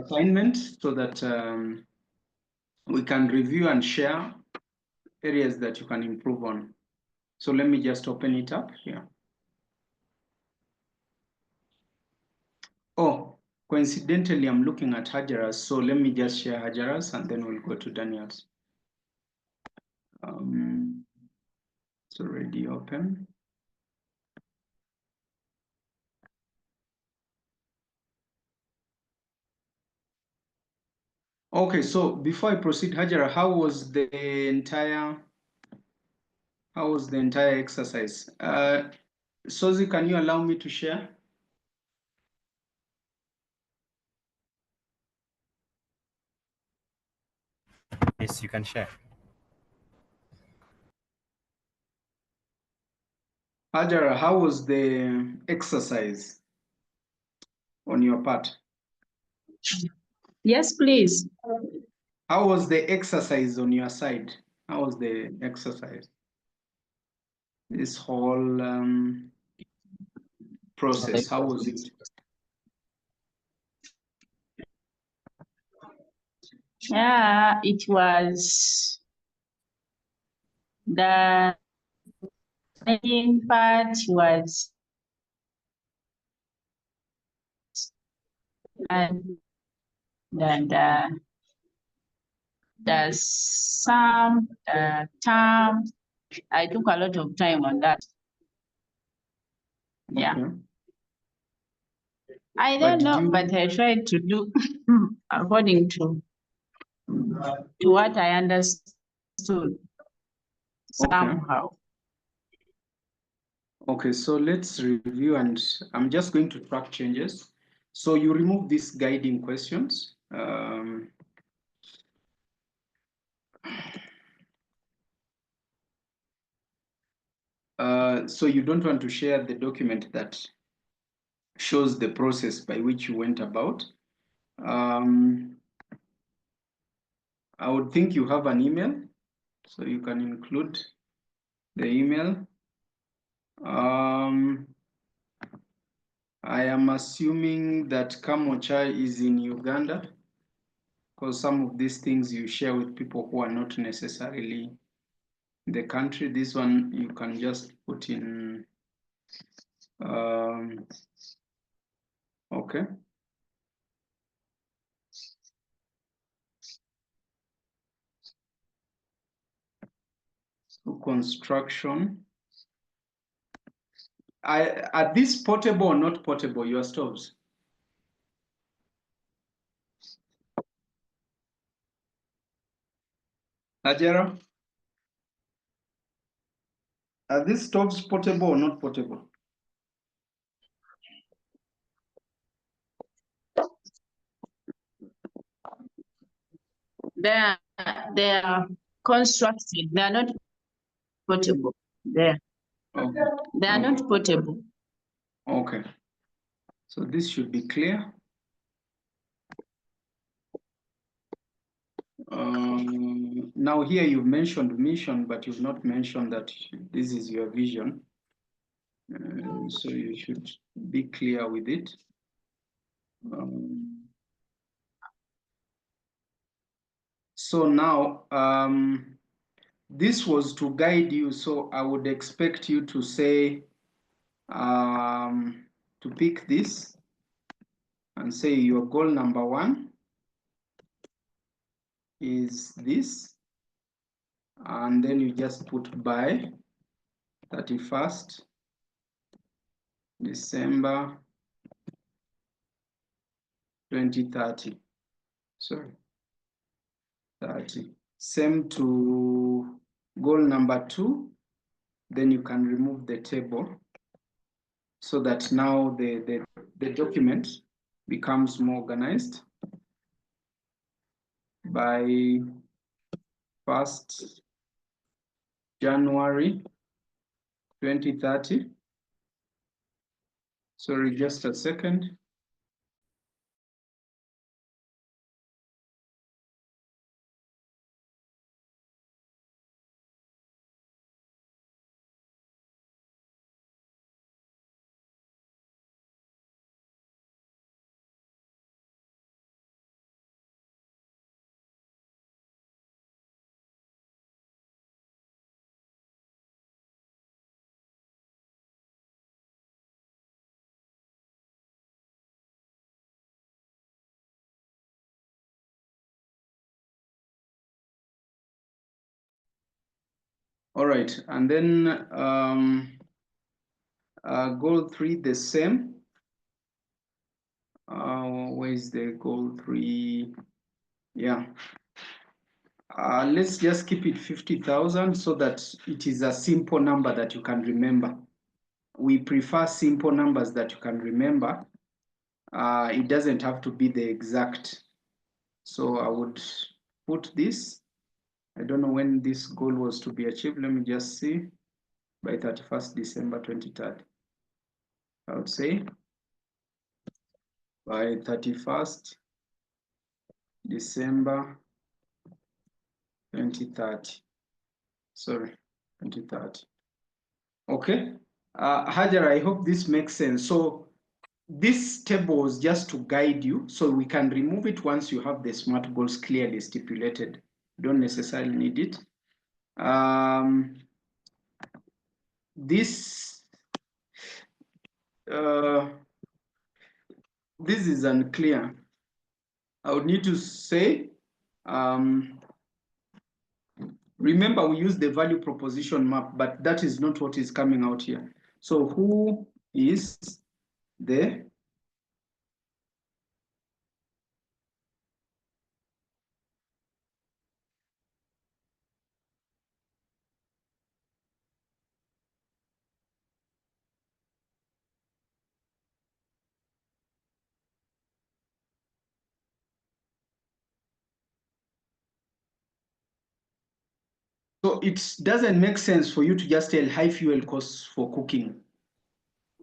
assignment so that we can review and share areas that you can improve on. So let me just open it up here. Oh, coincidentally, I'm looking at Hajara's, so let me just share Hajara's and then we'll go to Daniel's. It's already open. Okay, so before I proceed, Hajara, how was the entire exercise? Sozi, can you allow me to share? Yes, you can share. Hajara, how was the exercise on your part? Yes, please. How was the exercise on your side? How was the exercise? This whole process, how was it? Yeah, it was the main part was and there's some term. I took a lot of time on that. Yeah. Okay. I don't know, but I tried to do according to what I understood somehow. Okay, so let's review, and I'm just going to track changes. So you remove these guiding questions. So you don't want to share the document that shows the process by which you went about. I would think you have an email, so you can include the email. I am assuming that Kamocha is in Uganda, because some of these things you share with people who are not necessarily in the country. This one you can just put in. Okay. So construction. Are these portable or not portable, your stoves? Ajara? Are these stoves portable or not portable? They are constructed. They are not portable. They are not portable. Okay. So this should be clear. Now here you've mentioned mission, but you've not mentioned that this is your vision. So you should be clear with it. So now, this was to guide you. So I would expect you to say, to pick this and say your goal number 1 is this. And then you just put by 31st December 2030. Sorry, 30. Same to goal number 2. Then you can remove the table so that now the document becomes more organized. By 1st January 2030. Sorry, just a second. All right, and then goal 3, the same. Where is the goal 3? Yeah. Let's just keep it 50,000 so that it is a simple number that you can remember. We prefer simple numbers that you can remember. It doesn't have to be the exact. So I would put this. I don't know when this goal was to be achieved. Let me just see. By 31st December 2030. I would say by 31st December 2030. Sorry, 2030. Okay. Hajar, I hope this makes sense. So this table is just to guide you, so we can remove it once you have the SMART goals clearly stipulated. You don't necessarily need it. This is unclear. I would need to say, remember we use the value proposition map, but that is not what is coming out here. So who is the So it doesn't make sense for you to just tell high fuel costs for cooking.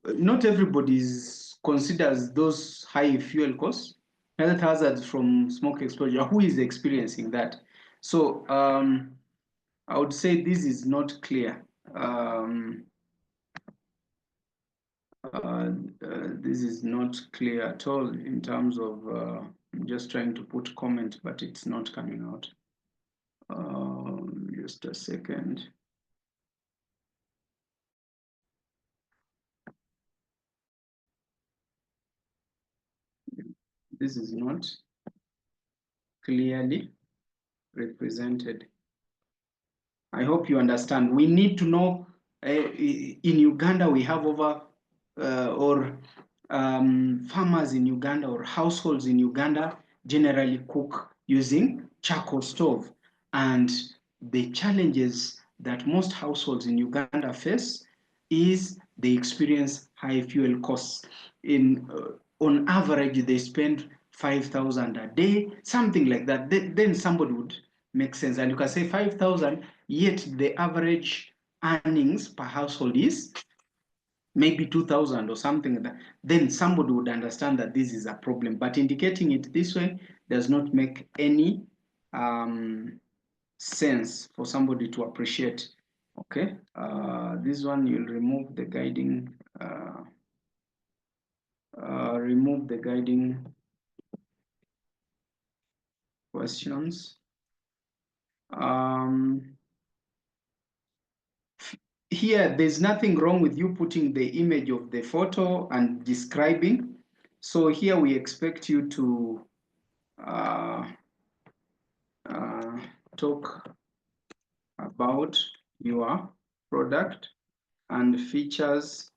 Not everybody considers those high fuel costs, health hazards from smoke exposure. Who is experiencing that? So I would say this is not clear. This is not clear at all in terms of, I'm just trying to put comment, but it's not coming out. Just a second. This is not clearly represented. I hope you understand. We need to know, in Uganda, we have over, farmers in Uganda or households in Uganda generally cook using charcoal stove. And the challenges that most households in Uganda face is they experience high fuel costs. On average, they spend 5,000 a day, something like that. Then somebody would make sense. And you can say 5,000, yet the average earnings per household is maybe 2,000 or something like that. Then somebody would understand that this is a problem. But indicating it this way does not make any sense for somebody to appreciate. Okay, this one you'll remove the guiding. Remove the guiding questions. Here, there's nothing wrong with you putting the image of the photo and describing. So here we expect you to talk about your product and features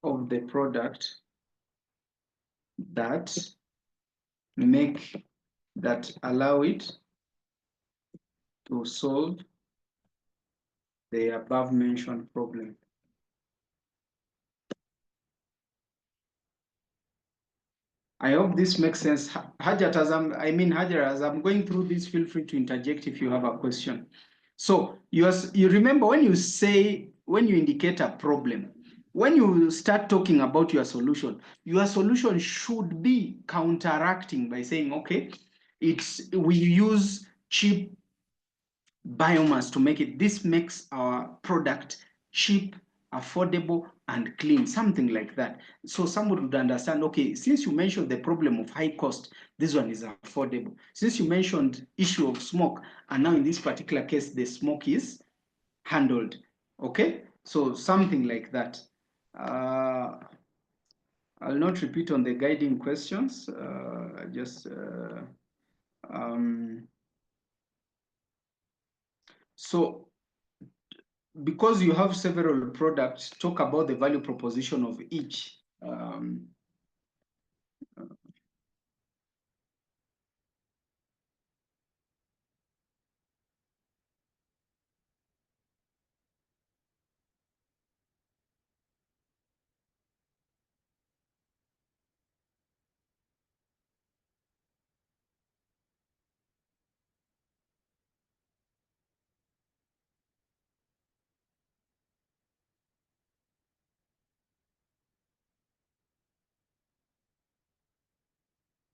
of the product that allow it to solve the above mentioned problem. I hope this makes sense. Hajar, as I'm going through this, feel free to interject if you have a question. So you remember when you indicate a problem, when you start talking about your solution should be counteracting by saying, okay, we use cheap biomass to make it. This makes our product cheap, affordable, and clean, something like that. So someone would understand, okay, since you mentioned the problem of high cost, this one is affordable. Since you mentioned issue of smoke, and now in this particular case, the smoke is handled. Okay, so something like that. I'll not repeat on the guiding questions. So because you have several products, talk about the value proposition of each.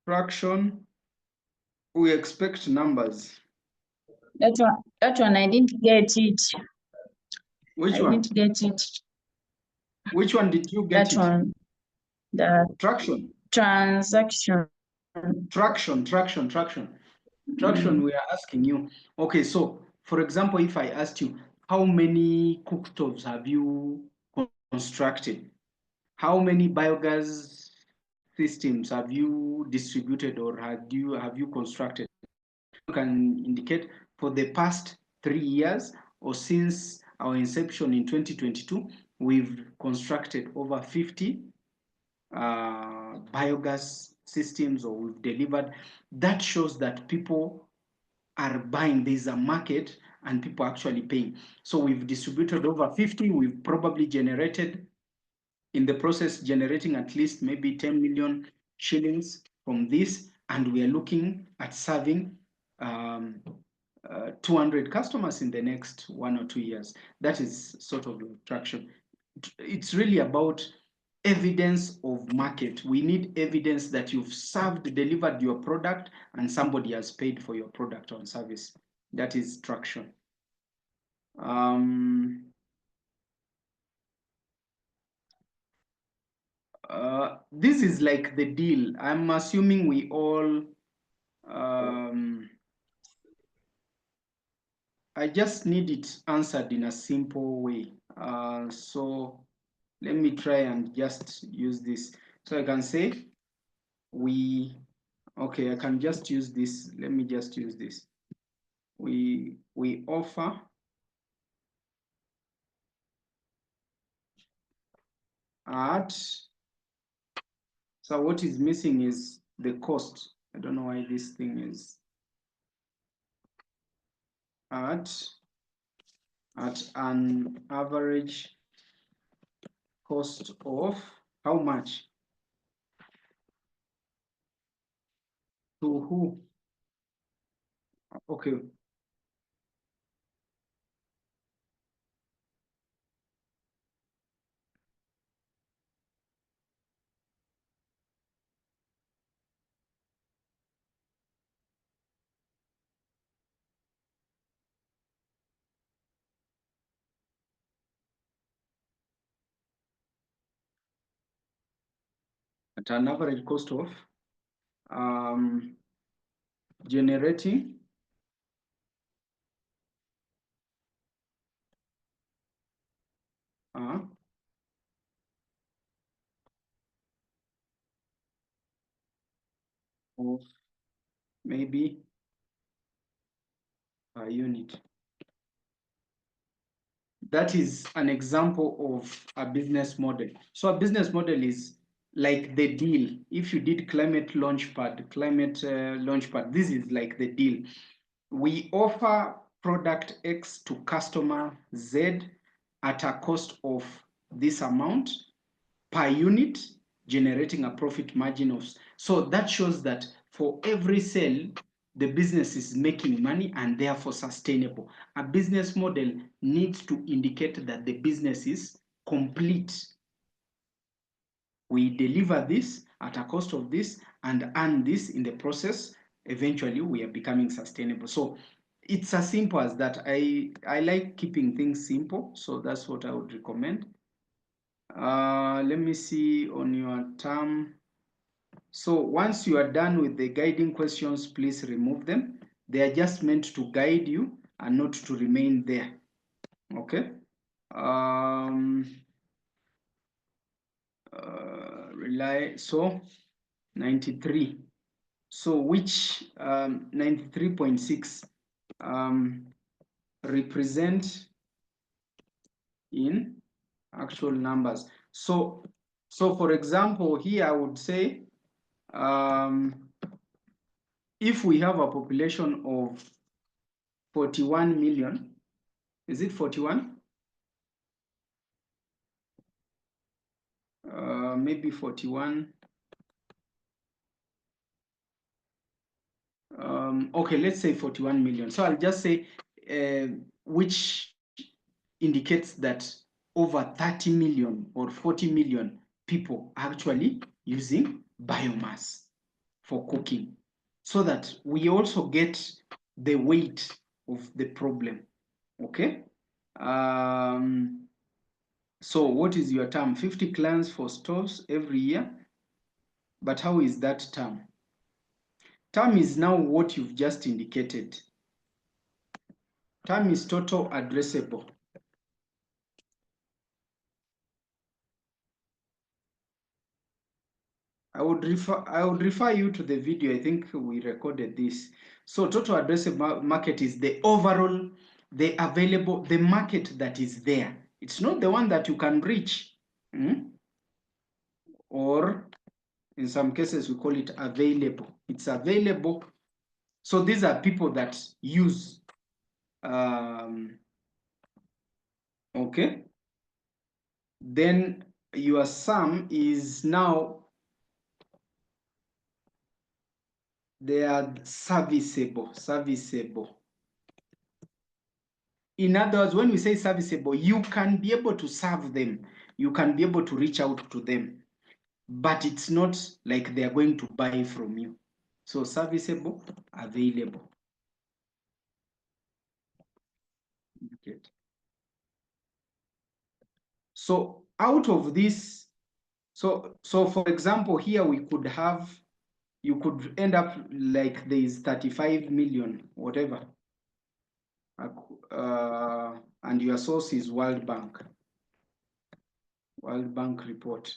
Fraction, we expect numbers. That one I didn't get it. Which I one? didn't get it. Which one did you get? That one, the Traction. transaction. Traction, we are asking you. Okay, so for example, if I asked you, how many cooktops have you constructed? How many biogas systems have you distributed or have you constructed? You can indicate for the past 3 years or since our inception in 2022, we've constructed over 50 biogas systems, or we've delivered. That shows that people are buying. There's a market and people are actually paying. So we've distributed over 50. We've probably generated, in the process, generating at least maybe 10 million shillings from this. And we are looking at serving 200 customers in the next 1 or 2 years. That is sort of traction. It's really about evidence of market. We need evidence that you've served, delivered your product, and somebody has paid for your product or service. That is traction. This is like the deal. I'm assuming we all, I just need it answered in a simple way. So let me try and just use this. So I can say okay, I can just use this. Let me just use this. We offer at, so what is missing is the cost. I don't know why this thing is at an average cost of how much? To who? Okay. At an average cost of generating of maybe a unit. That is an example of a business model. So a business model is like the deal. If you did Climate Launchpad, this is like the deal. We offer product X to customer Z at a cost of this amount per unit, generating a profit margin of. So that shows that for every sale, the business is making money and therefore sustainable. A business model needs to indicate that the business is complete. We deliver this at a cost of this and earn this in the process. Eventually, we are becoming sustainable. So it's as simple as that. I like keeping things simple, so that's what I would recommend. Let me see on your term. So once you are done with the guiding questions, please remove them. They are just meant to guide you and not to remain there. Okay. So 93. So which 93.6 represent in actual numbers. So for example, here I would say, if we have a population of 41 million, is it 41? Maybe 41. Okay, let's say 41 million. So I'll just say which indicates that over 30 million or 40 million people are actually using biomass for cooking, so that we also get the weight of the problem. Okay. So what is your term? 50 clients for stores every year. But how is that term? Term is now what you've just indicated. Term is total addressable. I would refer you to the video. I think we recorded this. So total addressable market is the overall, the available, the market that is there. It's not the one that you can reach. Or in some cases we call it available. It's available. So these are people that use. Okay. Then your sum is now, they are serviceable. In other words, when we say serviceable, you can be able to serve them. You can be able to reach out to them, but it's not like they are going to buy from you. So serviceable, available. Okay. So out of this, so for example, here we could have, you could end up like there is 35 million, whatever. And your source is World Bank report,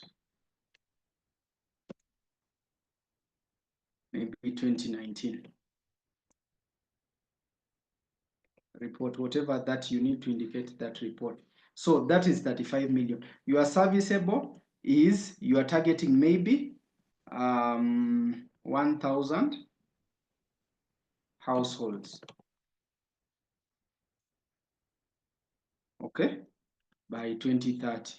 maybe 2019 report, whatever that you need to indicate that report. So that is 35 million. Your serviceable is, you are targeting maybe 1,000 households. Okay, by 2030.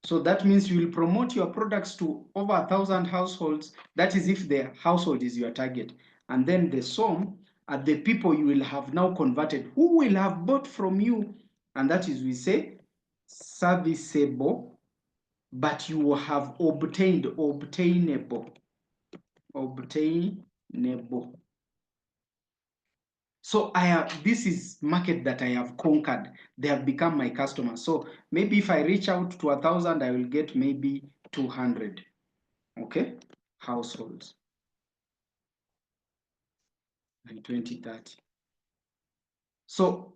So that means you will promote your products to over 1,000 households. That is if the household is your target. And then the sum are the people you will have now converted, who will have bought from you. And that is, we say, serviceable, but you will have obtainable. So this is market that I have conquered. They have become my customers. So maybe if I reach out to 1,000, I will get maybe 200, okay, households by 2030. So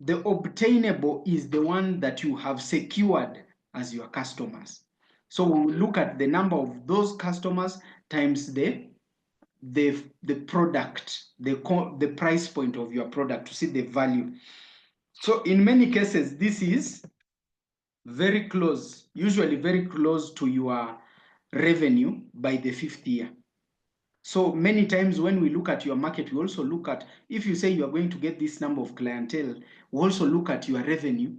the obtainable is the one that you have secured as your customers. So we will look at the number of those customers times the product, the price point of your product to see the value. So in many cases, this is very close, usually very close to your revenue by the 5th year. So many times when we look at your market, we also look at, if you say you are going to get this number of clientele, we also look at your revenue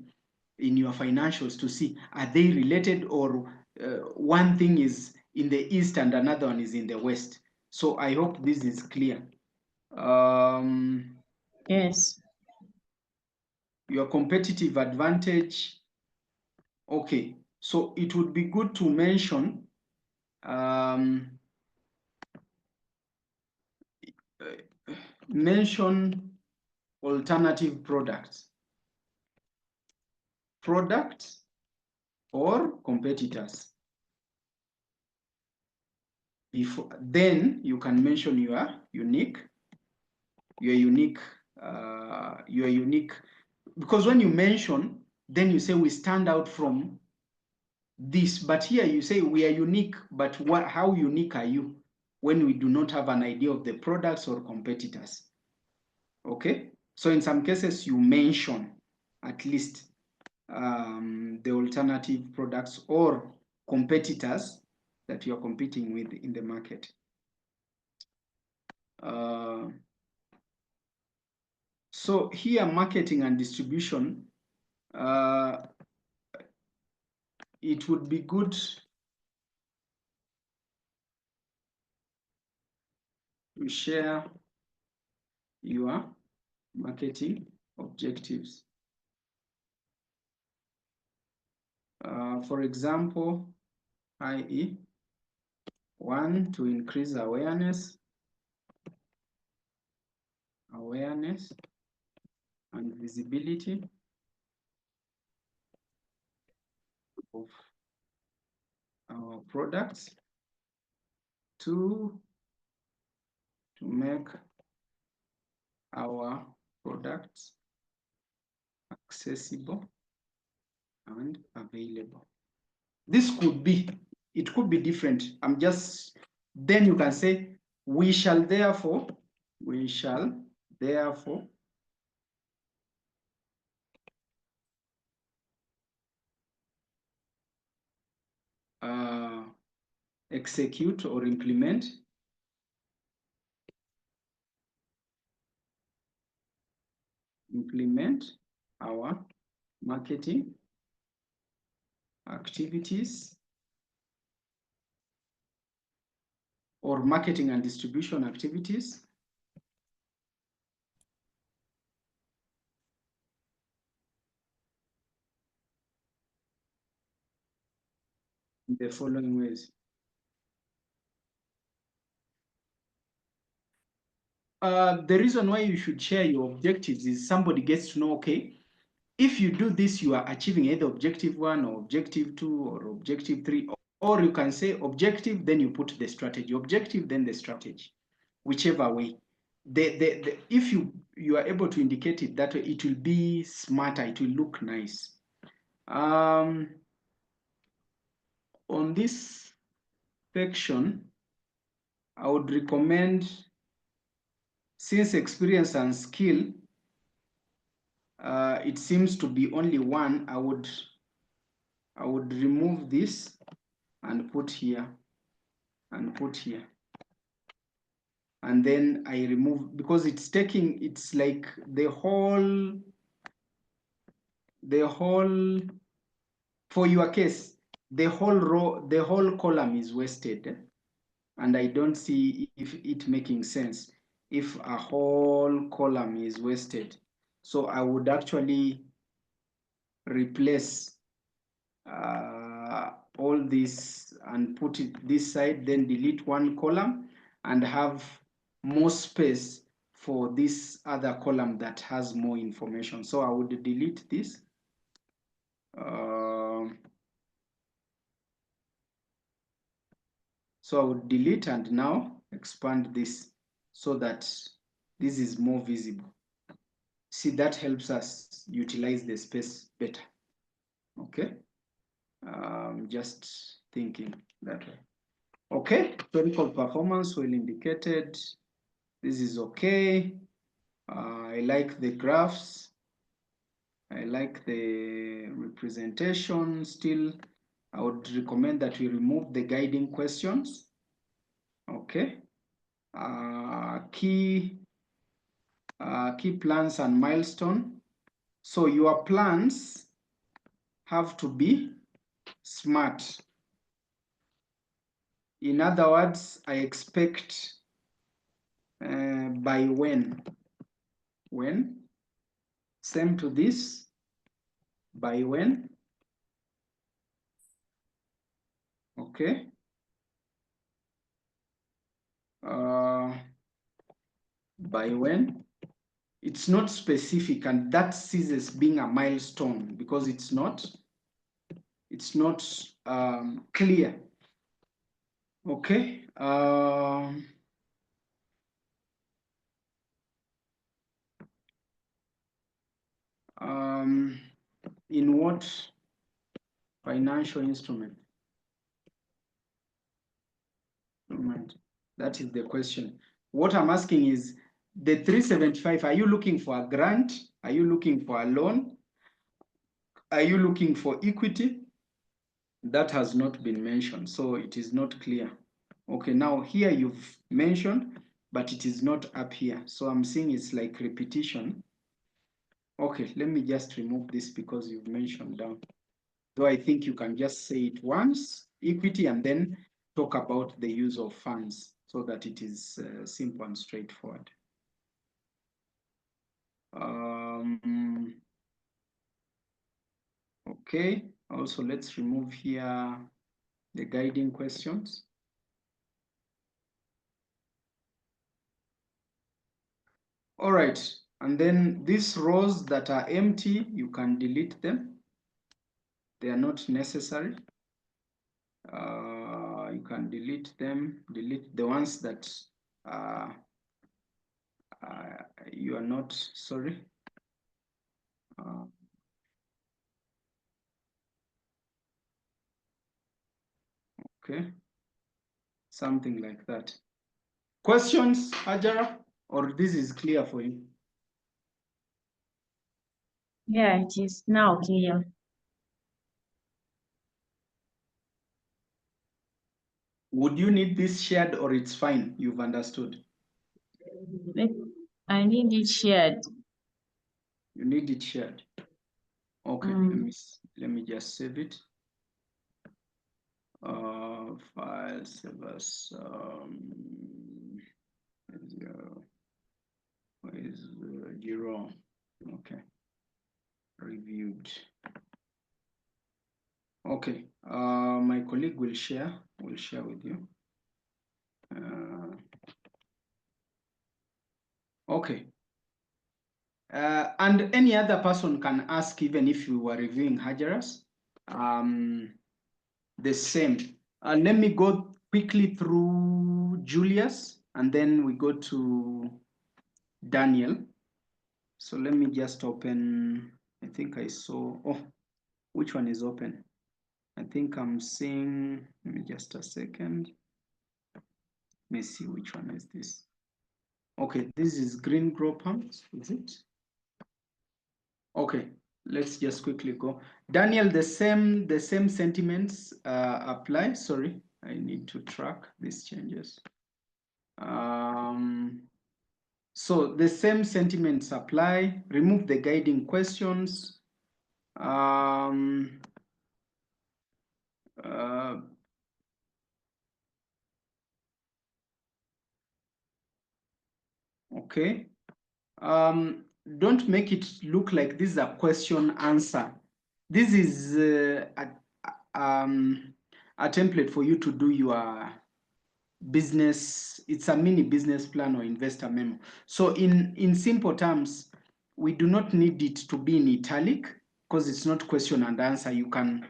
in your financials to see, are they related, or one thing is in the east and another one is in the west. So I hope this is clear. Yes. Your competitive advantage. Okay, so it would be good to mention alternative products or competitors. Then you can mention your unique, because when you mention, then you say we stand out from this, but here you say we are unique, but how unique are you when we do not have an idea of the products or competitors? Okay, so in some cases you mention at least the alternative products or competitors that you're competing with in the market. So here, marketing and distribution, it would be good to share your marketing objectives. For example, i.e., 1, to increase awareness and visibility of our products. 2, to make our products accessible and available. This could be, it could be different. Then you can say, we shall therefore execute or implement our marketing activities or marketing and distribution activities in the following ways. The reason why you should share your objectives is somebody gets to know, okay, if you do this, you are achieving either objective 1 or objective 2 or objective 3, or you can say objective, then you put the strategy, objective, then the strategy, whichever way. If you are able to indicate it that way, it will be smarter, it will look nice. On this section, I would recommend, since experience and skill, it seems to be only 1, I would remove this and put here and put here. And then I remove, because it's like the whole, for your case, the whole row, the whole column is wasted. And I don't see if it making sense if a whole column is wasted. So I would actually replace all this and put it this side, then delete 1 column and have more space for this other column that has more information. So I would delete this. So I would delete and now expand this so that this is more visible. See, that helps us utilize the space better. Okay, just thinking that way. Okay, historical performance well indicated. This is okay. I like the graphs. I like the representation still. I would recommend that we remove the guiding questions. Okay. Key plans and milestone. So your plans have to be smart. In other words, I expect by when. When? Same to this. By when? Okay. By when? It's not specific, and that sees as being a milestone because it's not clear. Okay. In what financial instrument? That is the question. What I'm asking is, the 375, are you looking for a grant? Are you looking for a loan? Are you looking for equity? That has not been mentioned, so it is not clear. Okay, now here you've mentioned, but it is not up here. So I'm seeing it's like repetition. Okay, let me just remove this because you've mentioned down. Though I think you can just say it once, equity, and then talk about the use of funds so that it is simple and straightforward. Okay, also let's remove here the guiding questions. All right, and then these rows that are empty, you can delete them. They are not necessary. You can delete them, delete the ones that you are not, sorry. Okay, something like that. Questions, Hajara, or this is clear for you? Yeah, it is now clear. Would you need this shared or it's fine? You've understood. I need it shared. You need it shared. Okay, let me just save it. File save as is 0. Okay, reviewed. Okay, my colleague will share with you. Okay. And any other person can ask, even if you were reviewing Hajaras, the same. Let me go quickly through Julius, and then we go to Daniel. So let me just open, I think I saw, oh, which one is open? I think I'm seeing, let me just a second. Let me see which one is this. Okay, this is green grow pumps, is it? Okay, let's just quickly go. Daniel, the same sentiments apply. Sorry, I need to track these changes. So the same sentiments apply. Remove the guiding questions. Okay. Don't make it look like this is a question answer. This is a template for you to do your business. It's a mini business plan or investor memo. So in simple terms, we do not need it to be in italic because it's not question and answer. You can,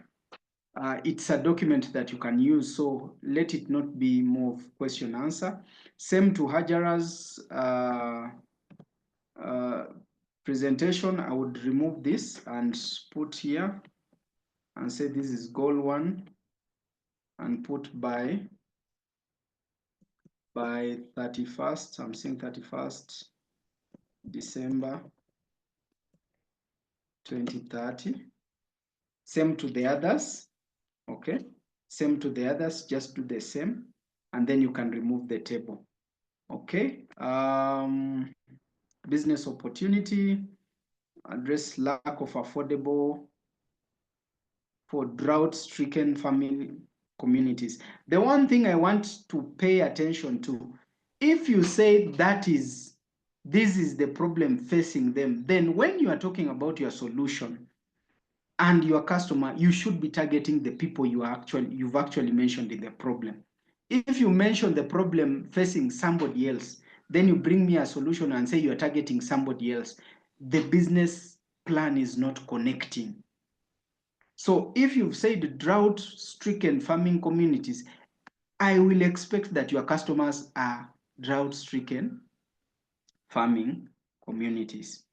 it's a document that you can use. So let it not be more of question answer. Same to Hajara's presentation. I would remove this and put here and say this is goal 1 and put by 31st. I'm saying 31st December 2030. Same to the others. Okay, same to the others, just do the same, and then you can remove the table. Okay, business opportunity, address lack of affordable for drought-stricken farming communities. The one thing I want to pay attention to, if you say this is the problem facing them, then when you are talking about your solution and your customer, you should be targeting the people you've actually mentioned in the problem. If you mention the problem facing somebody else, then you bring me a solution and say you're targeting somebody else, the business plan is not connecting. So if you've said drought-stricken farming communities, I will expect that your customers are drought-stricken farming communities.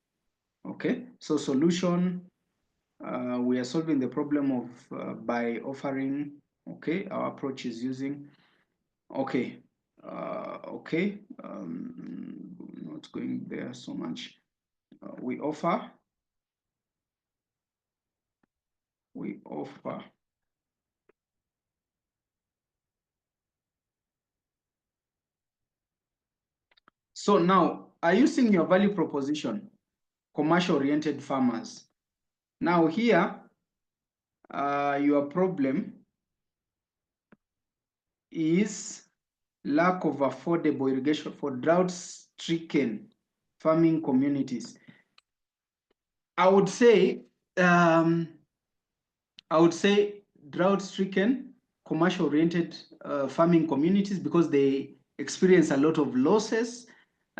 Okay, so solution, we are solving the problem of by offering, okay, our approach is using, okay, not going there so much. We offer we offer so now, are you seeing your value proposition? Commercial-oriented farmers. Now here, your problem is lack of affordable irrigation for drought-stricken farming communities. I would say drought-stricken commercial-oriented farming communities because they experience a lot of losses,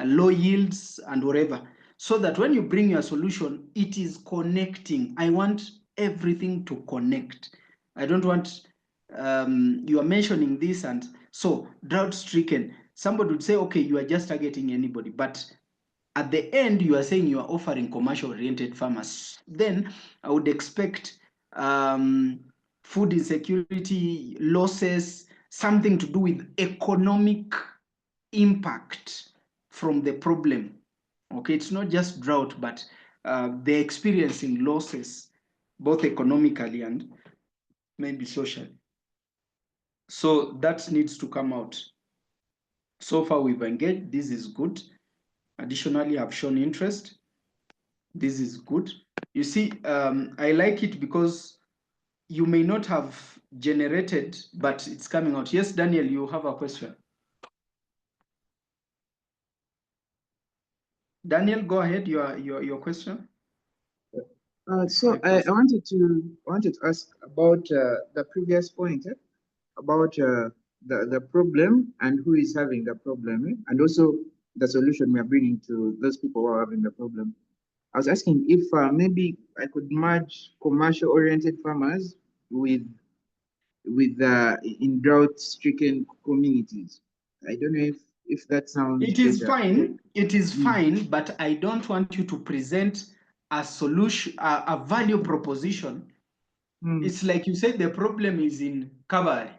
low yields, and whatever. So that when you bring your solution, it is connecting. I want everything to connect. I don't want you are mentioning this, and so drought-stricken. Somebody would say, okay, you are just targeting anybody, but at the end, you are saying you are offering commercial-oriented farmers. Then I would expect food insecurity, losses, something to do with economic impact from the problem. Okay, it's not just drought, but they're experiencing losses, both economically and maybe socially. So that needs to come out. So far, we've engaged. This is good. Additionally, I've shown interest. This is good. You see, I like it because you may not have generated, but it's coming out. Yes, Daniel, you have a question. Daniel, go ahead. Your question. So I wanted to ask about the previous point about the problem and who is having the problem, and also the solution we are bringing to those people who are having the problem. I was asking if maybe I could merge commercial-oriented farmers with in drought-stricken communities. I don't know if that sounds It is better. fine. It is fine, but I don't want you to present a solution, a value proposition. It's like you say the problem is in Kabare,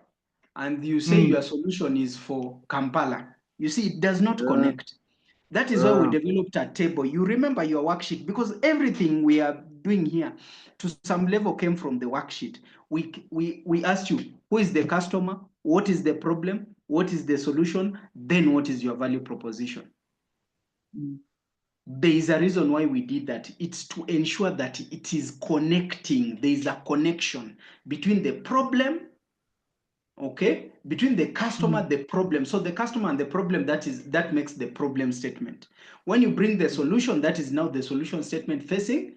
and you say your solution is for Kampala. You see, it does not connect. That is why we developed a table. You remember your worksheet, because everything we are doing here to some level came from the worksheet. We asked you, who is the customer? What is the problem? What is the solution? Then what is your value proposition? There is a reason why we did that. It's to ensure that it is connecting. There is a connection between the problem, okay, between the customer, the problem. So the customer and the problem, that makes the problem statement. When you bring the solution, that is now the solution statement facing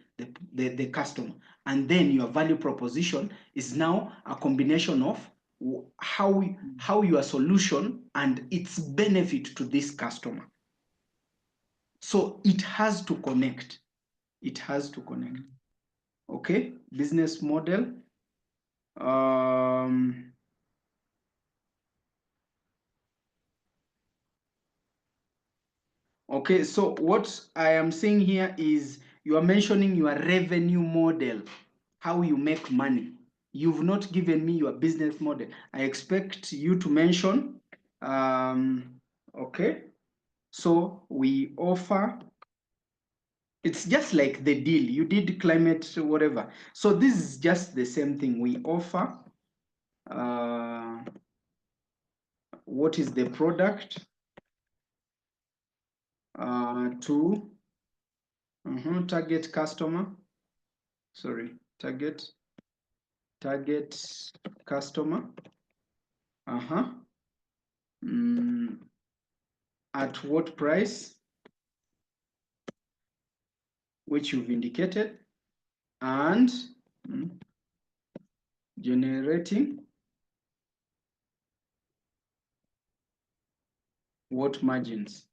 the customer. And then your value proposition is now a combination of how your solution and its benefit to this customer. So it has to connect. It has to connect. Okay, business model. Okay, so what I am saying here is you are mentioning your revenue model, how you make money. You've not given me your business model. I expect you to mention, okay, so we offer, it's just like the deal. You did climate, whatever. So this is just the same thing. We offer, what is the product to target customer, sorry, target customer, at what price, which you've indicated, and generating what margins.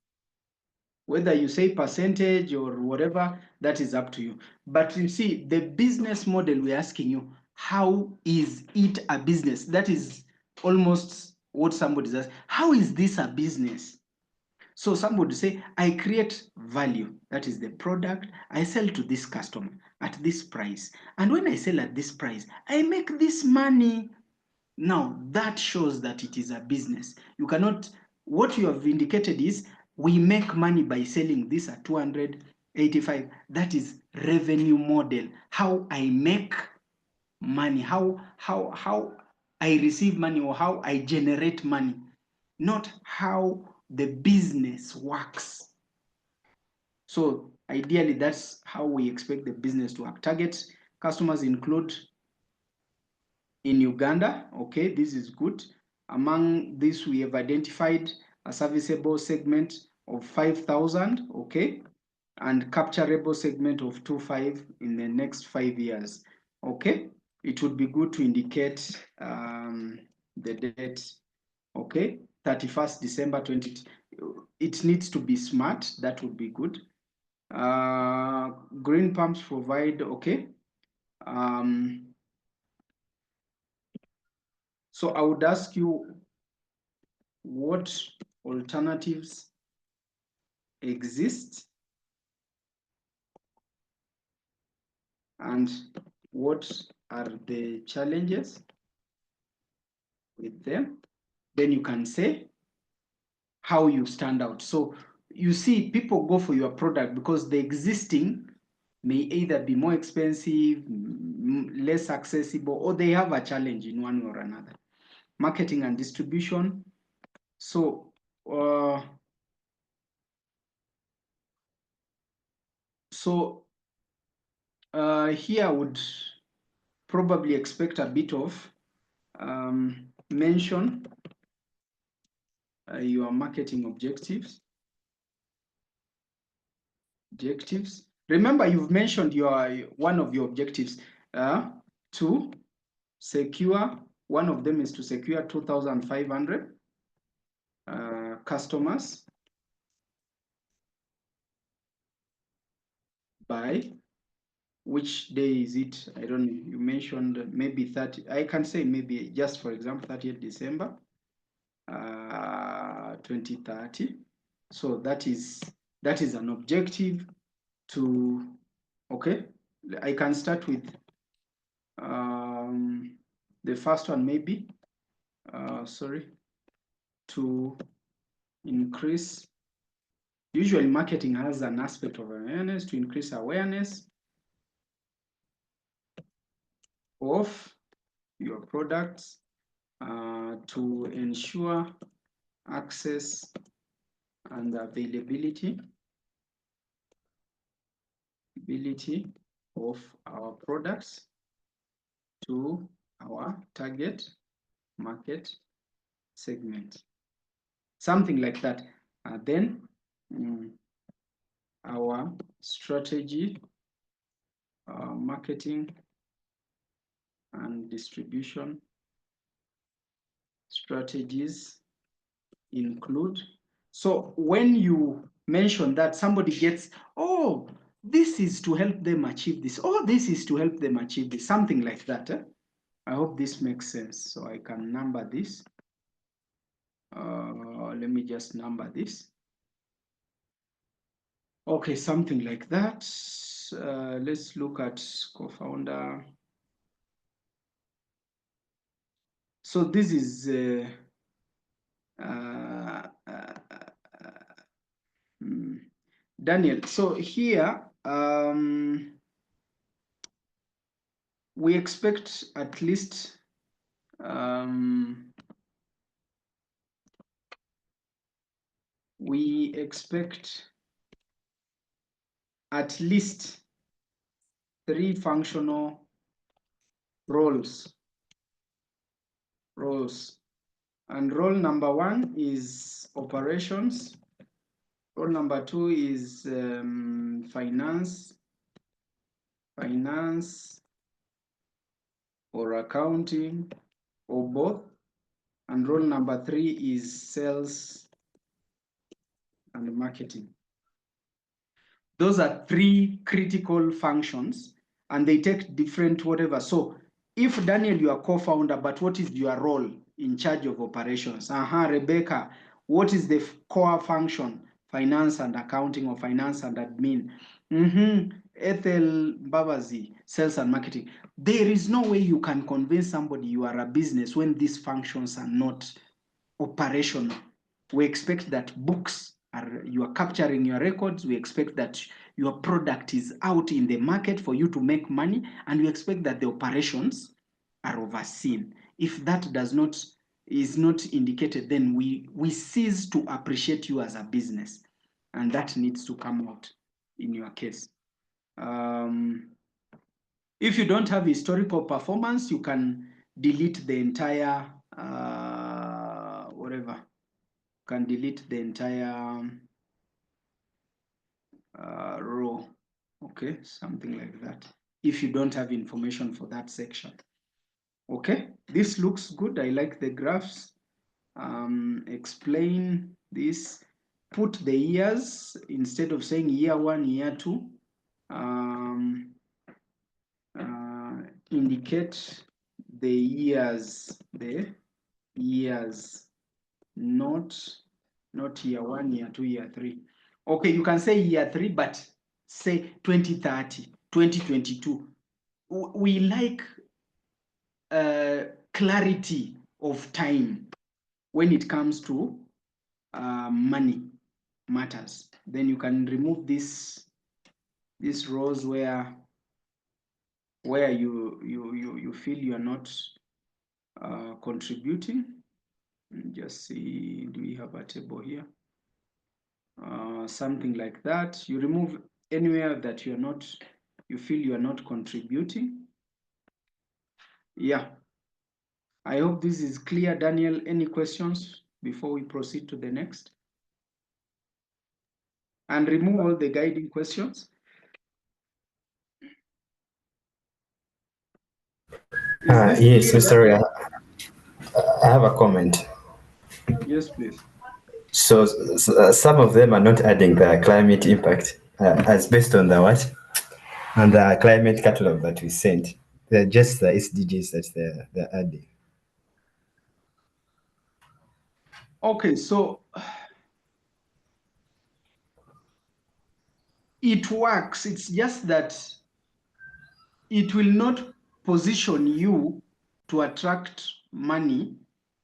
Whether you say percentage or whatever, that is up to you. But you see, the business model we're asking you, how is it a business? That is almost what somebody says. How is this a business? So somebody say, I create value. That is the product. I sell to this customer at this price. And when I sell at this price, I make this money. Now, that shows that it is a business. You cannot, what you have indicated is, we make money by selling this at 285. That is revenue model. How I make money, how I receive money or how I generate money, not how the business works. So ideally, that's how we expect the business to work. Target customers include in Uganda. Okay, this is good. Among this, we have identified a serviceable segment of 5,000, okay, and capturable segment of 2.5 in the next 5 years. Okay, it would be good to indicate the date. Okay, 31st December 20. It needs to be smart. That would be good. Green pumps provide, okay. So I would ask you, what alternatives exist and what are the challenges with them? Then you can say how you stand out. So you see, people go for your product because the existing may either be more expensive, less accessible, or they have a challenge in one or another. Marketing and distribution. So here I would probably expect a bit of mention your marketing objectives. Remember, you've mentioned one of your objectives to secure. One of them is to secure 2,500 customers by which day is it? I don't know. You mentioned maybe 30. I can say maybe just for example 30th December 2030. So that is an objective to, okay. I can start with the first one, maybe to increase. Usually marketing has an aspect of awareness, to increase awareness of your products, to ensure access and availability of our products to our target market segment. Something like that. Then our strategy, marketing and distribution strategies include. So when you mention that, somebody gets, oh, this is to help them achieve this. Oh, this is to help them achieve this. Something like that. I hope this makes sense. So I can number this. Let me just number this. Okay, something like that. Let's look at co-founder. So this is Daniel. So here we expect at least at least 3 functional roles. And role number 1 is operations. Role number 2 is finance or accounting or both. And role number 3 is sales and marketing. Those are 3 critical functions and they take different whatever. So if Daniel, you are co-founder, but what is your role in charge of operations? Rebecca, what is the core function? Finance and accounting or finance and admin. Ethel Babazi, sales and marketing. There is no way you can convince somebody you are a business when these functions are not operational. We expect that books you are capturing your records. We expect that your product is out in the market for you to make money, and we expect that the operations are overseen. If that is not indicated, then we cease to appreciate you as a business, and that needs to come out in your case. If you don't have historical performance, you can delete the entire whatever. You can delete the entire row. Okay, something like that. If you don't have information for that section. Okay, this looks good. I like the graphs. Explain this. Put the years instead of saying year 1, year 2. Indicate the years, not year 1, year 2, year 3. Okay, you can say year 3, but say 2030, 2022. We like clarity of time when it comes to money matters. Then you can remove these rows where you feel you're not contributing. Just see, do we have a table here? Something like that. You remove anywhere that you feel you're not contributing. Yeah. I hope this is clear. Daniel, any questions before we proceed to the next? And remove all the guiding questions. Yes, Mr. Ray, I have a comment. Yes, please. So some of them are not adding the climate impact as based on the what? And the climate catalog that we sent. They're just the SDGs that they're adding. Okay, so it works. It's just that it will not position you to attract money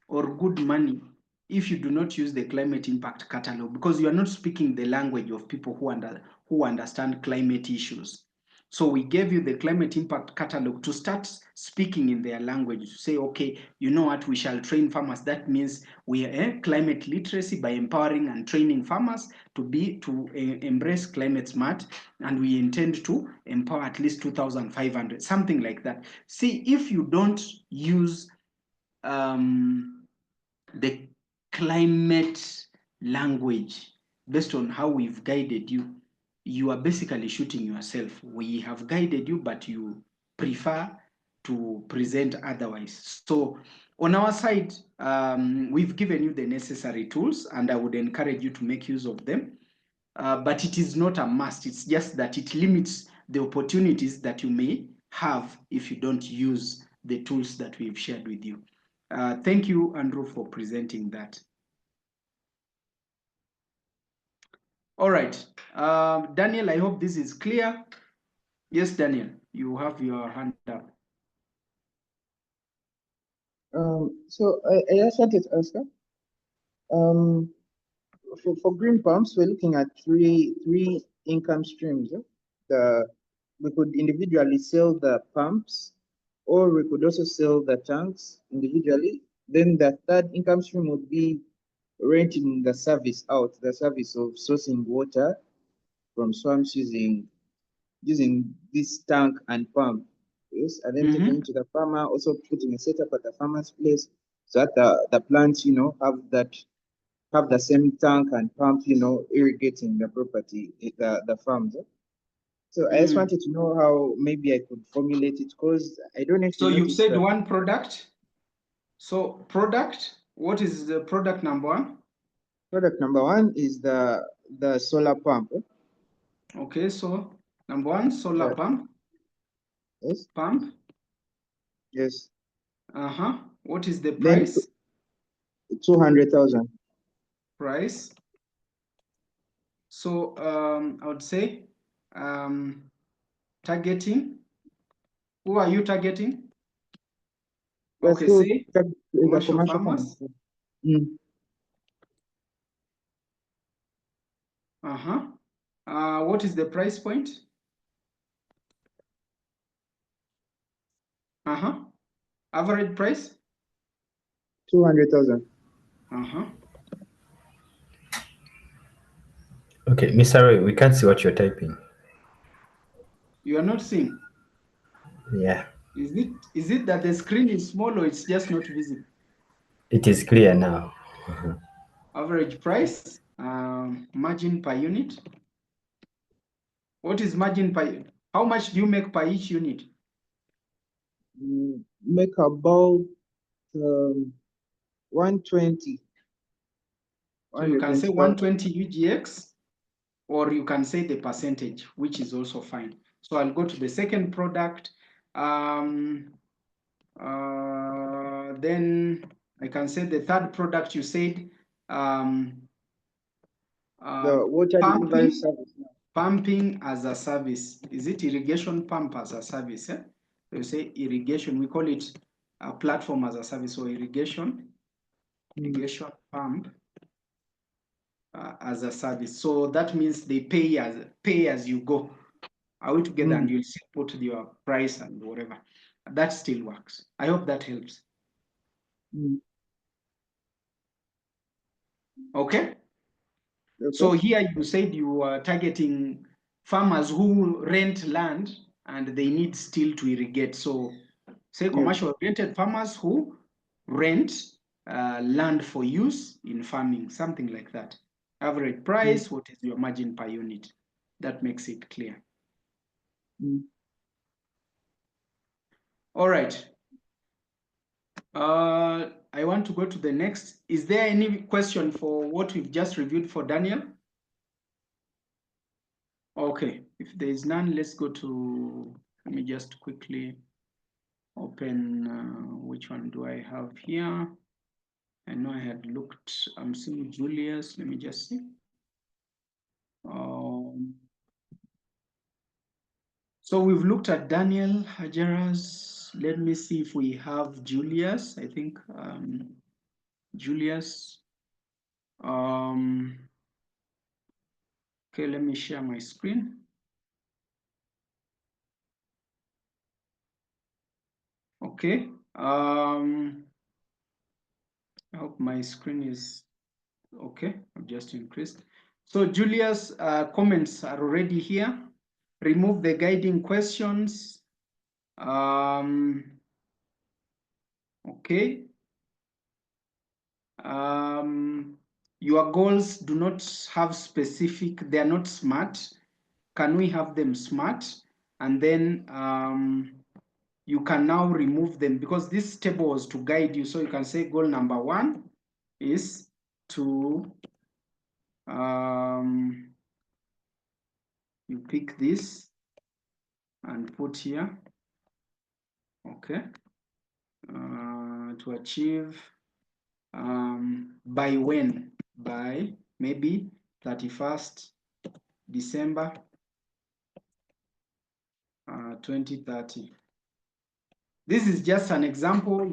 or good money if you do not use the climate impact catalog, because you are not speaking the language of people who understand climate issues. So we gave you the climate impact catalog to start speaking in their language, to say, okay, you know what, we shall train farmers. That means we are climate literacy by empowering and training farmers to embrace climate smart, and we intend to empower at least 2,500, something like that. See, if you don't use the climate language based on how we've guided you, you are basically shooting yourself. We have guided you, but you prefer to present otherwise. So on our side, we've given you the necessary tools, and I would encourage you to make use of them. But it is not a must. It's just that it limits the opportunities that you may have if you don't use the tools that we've shared with you. Thank you, Andrew, for presenting that. All right. Daniel, I hope this is clear. Yes, Daniel, you have your hand up. So I just wanted to ask, for green pumps, we're looking at three income streams. We could individually sell the pumps, or we could also sell the tanks individually. Then the third income stream would be renting the service out, the service of sourcing water from swamps using this tank and pump. Yes, and then taking it to the farmer, also putting a setup at the farmer's place so that the plants, have the same tank and pump, irrigating the property, the farms. So I just wanted to know how maybe I could formulate it, because I don't actually. So you've said one product. So product, what is the product number one? Product number one is the solar pump. Okay, so number one, solar pump. Yes. Pump. Yes. What is the price? 200,000. Price. So I would say targeting. Who are you targeting? Okay, see, commercial farmers. What is the price point? Average price? 200,000. Okay, Mr. Roy, we can't see what you're typing. You are not seeing? Yeah, Is it that the screen is small or it's just not visible? it is clear now. Average price, margin per unit. What is margin per? How much do you make per each unit? Make about 120. So you can say 120,000. 120 UGX, or you can say the percentage, which is also fine. So I'll go to the second product. Then I can say the third product you said, The water delivery service. pumping as a service. Is it irrigation pump as a service? Eh? So you say irrigation, we call it a platform as a service, or irrigation pump as a service. So that means they pay as you go. Are we together? And you'll put your price and whatever. That still works. I hope that helps. Okay. So here you said you are targeting farmers who rent land and they need still to irrigate. So say commercial oriented farmers who rent land for use in farming, something like that. Average price, what is your margin per unit? That makes it clear. All right. I want to go to the next. Is there any question for what we've just reviewed for Daniel? Okay, if there is none, let's go to, let me just quickly open, which one do I have here? I know I had looked, I'm seeing Julius, let me just see. So we've looked at Daniel, Hajeras. Let me see if we have Julius. I think Julius. Okay, let me share my screen. Okay. I hope my screen is okay. I've just increased. So Julius' comments are already here. Remove the guiding questions. Okay. Your goals do not have specific, they are not smart. Can we have them smart? And then you can now remove them because this table was to guide you. So you can say goal number 1 is to, you pick this and put here, okay, to achieve by when? By maybe 31st December 2030. This is just an example.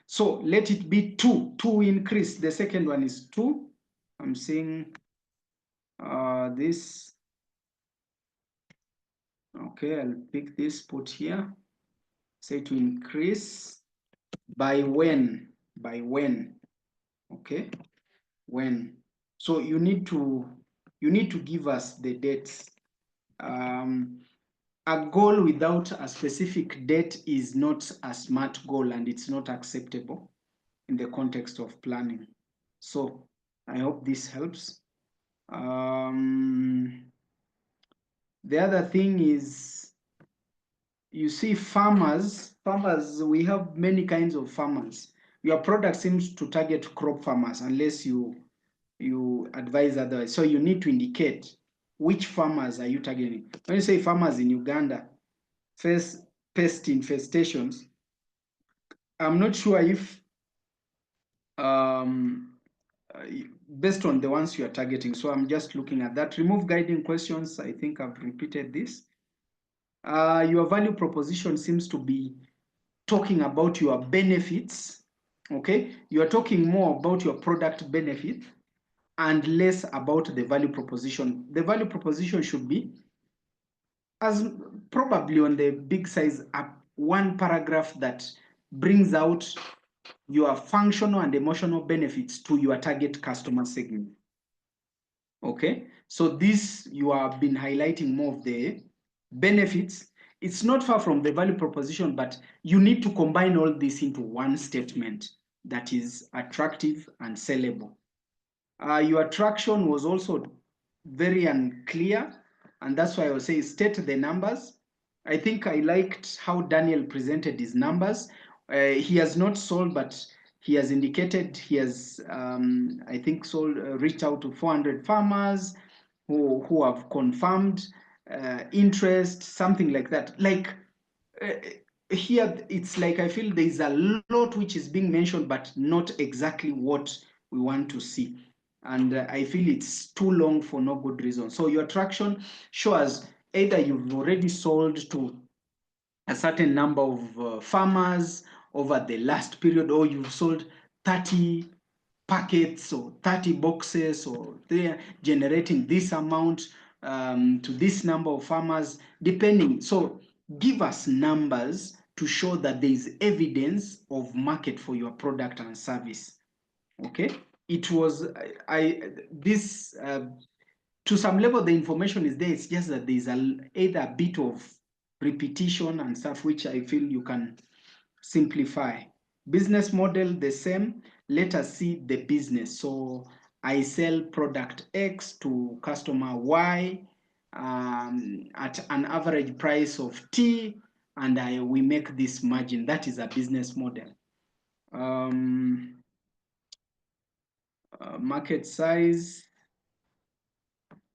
So let it be 2 increase. The second one is 2. I'm saying this. Okay, I'll pick this, put here. Say to increase by when? By when? Okay, when? So you need to give us the dates. A goal without a specific date is not a smart goal and it's not acceptable in the context of planning. So I hope this helps. The other thing is, you see, farmers, we have many kinds of farmers. Your product seems to target crop farmers unless you advise otherwise. So you need to indicate which farmers are you targeting. When you say farmers in Uganda face pest infestations, I'm not sure if based on the ones you are targeting. So I'm just looking at that. Remove guiding questions. I think I've repeated this. Your value proposition seems to be talking about your benefits. Okay, you are talking more about your product benefit and less about the value proposition. The value proposition should be as probably on the big size up one paragraph that brings out your functional and emotional benefits to your target customer segment. Okay, so this you have been highlighting more of the benefits. It's not far from the value proposition, but you need to combine all this into one statement that is attractive and sellable. Your attraction was also very unclear, and that's why I was saying state the numbers. I think I liked how Daniel presented his numbers. He has not sold, but he has indicated he has, I think, sold, reached out to 400 farmers who have confirmed interest, something like that. Like here, it's like I feel there is a lot which is being mentioned, but not exactly what we want to see. And I feel it's too long for no good reason. So your attraction shows either you've already sold to a certain number of farmers over the last period, or you've sold 30 packets or 30 boxes, or they're generating this amount to this number of farmers, depending. So give us numbers to show that there is evidence of market for your product and service. Okay, it was this to some level the information is there. It's just that there's either a bit of repetition and stuff which I feel you can simplify. Business model the same. Let us see the business. So I sell product X to customer Y at an average price of T, and we make this margin. That is a business model. Market size.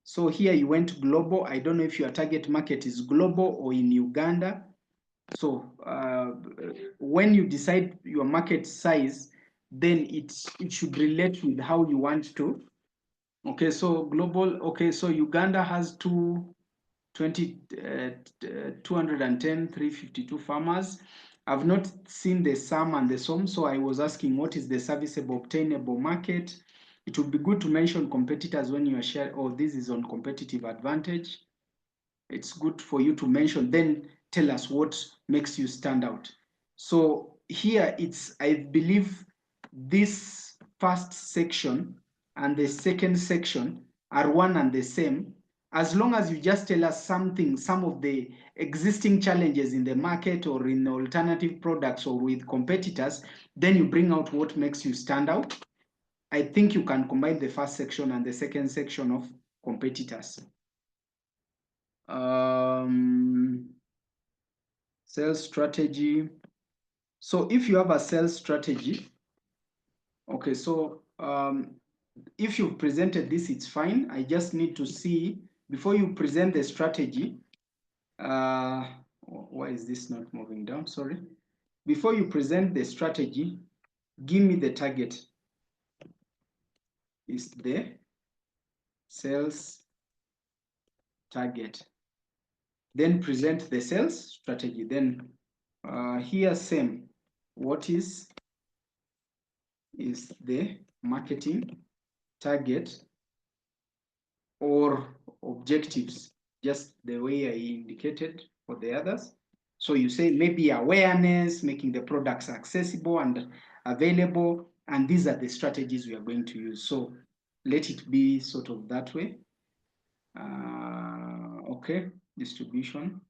So here you went global. I don't know if your target market is global or in Uganda. So when you decide your market size, then it should relate with how you want to. Okay, so global. Okay, so Uganda has 352 farmers. I've not seen the sum and the sum, so I was asking what is the serviceable obtainable market. It would be good to mention competitors when you are sharing, oh, this is on competitive advantage. It's good for you to mention, then tell us what makes you stand out. So here it's, I believe this first section and the second section are one and the same. As long as you just tell us something, some of the existing challenges in the market or in alternative products or with competitors, then you bring out what makes you stand out. I think you can combine the first section and the second section of competitors. Sales strategy. So if you have a sales strategy, okay, so if you've presented this, it's fine. I just need to see, before you present the strategy, why is this not moving down? Sorry. Before you present the strategy, give me the target. Is the sales target. Then present the sales strategy. Then here same. What is the marketing target or objectives, just the way I indicated for the others. So you say maybe awareness, making the products accessible and available, and these are the strategies we are going to use. So let it be sort of that way. Okay, distribution.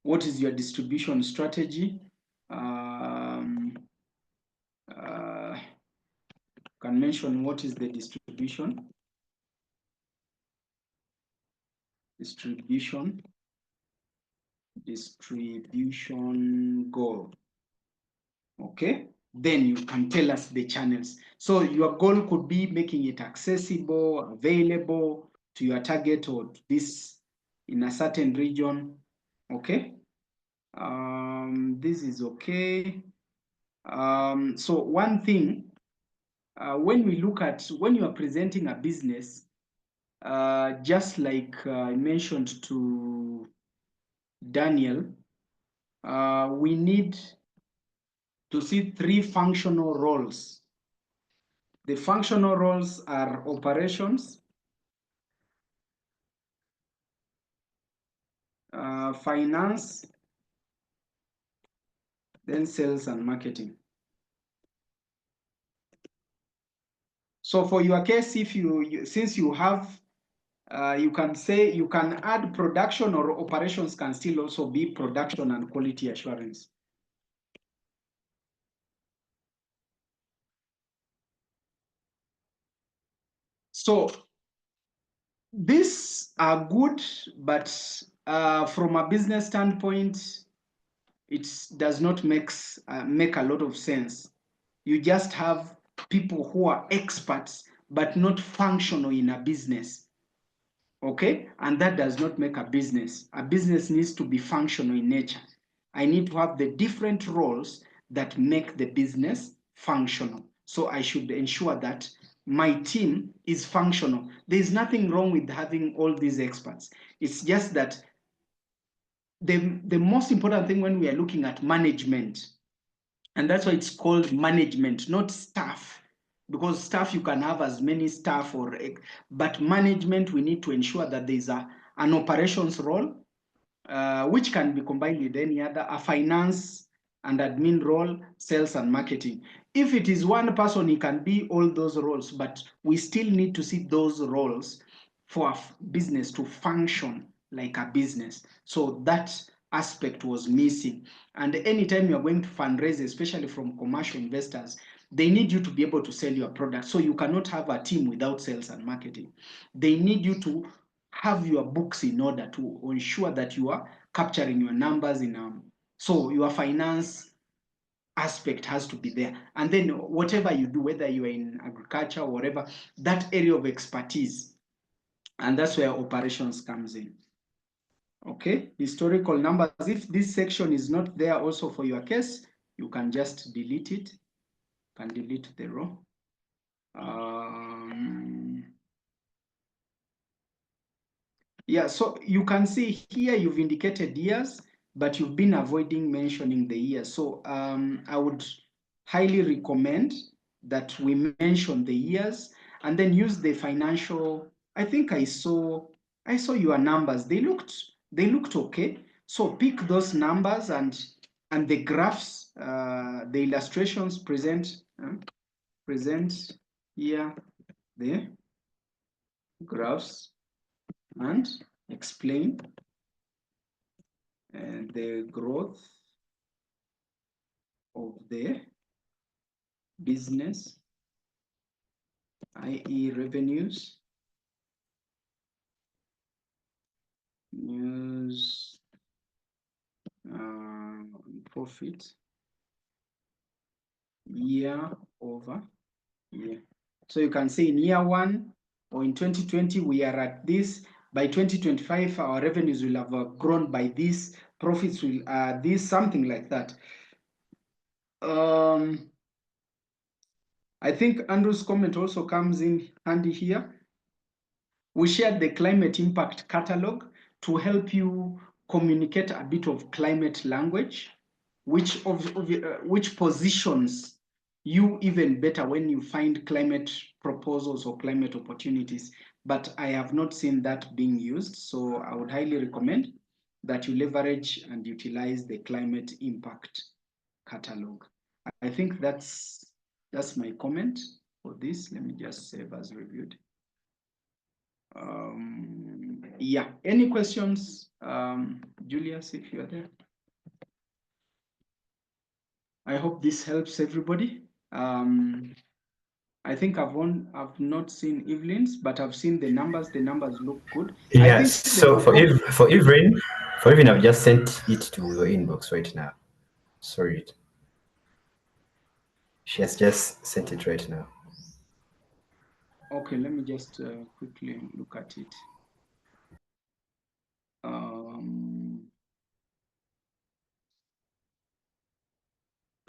What is your distribution strategy? Can mention what is the distribution goal. Okay, then you can tell us the channels. So your goal could be making it accessible, available to your target or this in a certain region. Okay, this is okay. So one thing, when we look at, when you are presenting a business, just like I mentioned to Daniel, we need to see 3 functional roles The functional roles are operations, finance, then sales and marketing. So for your case, if since you have, you can say you can add production, or operations can still also be production and quality assurance. So these are good, but from a business standpoint, it does not make a lot of sense. You just have people who are experts but not functional in a business. Okay, and that does not make a business. A business needs to be functional in nature. I need to have the different roles that make the business functional. So I should ensure that my team is functional. There's nothing wrong with having all these experts. It's just that the most important thing when we are looking at management, and that's why it's called management, not staff, because staff, you can have as many staff, but management, we need to ensure that there's an operations role, which can be combined with any other, a finance and admin role, sales and marketing. If it is one person, he can be all those roles, but we still need to see those roles for a business to function like a business. So that aspect was missing. And anytime you're going to fundraise, especially from commercial investors, they need you to be able to sell your product. So you cannot have a team without sales and marketing. They need you to have your books in order to ensure that you are capturing your numbers so your finance aspect has to be there. And then whatever you do, whether you are in agriculture or whatever, that area of expertise, and that's where operations comes in. Okay, historical numbers. If this section is not there also for your case, you can just delete it. You can delete the row. Yeah, so you can see here you've indicated years, but you've been avoiding mentioning the years. So I would highly recommend that we mention the years and then use the financial. I think I saw your numbers. They looked okay. So pick those numbers and the graphs, the illustrations present here the graphs and explain the growth of the business, i.e. revenues, news, profit, year over year. So you can say in year one or in 2020, we are at this. By 2025, our revenues will have grown by this, profits will this, something like that. I think Andrew's comment also comes in handy here. We shared the climate impact catalog to help you communicate a bit of climate language, which positions you even better when you find climate proposals or climate opportunities. But I have not seen that being used, so I would highly recommend that you leverage and utilize the climate impact catalog. I think that's my comment for this. Let me just save as reviewed. Yeah, any questions, Julius, if you're there? I hope this helps everybody. I think I've not seen Evelyn's, but I've seen the numbers. The numbers look good. Yes. So for Evelyn, I've just sent it to your inbox right now. Sorry. She has just sent it right now. Okay, let me just quickly look at it.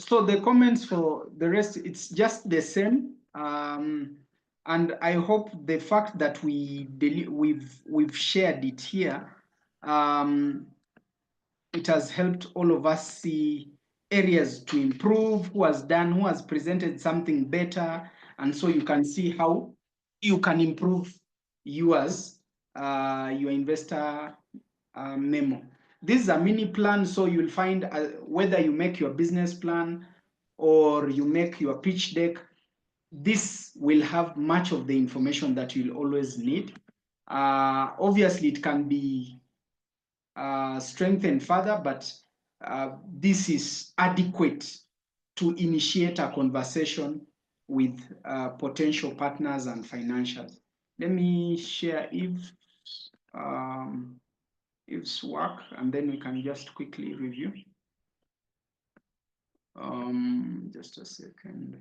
So the comments for the rest, it's just the same. And I hope the fact that we've shared it here, it has helped all of us see areas to improve, who has presented something better, And so you can see how you can improve yours, your investor memo. This is a mini plan, so you'll find whether you make your business plan or you make your pitch deck, this will have much of the information that you'll always need. Obviously, it can be strengthened further, but this is adequate to initiate a conversation with potential partners and financials. Let me share Eve's work, and then we can just quickly review. Just a second.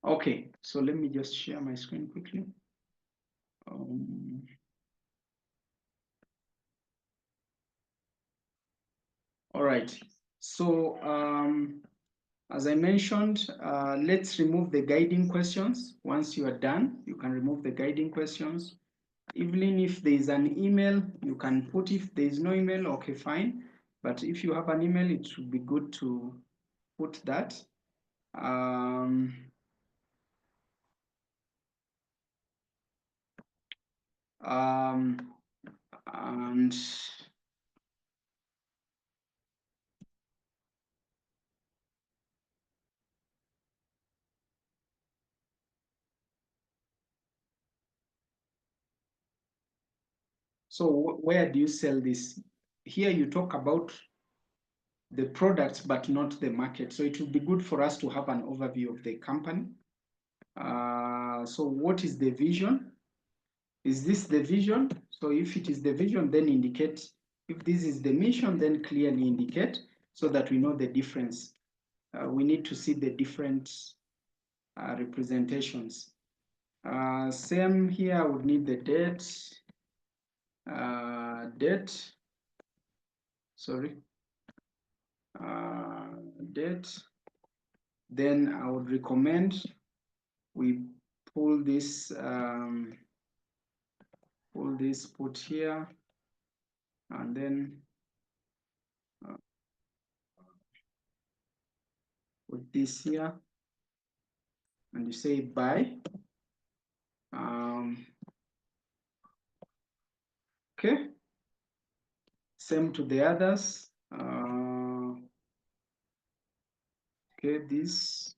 Okay, so let me just share my screen quickly. All right, so as I mentioned, let's remove the guiding questions. Once you are done, you can remove the guiding questions. Even if there is an email, you can put. If there is no email, okay, fine. But if you have an email, it would be good to put that. And so where do you sell this? Here you talk about the products, but not the market. So it would be good for us to have an overview of the company. So what is the vision? Is this the vision? So if it is the vision, then indicate. If this is the mission, then clearly indicate so that we know the difference. We need to see the different representations. Same here, I would need the date. Date. Then I would recommend we pull this, put here, and then put this here, and you say buy. Okay. Same to the others. Okay, this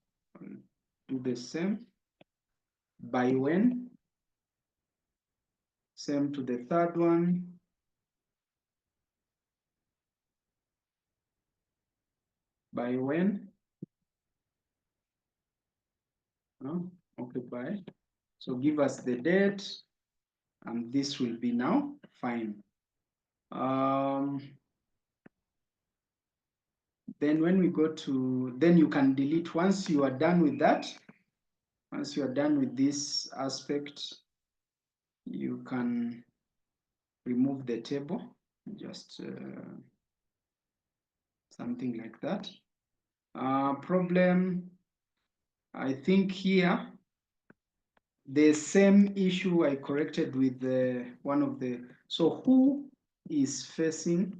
do the same. By when? Same to the third one. By when? Oh, okay, by. So give us the date, and this will be now fine. Then when we go to, then you can delete once you are done with that. Once you are done with this aspect, you can remove the table, just something like that. Problem, I think here, the same issue I corrected with one of the, so who is facing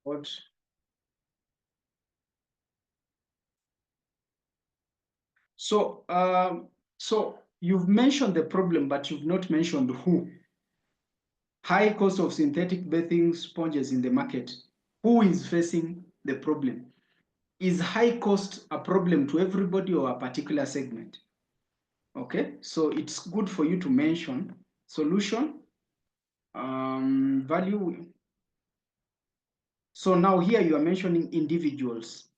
what? So, so you've mentioned the problem, but you've not mentioned who. High cost of synthetic bathing sponges in the market. Who is facing the problem? Is high cost a problem to everybody or a particular segment? Okay, so it's good for you to mention solution, value. So now here you are mentioning individuals.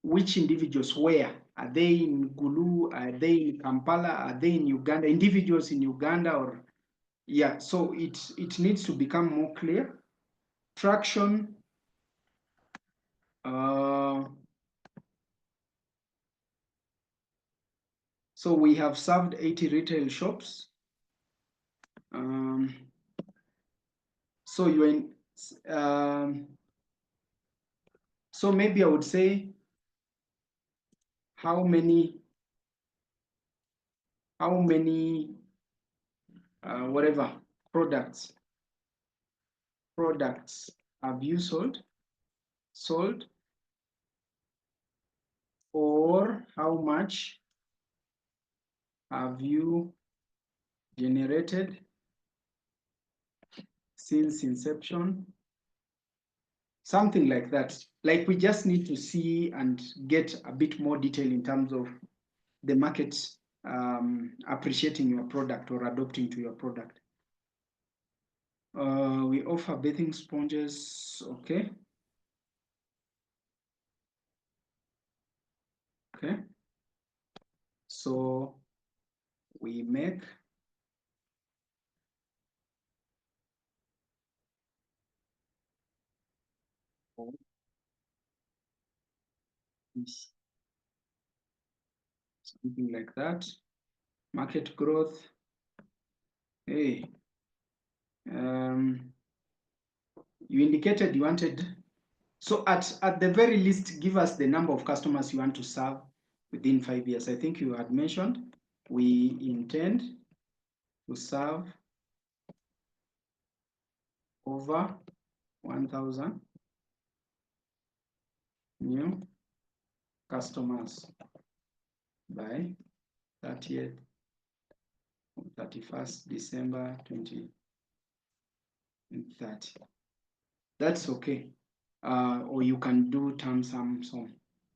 Which individuals? Where? Are they in Gulu? Are they in Kampala? Are they in Uganda? Individuals in Uganda, or yeah, so it needs to become more clear. Traction. So we have served 80 retail shops. So you're in, so maybe I would say how many how many whatever products have you sold, or how much have you generated since inception, something like that. Like, we just need to see and get a bit more detail in terms of the market appreciating your product or adopting to your product. We offer bathing sponges, okay. Okay. So we make something like that. Market growth. Hey, you indicated you wanted, so at the very least, give us the number of customers you want to serve within 5 years. I think you had mentioned we intend to serve over 1,000 new customers by 30th, 31st December 2030. That's okay. Or you can do term sum.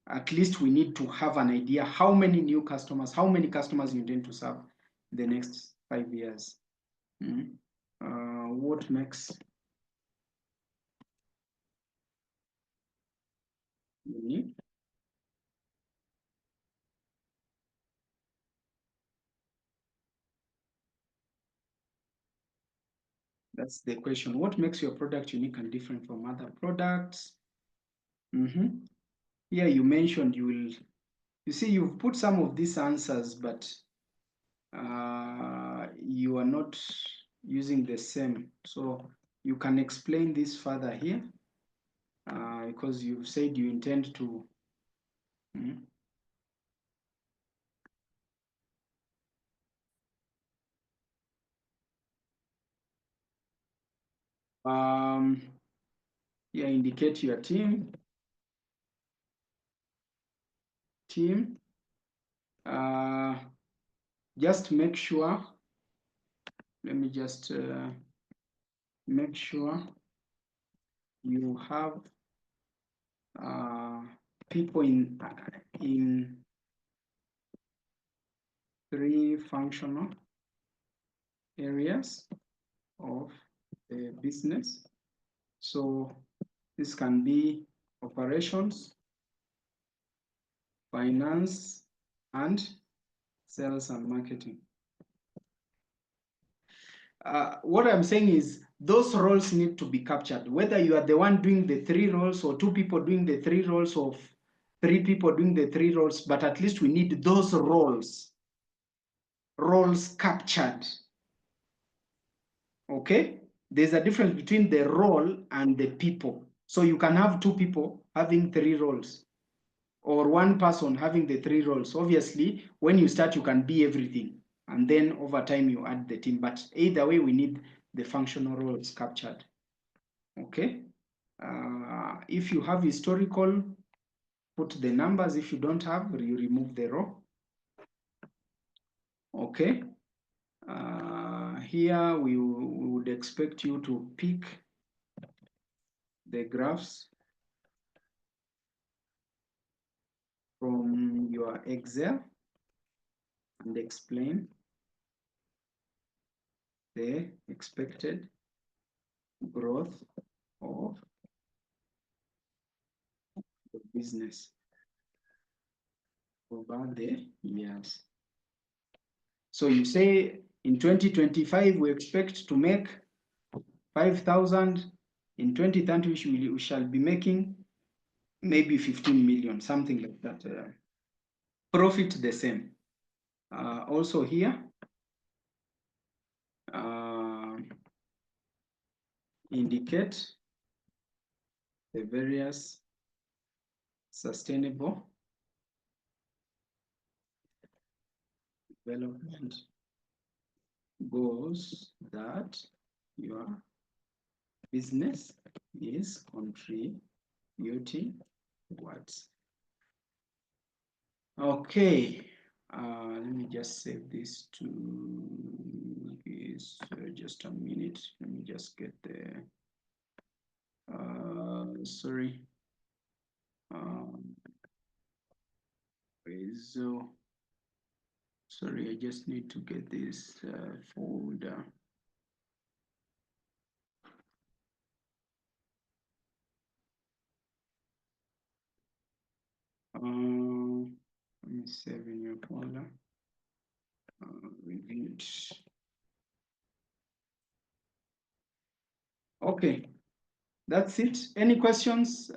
At least we need to have an idea how many new customers, how many customers you intend to serve in the next 5 years. What makes unique? That's the question. What makes your product unique and different from other products? Here you mentioned you see, you've put some of these answers, but you are not using the same. So you can explain this further here, because you've said you intend to. Yeah, indicate your team. Just make sure. Let me just make sure you have people in 3 functional areas of the business. So this can be operations, finance, and sales and marketing. What I'm saying is those roles need to be captured, whether you are the one doing the 3 roles or 2 people doing the 3 roles or 3 people doing the 3 roles, but at least we need those roles captured. Okay? There's a difference between the role and the people. So you can have 2 people having 3 roles, or 1 person having the 3 roles. Obviously, when you start, you can be everything, and then over time you add the team. But either way, we need the functional roles captured. Okay? If you have historical, put the numbers. If you don't have, you remove the row. Okay? Here we would expect you to pick the graphs from your Excel and explain the expected growth of the business over the years. So you say in 2025 we expect to make 5,000. In 2030 we shall be making maybe 15 million, something like that. Profit the same. Also here, indicate the various sustainable development goals that your business is contributing towards. Okay, let me just save this to just a minute. Let me just get the sorry. So sorry, I just need to get this folder. Let me save in your folder. Reviewed. Okay, that's it. Any questions?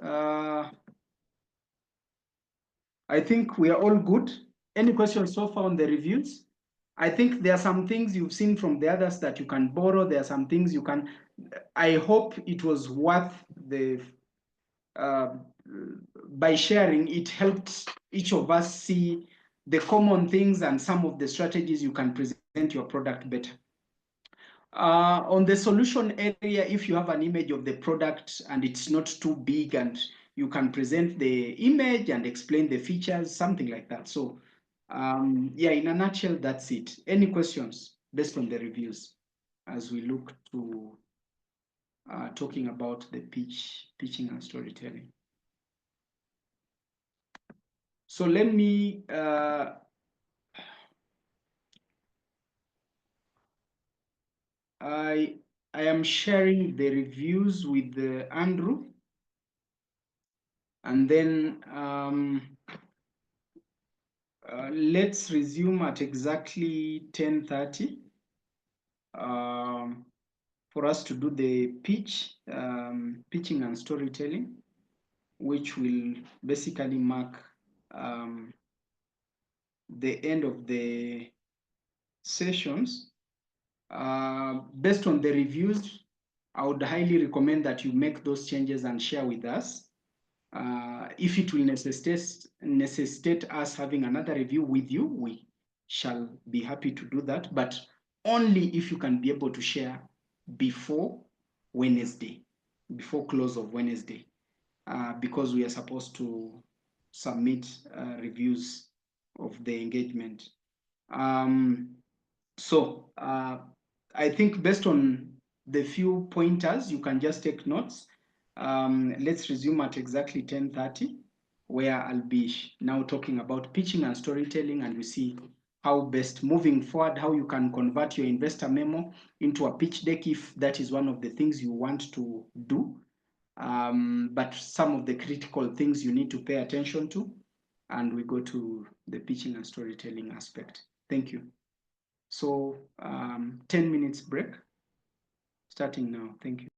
I think we are all good. Any questions so far on the reviews? I think there are some things you've seen from the others that you can borrow. There are some things you can. I hope it was worth the. By sharing, it helped each of us see the common things and some of the strategies you can present your product better. On the solution area, if you have an image of the product and it's not too big and you can present the image and explain the features, something like that. So yeah, in a nutshell, that's it. Any questions based on the reviews as we look to talking about the pitching and storytelling? So let me I am sharing the reviews with Andrew, and then let's resume at exactly 10:30 for us to do the pitching and storytelling, which will basically mark the end of the sessions. Based on the reviews, I would highly recommend that you make those changes and share with us. If it will necessitate us having another review with you, we shall be happy to do that, but only if you can be able to share before Wednesday, before close of Wednesday, because we are supposed to submit reviews of the engagement. So I think based on the few pointers, you can just take notes. Let's resume at exactly 10:30, where I'll be now talking about pitching and storytelling, and we see how best moving forward, how you can convert your investor memo into a pitch deck if that is one of the things you want to do. But some of the critical things you need to pay attention to, and we go to the pitching and storytelling aspect. Thank you. So 10 minutes break starting now. Thank you.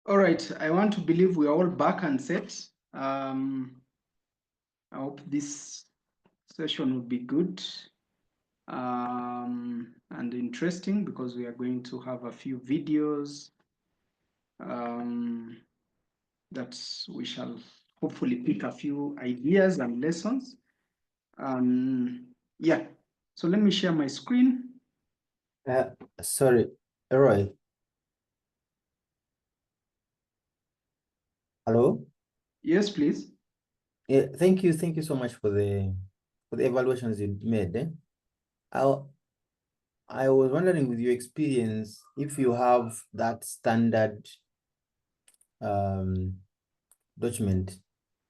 All right, I want to believe we are all back and set. I hope this session will be good and interesting, because we are going to have a few videos that we shall hopefully pick a few ideas and lessons. Yeah, so let me share my screen. Sorry, Roy. Hello? Yes, please. Yeah, thank you so much for the evaluations you made. I was wondering, with your experience, if you have that standard document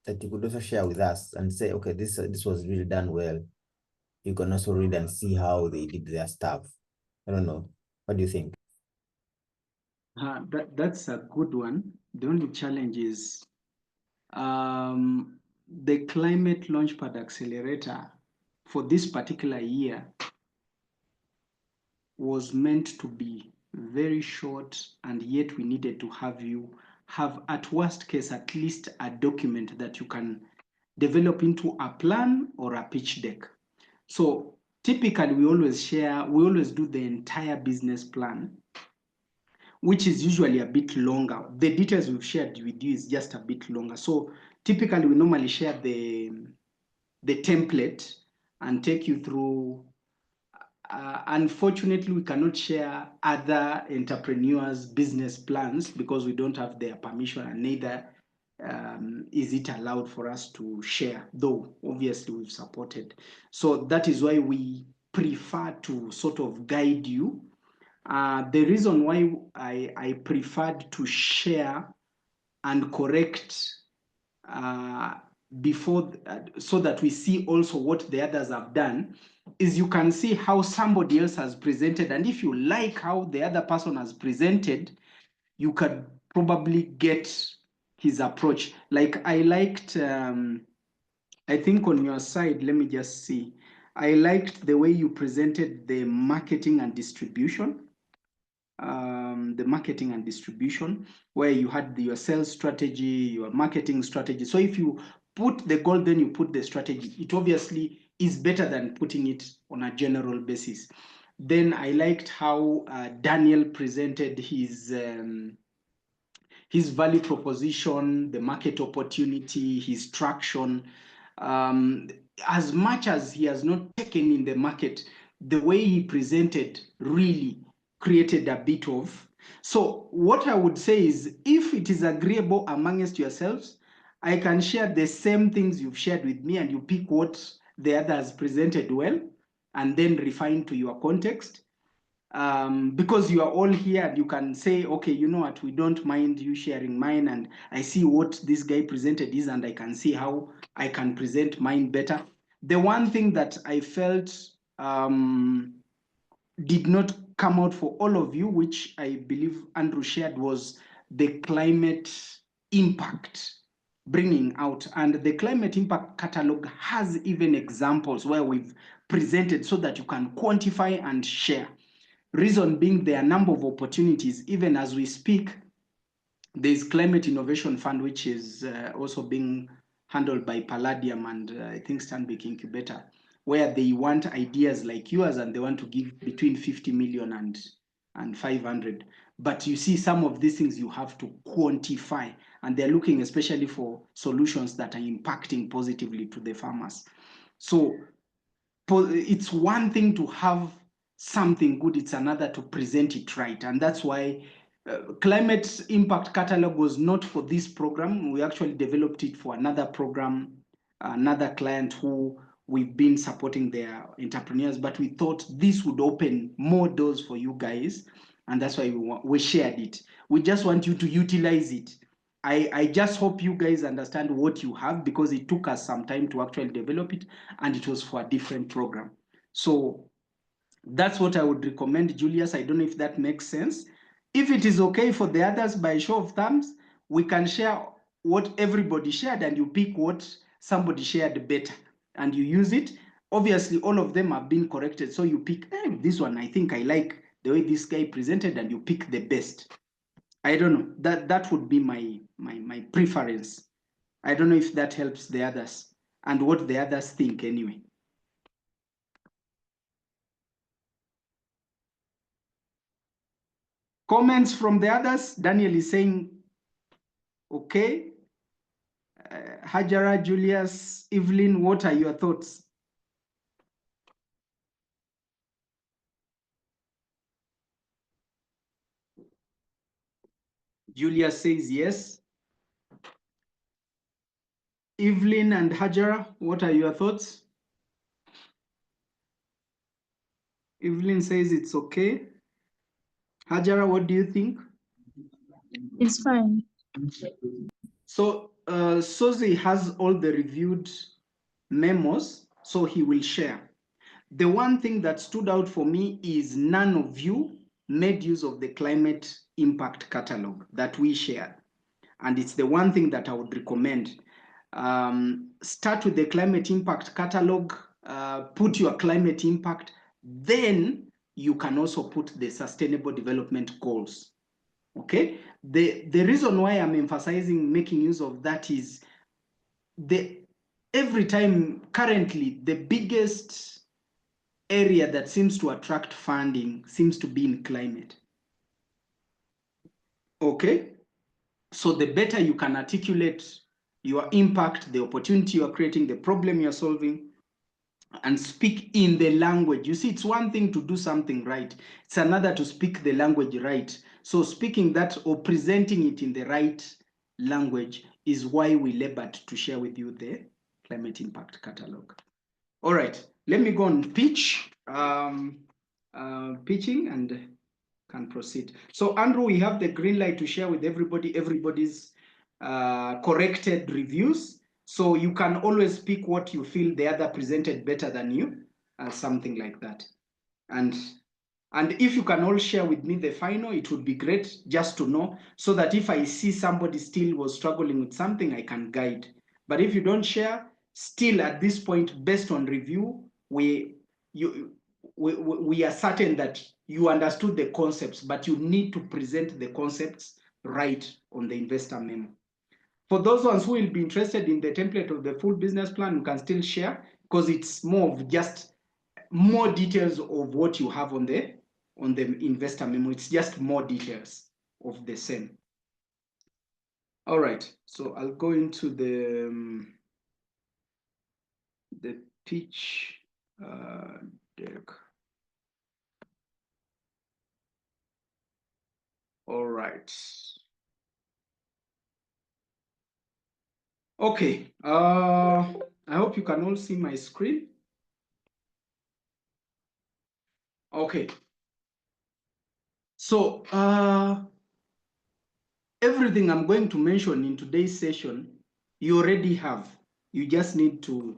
that you could also share with us and say, okay, this was really done well. You can also read and see how they did their stuff. I don't know. What do you think? That's a good one. The only challenge is the Climate Launchpad Accelerator for this particular year was meant to be very short, and yet we needed to have you have, at worst case, at least a document that you can develop into a plan or a pitch deck. So typically we always do the entire business plan, which is usually a bit longer. The details we've shared with you is just a bit longer. So typically we normally share the template and take you through. Unfortunately, we cannot share other entrepreneurs' business plans because we don't have their permission, and neither is it allowed for us to share, though obviously we've supported. So that is why we prefer to sort of guide you. The reason why I preferred to share and correct before, so that we see also what the others have done, is you can see how somebody else has presented, and if you like how the other person has presented, you could probably get his approach. Like I liked, I think on your side, let me just see, I liked the way you presented the marketing and distribution. Where you had your sales strategy, your marketing strategy. So if you put the goal, then you put the strategy. It obviously is better than putting it on a general basis. Then I liked how Daniel presented his value proposition, the market opportunity, his traction. As much as he has not taken in the market, the way he presented really created a bit of. So what I would say is, if it is agreeable amongst yourselves, I can share the same things you've shared with me, and you pick what the others presented well, and then refine to your context. Because you are all here, and you can say, okay, you know what, we don't mind you sharing mine, and I see what this guy presented is, and I can see how I can present mine better. The one thing that I felt did not come out for all of you, which I believe Andrew shared, was the climate impact bringing out. And the climate impact catalog has even examples where we've presented so that you can quantify and share. Reason being, there are a number of opportunities. Even as we speak, there's Climate Innovation Fund, which is also being handled by Palladium and I think Stanbic Incubator, where they want ideas like yours, and they want to give between 50 million and 500. But you see, some of these things you have to quantify, and they're looking especially for solutions that are impacting positively to the farmers. So it's one thing to have something good, it's another to present it right. And that's why climate impact catalog was not for this program. We actually developed it for another program, another client who we've been supporting their entrepreneurs, but we thought this would open more doors for you guys, and that's why we shared it. We just want you to utilize it. I just hope you guys understand what you have, because it took us some time to actually develop it, and it was for a different program. So that's what I would recommend, Julius. I don't know if that makes sense. If it is okay for the others, by show of thumbs, we can share what everybody shared, and you pick what somebody shared better, and you use it. Obviously, all of them have been corrected, so you pick, this one, I think I like the way this guy presented, and you pick the best. I don't know. That would be my preference. I don't know if that helps the others and what the others think anyway. Comments from the others? Daniel is saying, okay. Hajara, Julius, Evelyn, what are your thoughts? Julius says yes. Evelyn and Hajara, what are your thoughts? Evelyn says it's okay. Hajara, what do you think? It's fine. So Sozi has all the reviewed memos, so he will share. The one thing that stood out for me is none of you made use of the climate impact catalog that we shared. And it's the one thing that I would recommend. Start with the climate impact catalog, put your climate impact, then you can also put the sustainable development goals. Okay, the reason why I'm emphasizing making use of that is every time currently the biggest area that seems to attract funding seems to be in climate. Okay, so the better you can articulate your impact, the opportunity you're creating, the problem you're solving, and speak in the language. You see, it's one thing to do something right. It's another to speak the language right. So speaking that or presenting it in the right language is why we labored to share with you the climate impact catalog. All right, let me go on pitching and can proceed. So Andrew, we have the green light to share with everybody's corrected reviews. So you can always pick what you feel the other presented better than you, something like that. And if you can all share with me the final, it would be great just to know, so that if I see somebody still was struggling with something, I can guide. But if you don't share, still at this point, based on review, we are certain that you understood the concepts, but you need to present the concepts right on the investor memo. For those ones who will be interested in the template of the full business plan, you can still share, because it's more of just more details of what you have on the investor memo. It's just more details of the same. All right, so I'll go into the pitch deck. All right. Okay, I hope you can all see my screen. Okay. So everything I'm going to mention in today's session, you already have. You just need to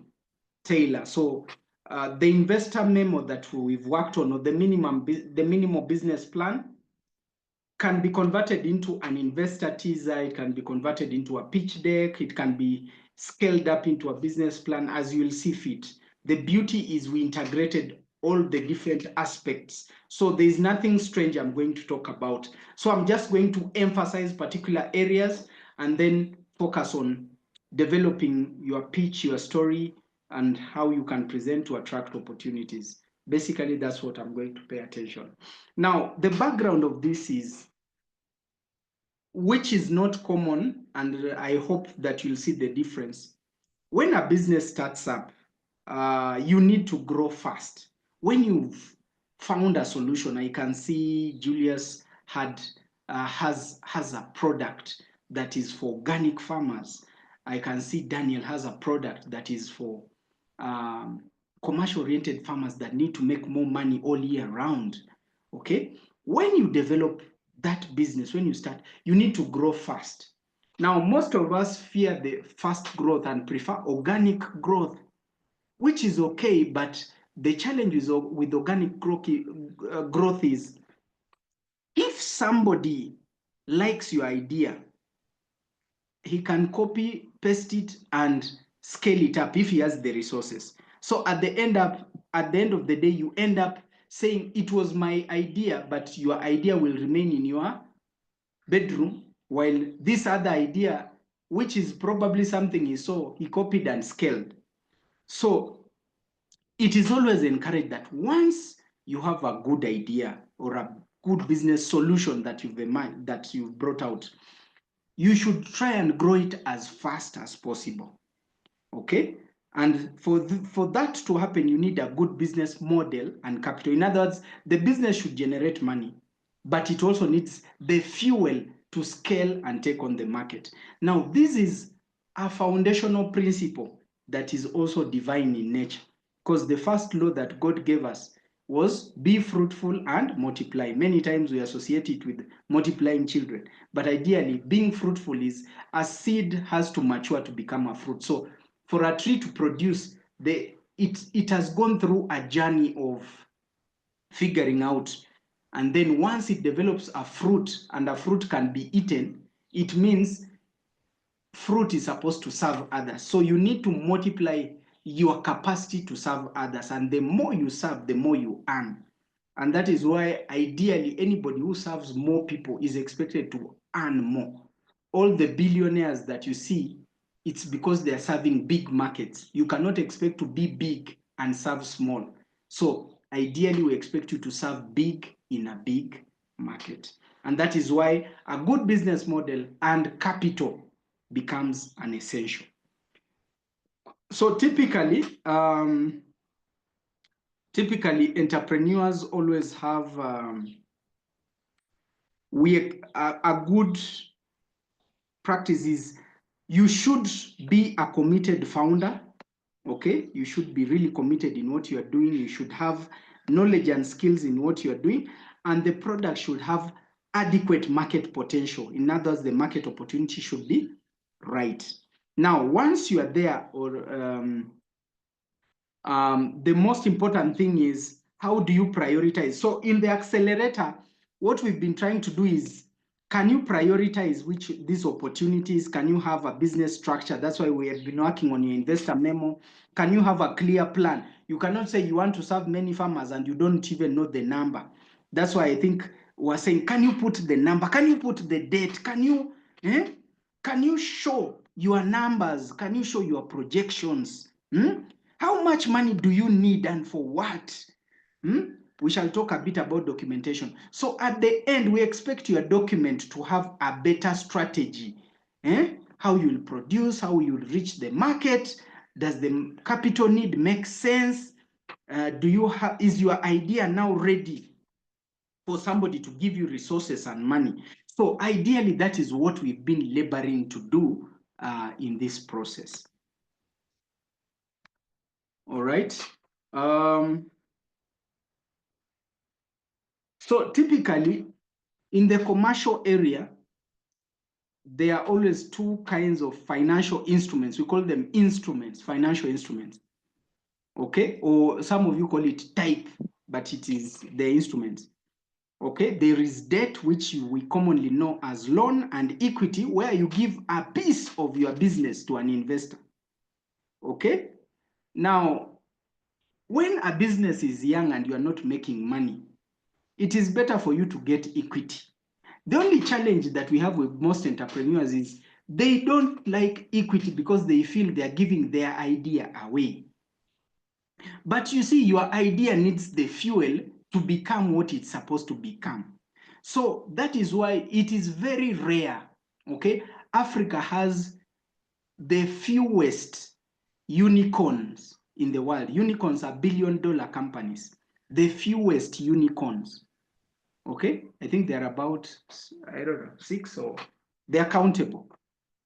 tailor. So the investor memo that we've worked on, or the minimal business plan, can be converted into an investor teaser. It can be converted into a pitch deck. It can be scaled up into a business plan as you'll see fit. The beauty is we integrated all the different aspects. So there's nothing strange I'm going to talk about. So I'm just going to emphasize particular areas and then focus on developing your pitch, your story, and how you can present to attract opportunities. Basically, that's what I'm going to pay attention. Now, the background of this is, which is not common, and I hope that you'll see the difference. When a business starts up, you need to grow fast. When you've found a solution, I can see Julius has a product that is for organic farmers. I can see Daniel has a product that is for commercial-oriented farmers that need to make more money all year round. Okay, when you develop that business, when you start, you need to grow fast. Now, most of us fear the fast growth and prefer organic growth, which is okay, but the challenge with organic growth is, if somebody likes your idea, he can copy, paste it, and scale it up if he has the resources. So at the end of the day, you end up saying it was my idea, but your idea will remain in your bedroom, while this other idea, which is probably something he saw, he copied and scaled. So it is always encouraged that once you have a good idea or a good business solution that you've brought out, you should try and grow it as fast as possible. Okay? And for that to happen, you need a good business model and capital. In other words, the business should generate money, but it also needs the fuel to scale and take on the market. Now, this is a foundational principle that is also divine in nature, because the first law that God gave us was be fruitful and multiply. Many times we associate it with multiplying children, but ideally being fruitful is a seed has to mature to become a fruit. So for a tree to produce, it has gone through a journey of figuring out, and then once it develops a fruit and a fruit can be eaten, it means fruit is supposed to serve others. So you need to multiply your capacity to serve others, and the more you serve, the more you earn. And that is why ideally anybody who serves more people is expected to earn more. All the billionaires that you see, it's because they are serving big markets. You cannot expect to be big and serve small. So ideally we expect you to serve big in a big market. And that is why a good business model and capital becomes an essential. So typically entrepreneurs always have a good practice is you should be a committed founder. Okay, you should be really committed in what you are doing. You should have knowledge and skills in what you are doing, and the product should have adequate market potential. In other words, the market opportunity should be right. Now, once you are there, or the most important thing is how do you prioritize? So in the accelerator, what we've been trying to do is, can you prioritize which these opportunities? Can you have a business structure? That's why we have been working on your investor memo. Can you have a clear plan? You cannot say you want to serve many farmers and you don't even know the number. That's why I think we're saying, can you put the number? Can you put the date? Can you show your numbers? Can you show your projections? How much money do you need and for what? We shall talk a bit about documentation. So at the end, we expect your document to have a better strategy. How you'll produce, how you'll reach the market. Does the capital need make sense? Is your idea now ready for somebody to give you resources and money? So ideally, that is what we've been laboring to do in this process. All right. So typically, in the commercial area, there are always two kinds of financial instruments. We call them instruments, financial instruments. Okay, or some of you call it type, but it is the instruments. Okay, there is debt, which we commonly know as loan, and equity, where you give a piece of your business to an investor. Okay, now, when a business is young and you are not making money, it is better for you to get equity. The only challenge that we have with most entrepreneurs is they don't like equity because they feel they are giving their idea away. But you see, your idea needs the fuel to become what it's supposed to become. So that is why it is very rare, okay? Africa has the fewest unicorns in the world. Unicorns are billion-dollar companies. The fewest unicorns. Okay, I think they're about, I don't know, 6, or they're countable.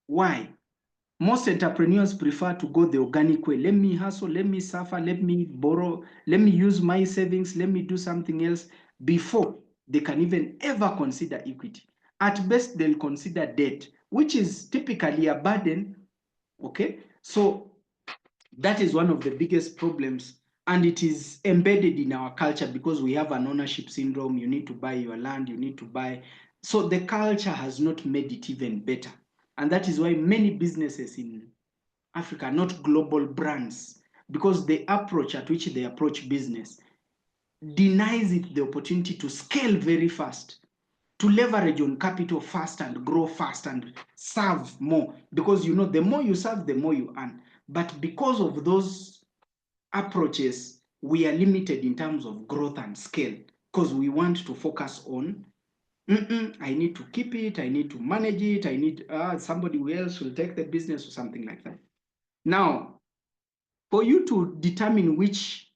Why? Most entrepreneurs prefer to go the organic way. Let me hustle, let me suffer, let me borrow, let me use my savings, let me do something else before they can even ever consider equity. At best, they'll consider debt, which is typically a burden. Okay, so that is one of the biggest problems, and it is embedded in our culture because we have an ownership syndrome. You need to buy your land, you need to buy. So the culture has not made it even better. And that is why many businesses in Africa are not global brands, because the approach at which they approach business denies it the opportunity to scale very fast. to leverage on capital fast and grow fast and serve more, because you know the more you serve, the more you earn. But because of those approaches, we are limited in terms of growth and scale, because we want to focus on I need to keep it, I need to manage it, I need somebody else will take the business or something like that. Now, for you to determine which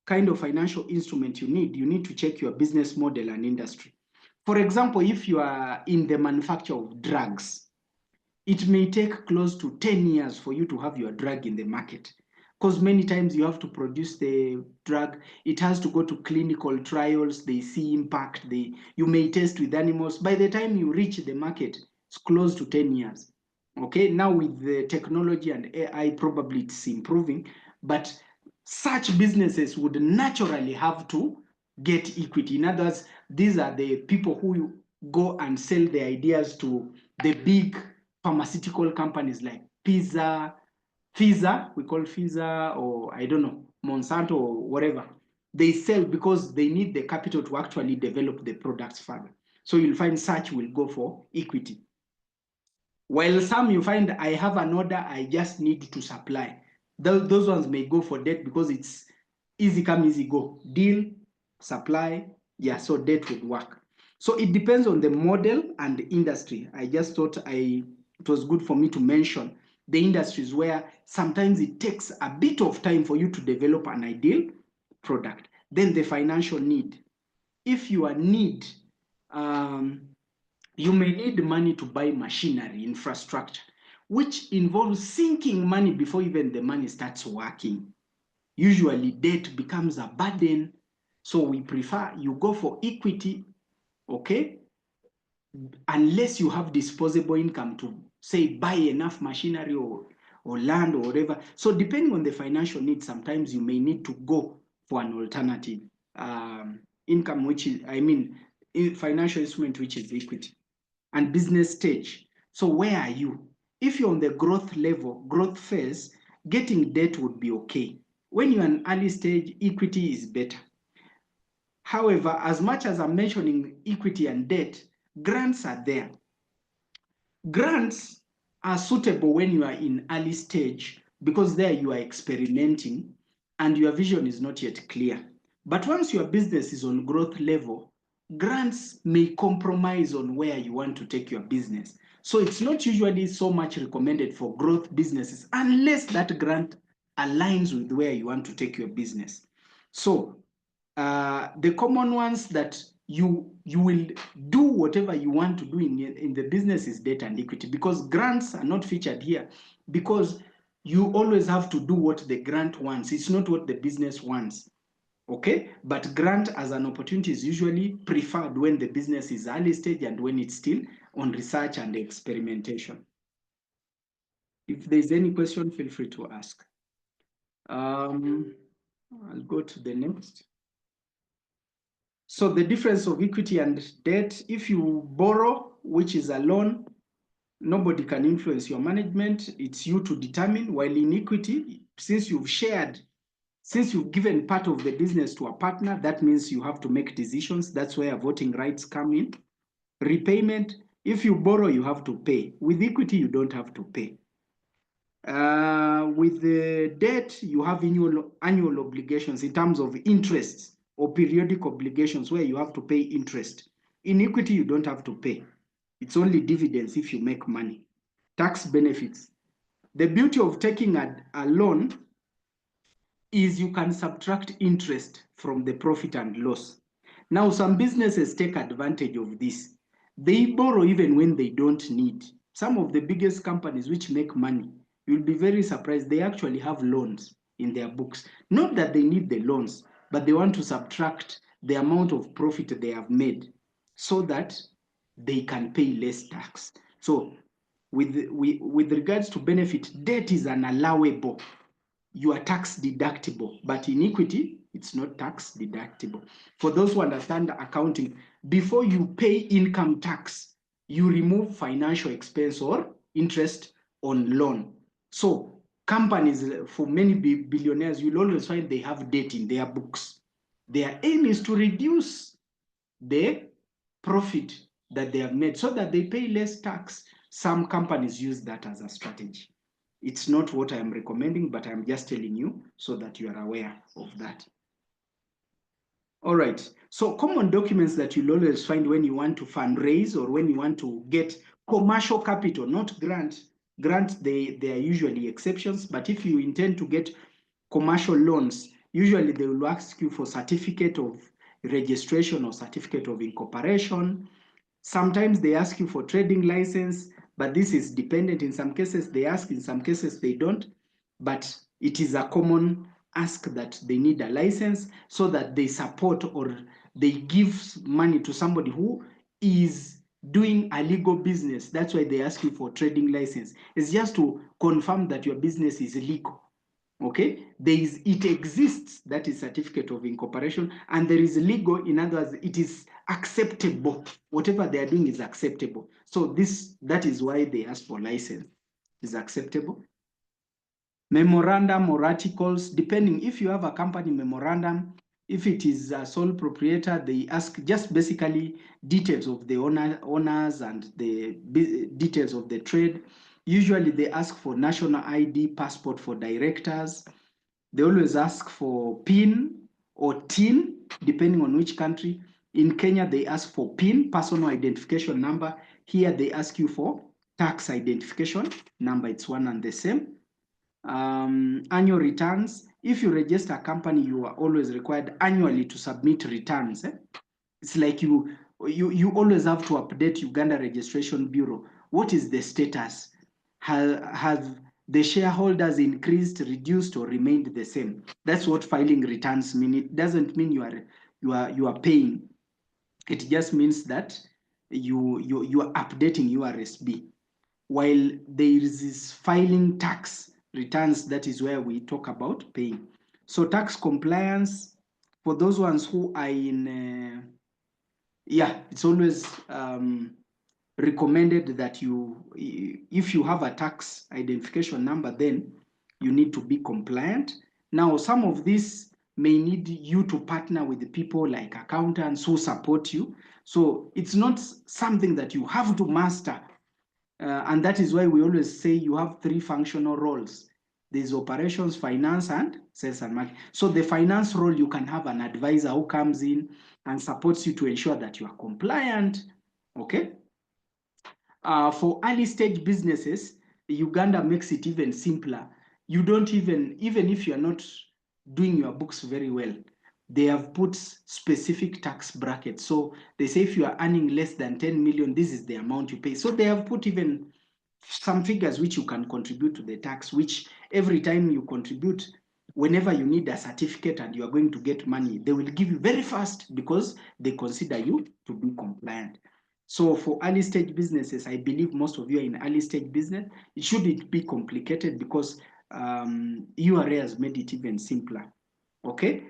kind of financial instrument you need to check your business model and industry. For example, if you are in the manufacture of drugs, it may take close to 10 years for you to have your drug in the market, because many times you have to produce the drug, it has to go to clinical trials, they see impact, you may test with animals. By the time you reach the market, it's close to 10 years. Okay, now with the technology and AI, probably it's improving, but such businesses would naturally have to get equity. In other words, these are the people who go and sell their ideas to the big pharmaceutical companies like Pfizer, we call Pfizer, or I don't know, Monsanto or whatever. They sell because they need the capital to actually develop the products further. So you'll find such will go for equity. While some you find I have an order, I just need to supply. Those ones may go for debt because it's easy come, easy go. Deal, supply, yeah, so debt would work. So it depends on the model and the industry. I just thought it was good for me to mention the industries where sometimes it takes a bit of time for you to develop an ideal product. Then the financial need. If you are need, you may need money to buy machinery, infrastructure, which involves sinking money before even the money starts working. Usually debt becomes a burden. So we prefer you go for equity, okay? Unless you have disposable income to say buy enough machinery or land or whatever. So depending on the financial needs, sometimes you may need to go for an alternative income, which is, financial instrument, which is equity. And business stage. So where are you? If you're on the growth level, growth phase, getting debt would be okay. When you're an early stage, equity is better. However, as much as I'm mentioning equity and debt, grants are there. Grants are suitable when you are in early stage because there you are experimenting and your vision is not yet clear. But once your business is on growth level, grants may compromise on where you want to take your business. So it's not usually so much recommended for growth businesses unless that grant aligns with where you want to take your business. So the common ones that you will do whatever you want to do in the business is debt and equity, because grants are not featured here because you always have to do what the grant wants. It's not what the business wants. Okay, but grant as an opportunity is usually preferred when the business is early stage and when it's still on research and experimentation. If there's any question, feel free to ask. I'll go to the next. So the difference of equity and debt, if you borrow, which is a loan, nobody can influence your management. It's you to determine. While in equity, since you've given part of the business to a partner, that means you have to make decisions. That's where voting rights come in. Repayment, if you borrow, you have to pay. With equity, you don't have to pay. With the debt, you have annual obligations in terms of interest or periodic obligations where you have to pay interest. In equity, you don't have to pay. It's only dividends if you make money. Tax benefits. The beauty of taking a loan is you can subtract interest from the profit and loss. Now, some businesses take advantage of this. They borrow even when they don't need. Some of the biggest companies which make money, you'll be very surprised, they actually have loans in their books. Not that they need the loans, but they want to subtract the amount of profit they have made so that they can pay less tax. So with regards to benefit, debt is an allowable. You are tax deductible, but in equity, it's not tax deductible. For those who understand accounting, before you pay income tax, you remove financial expense or interest on loan. So companies, for many billionaires, you'll always find they have debt in their books. Their aim is to reduce the profit that they have made so that they pay less tax. Some companies use that as a strategy. It's not what I am recommending, but I'm just telling you so that you are aware of that. All right, so common documents that you'll always find when you want to fundraise or when you want to get commercial capital, not grant. Grant, they are usually exceptions, but if you intend to get commercial loans, usually they will ask you for certificate of registration or certificate of incorporation. Sometimes they ask you for trading license, but this is dependent. In some cases they ask, in some cases they don't, but it is a common ask that they need a license so that they support or they give money to somebody who is doing a legal business. That's why they ask you for trading license. It's just to confirm that your business is legal. Okay, it exists, that is certificate of incorporation, and there is legal, in other words, it is acceptable. Whatever they are doing is acceptable. So that is why they ask for license. Is acceptable. Memorandum or articles, depending if you have a company memorandum, if it is a sole proprietor, they ask just basically details of the owners and the details of the trade. Usually they ask for national ID, passport for directors. They always ask for PIN or TIN, depending on which country. In Kenya, they ask for PIN, personal identification number. Here, they ask you for tax identification number. It's one and the same. Annual returns. If you register a company, you are always required annually to submit returns. It's like you always have to update Uganda Registration Bureau. What is the status? Have the shareholders increased, reduced, or remained the same? That's what filing returns mean. It doesn't mean you are paying. It just means that you are updating your RSB. While there is this filing tax returns, that is where we talk about paying. So tax compliance, for those ones who are in it's always recommended that if you have a tax identification number, then you need to be compliant. Now, some of these may need you to partner with the people like accountants who support you. So it's not something that you have to master. And that is why we always say you have 3 functional roles. There's operations, finance, and sales and marketing. So the finance role, you can have an advisor who comes in and supports you to ensure that you are compliant, okay? For early stage businesses, Uganda makes it even simpler. You don't even if you're not doing your books very well, they have put specific tax brackets. So they say if you are earning less than 10 million, this is the amount you pay. So they have put even some figures which you can contribute to the tax, which every time you contribute, whenever you need a certificate and you are going to get money, they will give you very fast because they consider you to be compliant. So for early stage businesses, I believe most of you are in early stage business. It shouldn't be complicated because URA has made it even simpler, okay?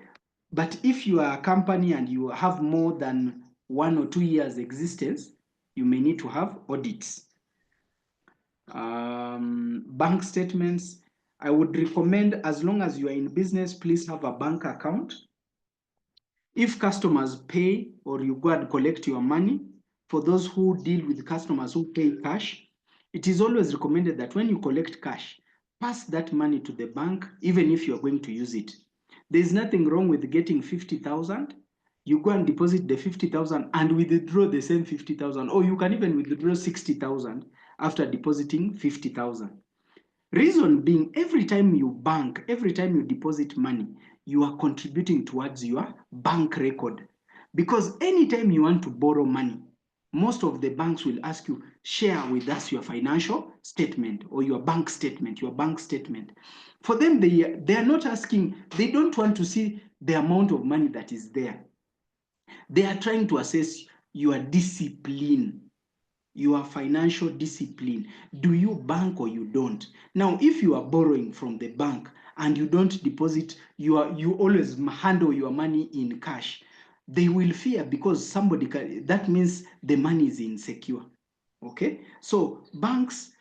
But if you are a company and you have more than 1 or 2 years existence, you may need to have audits. Bank statements, I would recommend, as long as you are in business, please have a bank account. If customers pay or you go and collect your money, for those who deal with customers who pay cash, it is always recommended that when you collect cash, pass that money to the bank, even if you're going to use it. There's nothing wrong with getting 50,000. You go and deposit the 50,000 and withdraw the same 50,000, or you can even withdraw 60,000 after depositing 50,000. Reason being, every time you bank, every time you deposit money, you are contributing towards your bank record. Because anytime you want to borrow money, most of the banks will ask you, share with us your financial statement or your bank statement, For them, they are not asking, they don't want to see the amount of money that is there. They are trying to assess your discipline, your financial discipline. Do you bank or you don't? Now, if you are borrowing from the bank and you don't deposit, you always handle your money in cash, they will fear because that means the money is insecure. Okay, so banks,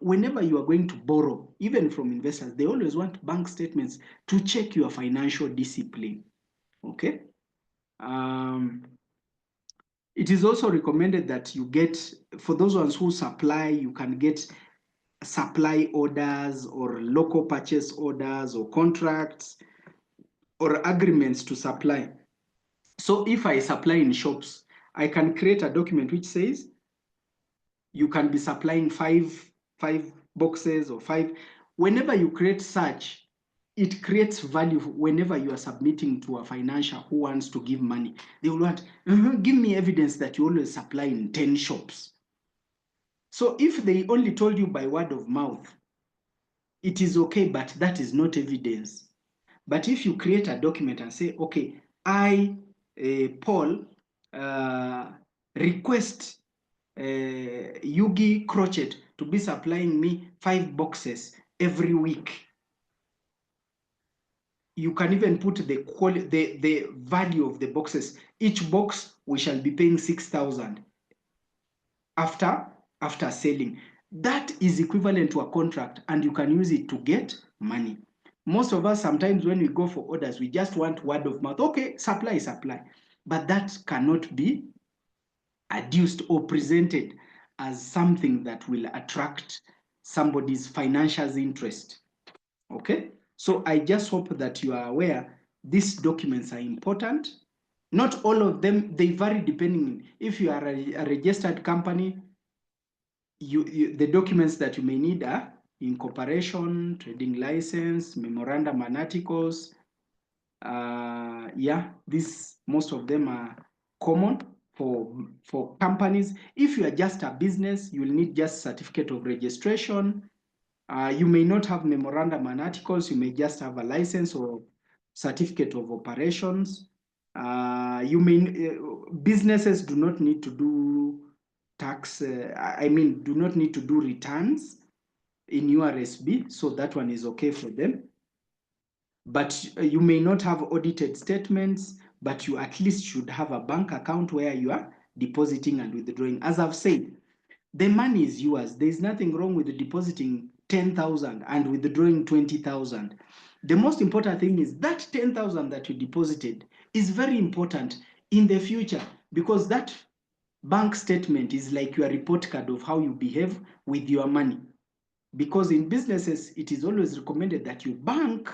whenever you are going to borrow, even from investors, they always want bank statements to check your financial discipline. Okay. It is also recommended that you get, for those ones who supply, you can get supply orders or local purchase orders or contracts or agreements to supply. So if I supply in shops, I can create a document which says you can be supplying five boxes or five. Whenever you create such, it creates value whenever you are submitting to a financier who wants to give money. They will want, give me evidence that you always supply in 10 shops. So if they only told you by word of mouth, it is okay, but that is not evidence. But if you create a document and say, okay, I, Paul, request Yugi Crochet to be supplying me 5 boxes every week. You can even put the value of the boxes. Each box we shall be paying 6,000 after selling. That is equivalent to a contract, and you can use it to get money. Most of us, sometimes when we go for orders, we just want word of mouth. Okay, supply. But that cannot be adduced or presented as something that will attract somebody's financial interest. Okay, so I just hope that you are aware these documents are important. Not all of them, they vary depending. If you are a registered company, the documents that you may need are incorporation, trading license, memorandum and articles. Most of them are common for companies. If you are just a business, you will need just certificate of registration. You may not have memorandum and articles. You may just have a license or certificate of operations. Businesses do not need to do tax. Do not need to do returns in URSB, so that one is okay for them. But you may not have audited statements, but you at least should have a bank account where you are depositing and withdrawing. As I've said, the money is yours. There's nothing wrong with depositing 10,000 and withdrawing 20,000. The most important thing is that 10,000 that you deposited is very important in the future, because that bank statement is like your report card of how you behave with your money. Because in businesses, it is always recommended that you bank,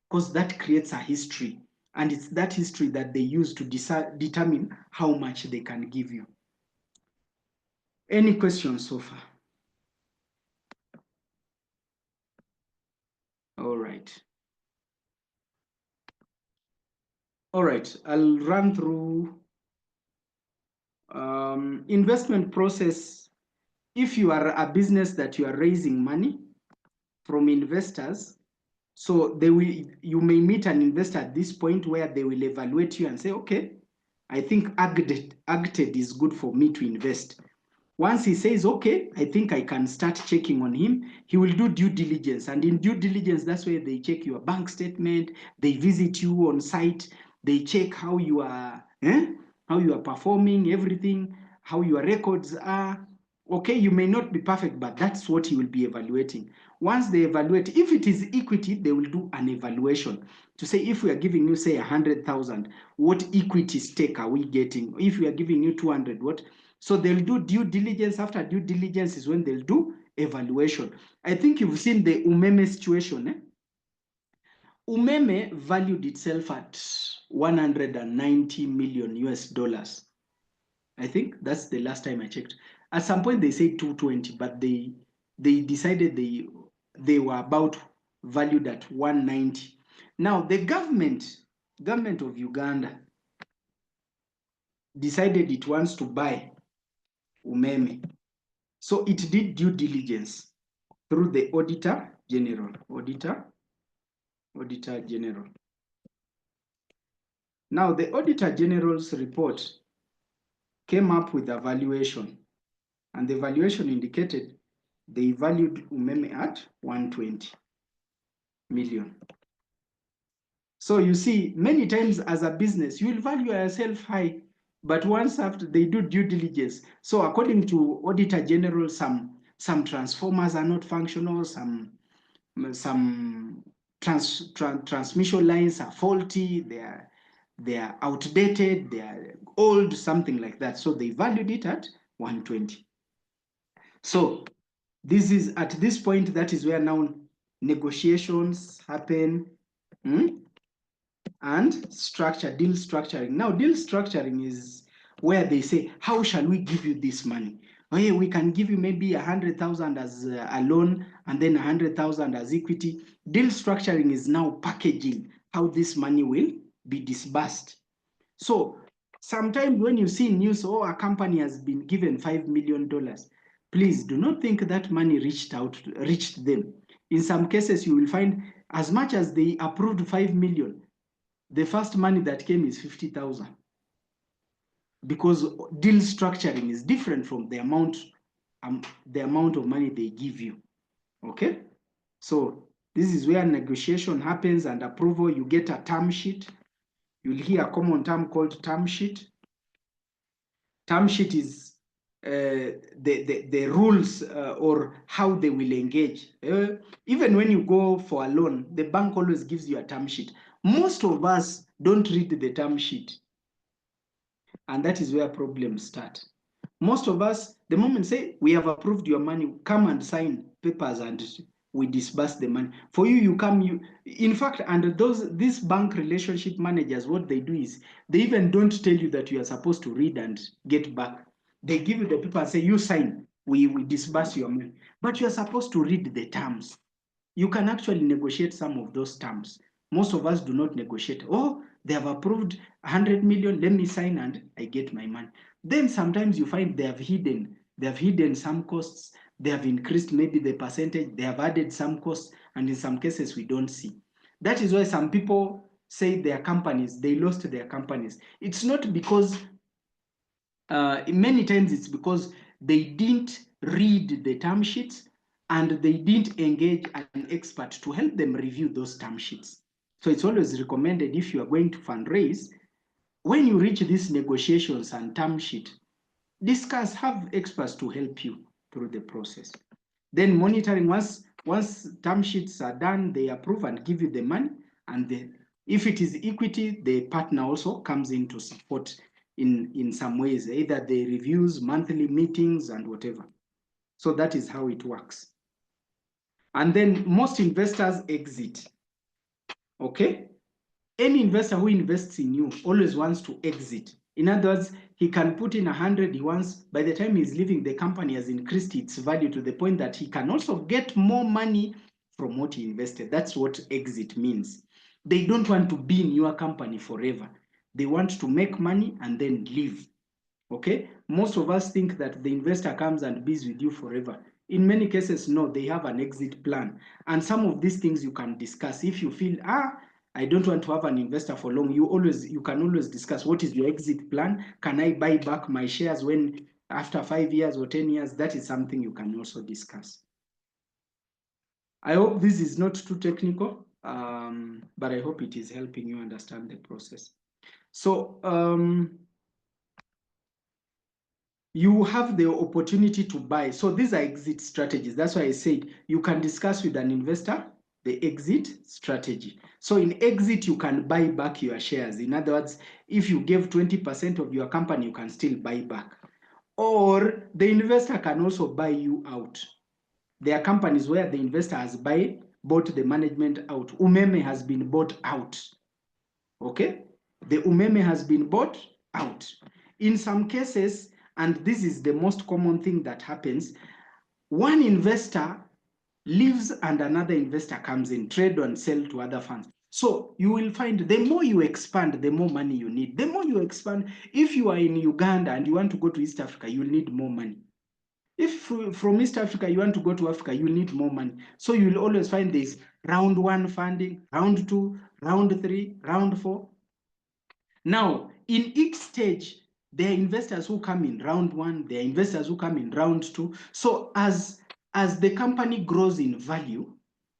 because that creates a history. And it's that history that they use to determine how much they can give you. Any questions so far? All right. All right, I'll run through investment process. If you are a business that you are raising money from investors, so you may meet an investor at this point where they will evaluate you and say, okay, I think Agted is good for me to invest. Once he says, okay, I think I can start checking on him, he will do due diligence. And in due diligence, that's where they check your bank statement, they visit you on site, they check how you are performing, everything, how your records are. Okay, you may not be perfect, but that's what he will be evaluating. Once they evaluate, if it is equity, they will do an evaluation to say, if we are giving you, say, 100,000, what equity stake are we getting? If we are giving you 200, what? So they'll do due diligence. After due diligence is when they'll do evaluation. I think you've seen the Umeme situation. Umeme valued itself at 190 million US dollars. I think that's the last time I checked. At some point they said 220, but they decided they were about valued at 190. Now the government of Uganda decided it wants to buy Umeme. So it did due diligence through the Auditor General. Auditor General. Now the Auditor General's report came up with a valuation, and the valuation indicated they valued Umeme at 120 million. So you see, many times as a business, you will value yourself high, but once after they do due diligence. So according to Auditor General, some transformers are not functional, some transmission lines are faulty, they are outdated, they are old, something like that. So they valued it at 120. So this is at this point, that is where now negotiations happen. And structure, deal structuring. Now, deal structuring is where they say, how shall we give you this money? Oh, yeah, we can give you maybe 100,000 as a loan and then 100,000 as equity. Deal structuring is now packaging how this money will be disbursed. So sometimes when you see news, oh, a company has been given $5 million, please do not think that money reached them. In some cases, you will find as much as they approved 5 million, the first money that came is 50,000, because deal structuring is different from the amount of money they give you. Okay, so this is where negotiation happens and approval. You get a term sheet. You'll hear a common term called term sheet. Term sheet is the rules or how they will engage. Even when you go for a loan, the bank always gives you a term sheet. Most of us don't read the term sheet. And that is where problems start. Most of us, the moment say, we have approved your money, come and sign papers and we disburse the money. For you, in fact, and these bank relationship managers, what they do is, they even don't tell you that you are supposed to read and get back. They give you the paper and say, you sign, we disburse your money. But you are supposed to read the terms. You can actually negotiate some of those terms. Most of us do not negotiate. Oh, they have approved 100 million, let me sign and I get my money. Then sometimes you find they have hidden some costs, they have increased maybe the percentage, they have added some costs, and in some cases we don't see. That is why some people say their companies, they lost their companies. It's not because, many times it's because they didn't read the term sheets and they didn't engage an expert to help them review those term sheets. So it's always recommended, if you are going to fundraise, when you reach these negotiations and term sheet, have experts to help you through the process. Then monitoring, once term sheets are done, they approve and give you the money. And if it is equity, the partner also comes in to support in some ways, either the reviews, monthly meetings, and whatever. So that is how it works. And then most investors exit. Okay? Any investor who invests in you always wants to exit. In other words, he can put in 100, he wants, by the time he's leaving, the company has increased its value to the point that he can also get more money from what he invested. That's what exit means. They don't want to be in your company forever. They want to make money and then leave. Okay? Most of us think that the investor comes and be with you forever. In many cases, no, they have an exit plan. And some of these things you can discuss. If you feel, I don't want to have an investor for long, you can always discuss, what is your exit plan? Can I buy back my shares when after 5 years or 10 years? That is something you can also discuss. I hope this is not too technical, but I hope it is helping you understand the process. So you have the opportunity to buy. So these are exit strategies. That's why I said you can discuss with an investor the exit strategy. So in exit, you can buy back your shares. In other words, if you gave 20% of your company, you can still buy back. Or the investor can also buy you out. There are companies where the investor has bought the management out. Umeme has been bought out. Okay? The Umeme has been bought out. In some cases, and this is the most common thing that happens, one investor leaves and another investor comes in, trade and sell to other funds. So you will find the more you expand, the more money you need. The more you expand, if you are in Uganda and you want to go to East Africa, you will need more money. If from East Africa you want to go to Africa, you need more money. So you will always find this round 1 funding, round 2, round 3, round 4. Now, in each stage, there are investors who come in round 1, there are investors who come in round 2. So as the company grows in value,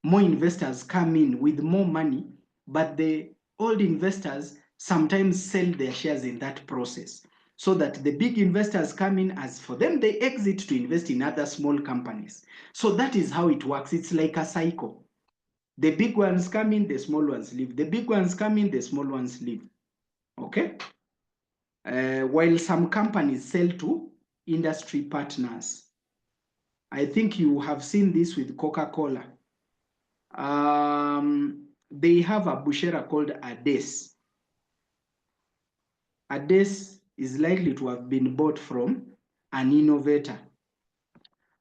more investors come in with more money, but the old investors sometimes sell their shares in that process, so that the big investors come in, as for them, they exit to invest in other small companies. So that is how it works. It's like a cycle. The big ones come in, the small ones leave. The big ones come in, the small ones leave. Okay. While some companies sell to industry partners. I think you have seen this with Coca-Cola. They have a bushera called Ades. Ades is likely to have been bought from an innovator.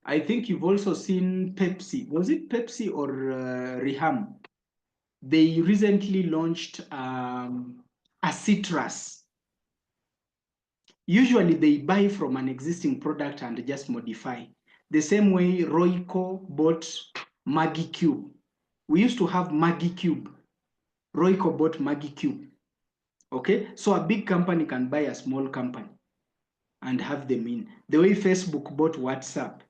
I think you've also seen Pepsi. Was it Pepsi or Riham? They recently launched a citrus. Usually they buy from an existing product and just modify. The same way Royco bought Maggie Cube. We used to have Maggie Cube. Royco bought Maggie Cube. Okay, so a big company can buy a small company and have them in. The way Facebook bought WhatsApp.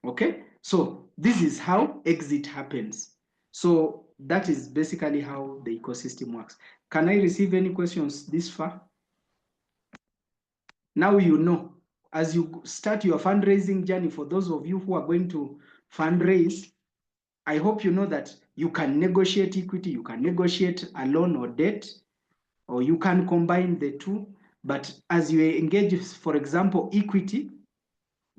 Okay, so this is how exit happens. So that is basically how the ecosystem works. Can I receive any questions this far? Now you know, as you start your fundraising journey, for those of you who are going to fundraise, I hope you know that you can negotiate equity, you can negotiate a loan or debt, or you can combine the two. But as you engage, for example, equity,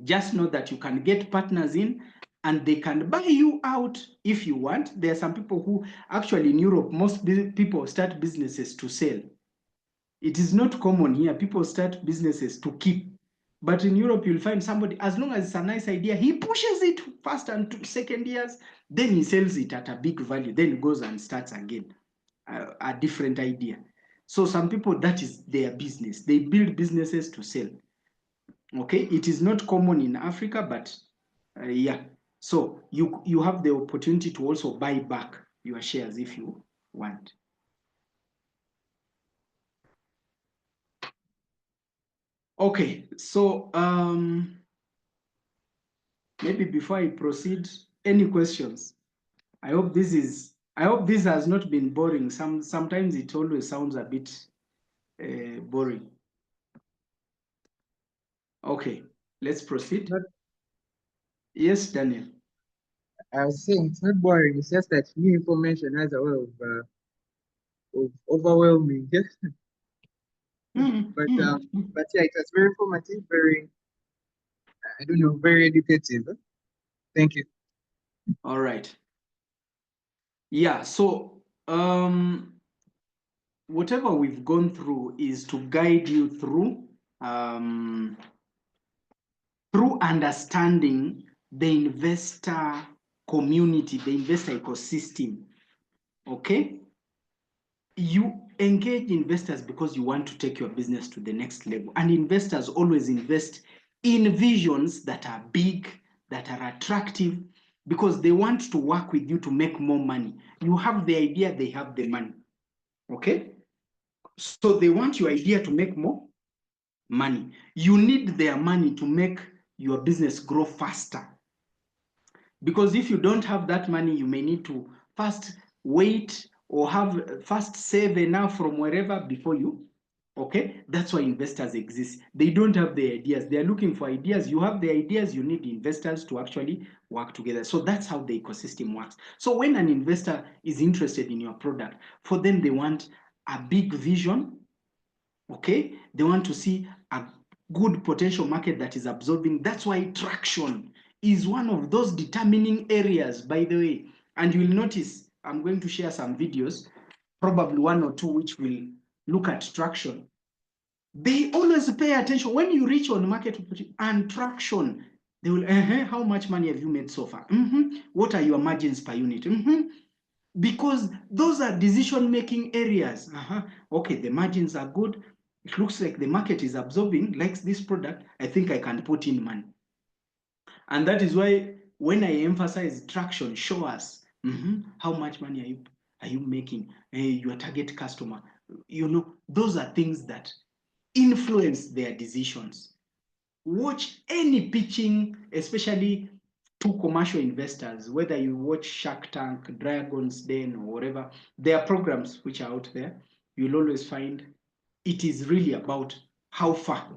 just know that you can get partners in and they can buy you out if you want. There are some people who actually in Europe, most people start businesses to sell. It is not common here. People start businesses to keep. But in Europe, you'll find somebody, as long as it's a nice idea, he pushes it first and second years, then he sells it at a big value, then goes and starts again, a different idea. So some people, that is their business. They build businesses to sell. Okay, it is not common in Africa, but yeah. So you have the opportunity to also buy back your shares if you want. Okay, so maybe before I proceed, any questions? I hope this has not been boring. Sometimes it always sounds a bit boring. Okay, let's proceed. Yes, Daniel. I was saying it's not boring. It's just that new information has a way of overwhelming. But yeah, it was very informative, very I don't know, very educative. Thank you. All right. Yeah, so whatever we've gone through is to guide you through understanding the investor community, the investor ecosystem. Okay? You engage investors because you want to take your business to the next level. And investors always invest in visions that are big, that are attractive, because they want to work with you to make more money. You have the idea, they have the money. Okay? So they want your idea to make more money. You need their money to make your business grow faster. Because if you don't have that money, you may need to first wait or first save enough from wherever before you. Okay, that's why investors exist. They don't have the ideas. They're looking for ideas. You have the ideas, you need investors to actually work together. So that's how the ecosystem works. So when an investor is interested in your product, for them, they want a big vision. Okay, they want to see a good potential market that is absorbing. That's why traction is one of those determining areas, by the way. And you'll notice I'm going to share some videos, probably one or two, which will look at traction. They always pay attention when you reach on market and traction. They will, how much money have you made so far? What are your margins per unit? Because those are decision-making areas. Okay, the margins are good. It looks like the market is absorbing, likes this product. I think I can put in money. And that is why when I emphasize traction, show us how much money are you making? Your target customer. You know, those are things that influence their decisions. Watch any pitching, especially to commercial investors, whether you watch Shark Tank, Dragon's Den, or whatever, there are programs which are out there. You'll always find it is really about how far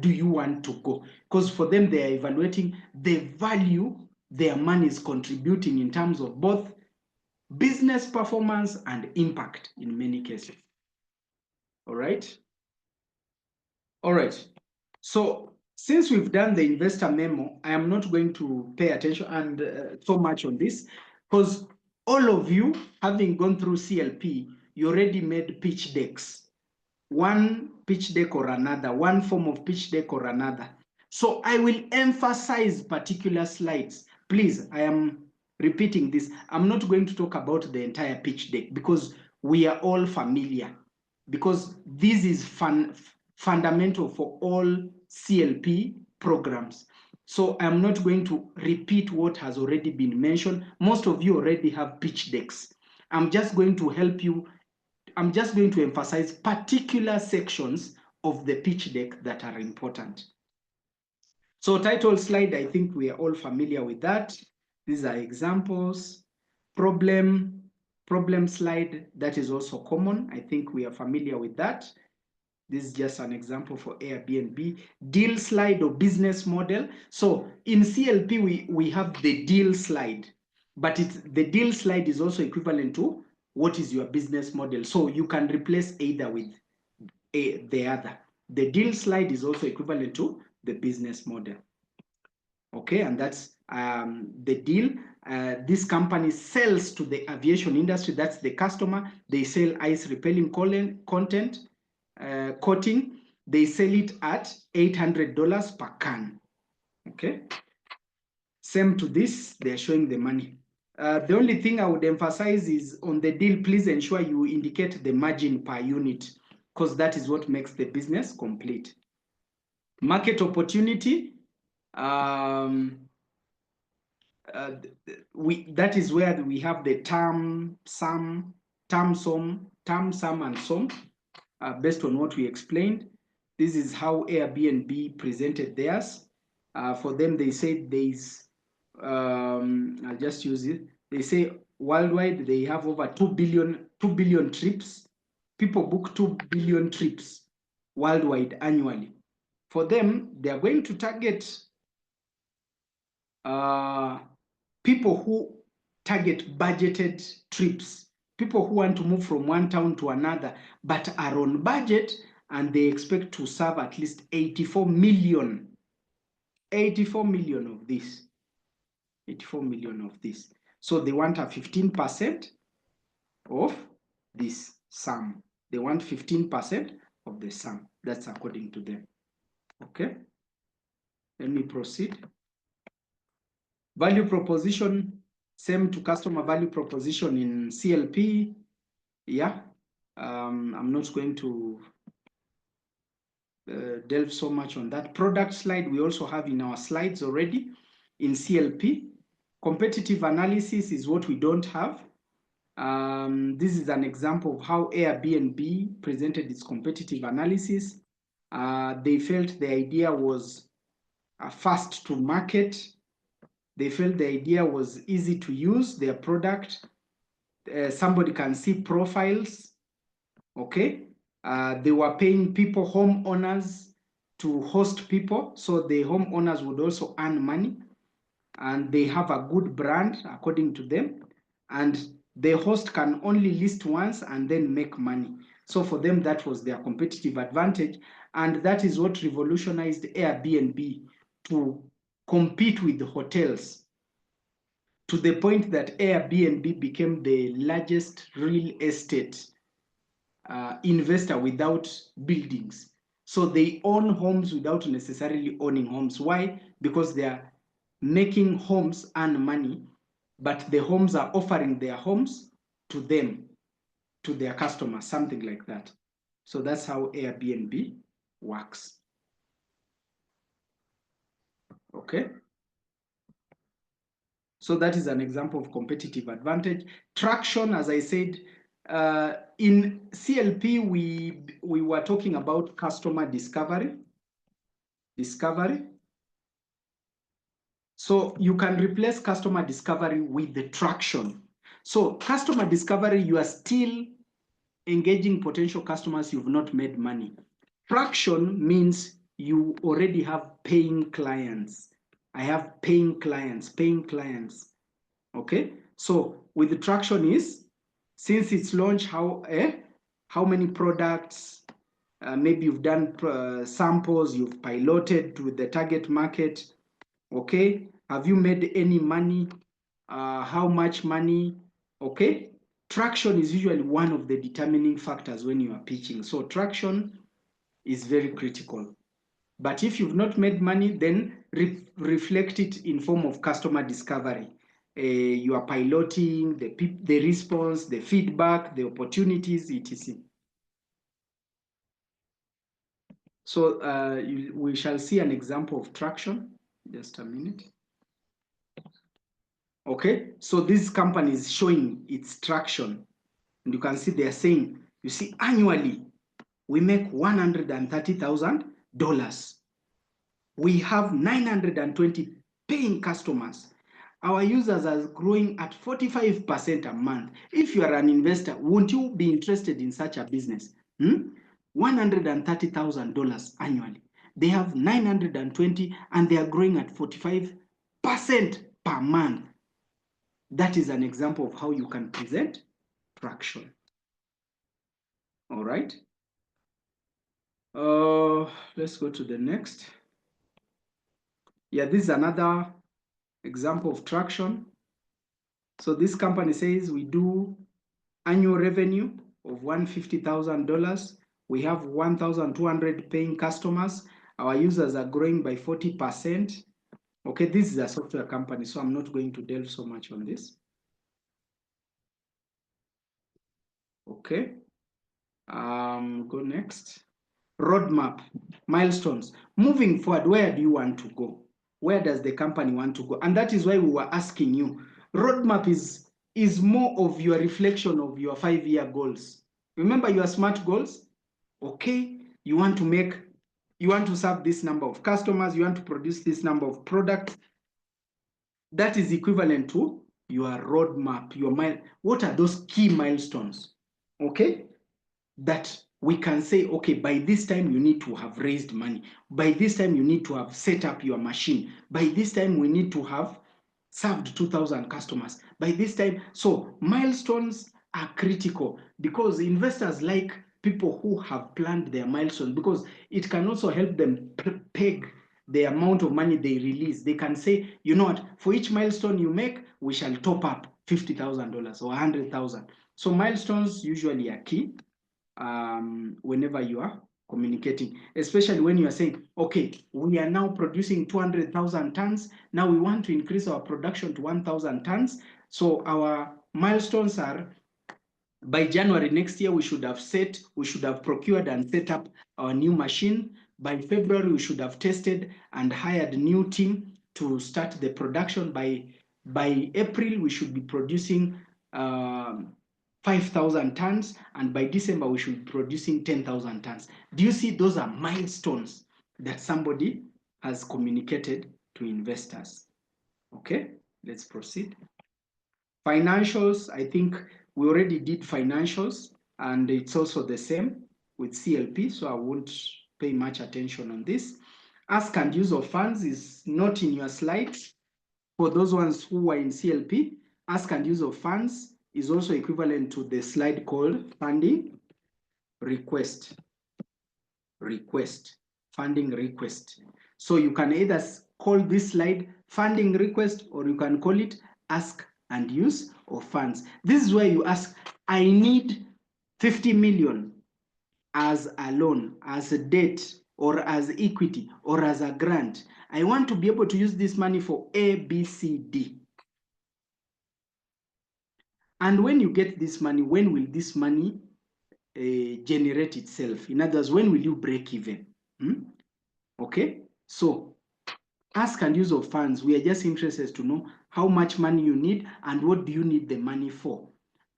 do you want to go? Because for them, they are evaluating the value their money is contributing in terms of both business performance and impact in many cases. All right. All right. So since we've done the investor memo, I am not going to pay attention and so much on this, because all of you, having gone through CLP, you already made pitch decks, one pitch deck or another, one form of pitch deck or another. So I will emphasize particular slides. Please, I am repeating this. I'm not going to talk about the entire pitch deck because we are all familiar, because this is fundamental for all CLP programs. So I'm not going to repeat what has already been mentioned. Most of you already have pitch decks. I'm just going to help you. I'm just going to emphasize particular sections of the pitch deck that are important. So title slide, I think we are all familiar with that. These are examples. Problem slide, that is also common. I think we are familiar with that. This is just an example for Airbnb. Deal slide or business model. So in CLP, we have the deal slide, but the deal slide is also equivalent to what is your business model. So you can replace either with the other. The deal slide is also equivalent to the business model. Okay, and that's the deal. This company sells to the aviation industry. That's the customer. They sell ice repelling content, coating. They sell it at $800 per can. Okay. Same to this, they're showing the money. The only thing I would emphasize is on the deal, please ensure you indicate the margin per unit, because that is what makes the business complete. Market opportunity. That is where we have the term, sum, and sum, based on what we explained. This is how Airbnb presented theirs. For them, they said there's, I'll just use it. They say worldwide they have over 2 billion trips. People book 2 billion trips worldwide annually. For them, they are going to target people who target budgeted trips, people who want to move from one town to another, but are on budget, and they expect to serve at least 84 million of this. 84 million of this. So they want a 15% of this sum. They want 15% of the sum. That's according to them. Okay. Let me proceed. Value proposition, same to customer value proposition in CLP. Yeah, I'm not going to delve so much on that. Product slide, we also have in our slides already in CLP. Competitive analysis is what we don't have. This is an example of how Airbnb presented its competitive analysis. They felt the idea was fast to market. They felt the idea was easy to use their product. Somebody can see profiles, okay? They were paying people, homeowners, to host people, so the homeowners would also earn money, and they have a good brand according to them, and the host can only list once and then make money. So for them, that was their competitive advantage, and that is what revolutionized Airbnb to compete with the hotels, to the point that Airbnb became the largest real estate investor without buildings. So they own homes without necessarily owning homes. Why? Because they are making homes earn money, but the homes are offering their homes to them, to their customers, something like that. So that's how Airbnb works. Okay. So that is an example of competitive advantage. Traction, as I said, in CLP, we were talking about customer discovery. So you can replace customer discovery with the traction. So customer discovery, you are still engaging potential customers, you've not made money. Traction means you already have paying clients. I have paying clients. Okay, so with the traction is, since it's launched, how many products, maybe you've done samples, you've piloted with the target market. Okay, have you made any money? How much money? Okay, traction is usually one of the determining factors when you are pitching. So traction is very critical. But if you've not made money, then reflect it in form of customer discovery. You are piloting the response, the feedback, the opportunities, etc. So we shall see an example of traction. Just a minute. Okay, so this company is showing its traction. And you can see they're saying, you see, annually, we make $130,000. We have 920 paying customers. Our users are growing at 45% a month. If you are an investor, won't you be interested in such a business? $130,000 annually. They have 920 and they are growing at 45% per month. That is an example of how you can present traction. All right. Let's go to the next. Yeah, this is another example of traction. So this company says we do annual revenue of $150,000. We have 1,200 paying customers. Our users are growing by 40%. Okay, this is a software company, so I'm not going to delve so much on this. Okay, go next. Roadmap, milestones. Moving forward, where do you want to go? Where does the company want to go? And that is why we were asking you. Roadmap is more of your reflection of your 5-year goals. Remember your SMART goals? Okay, you want to serve this number of customers, you want to produce this number of products. That is equivalent to your roadmap, what are those key milestones? Okay, that we can say, okay, by this time you need to have raised money. By this time you need to have set up your machine. By this time we need to have served 2,000 customers. By this time, so milestones are critical because investors like people who have planned their milestones because it can also help them peg the amount of money they release. They can say, you know what, for each milestone you make, we shall top up $50,000 or 100,000. So milestones usually are key. Whenever you are communicating, especially when you are saying, okay, we are now producing 200,000 tons. Now we want to increase our production to 1,000 tons. So our milestones are by January next year, we should have procured and set up our new machine. By February, we should have tested and hired a new team to start the production. By April, we should be producing 5,000 tons, and by December we should be producing 10,000 tons. Do you see those are milestones that somebody has communicated to investors? Okay, let's proceed. Financials, I think we already did financials, and it's also the same with CLP, so I won't pay much attention on this. Ask and use of funds is not in your slides. For those ones who are in CLP, ask and use of funds is also equivalent to the slide called funding request. Funding request. So you can either call this slide funding request or you can call it ask and use of funds. This is where you ask, I need 50 million as a loan, as a debt, or as equity, or as a grant. I want to be able to use this money for A, B, C, D. And when you get this money, when will this money generate itself? In other words, when will you break even? Okay, so ask and use of funds. We are just interested to know how much money you need and what do you need the money for.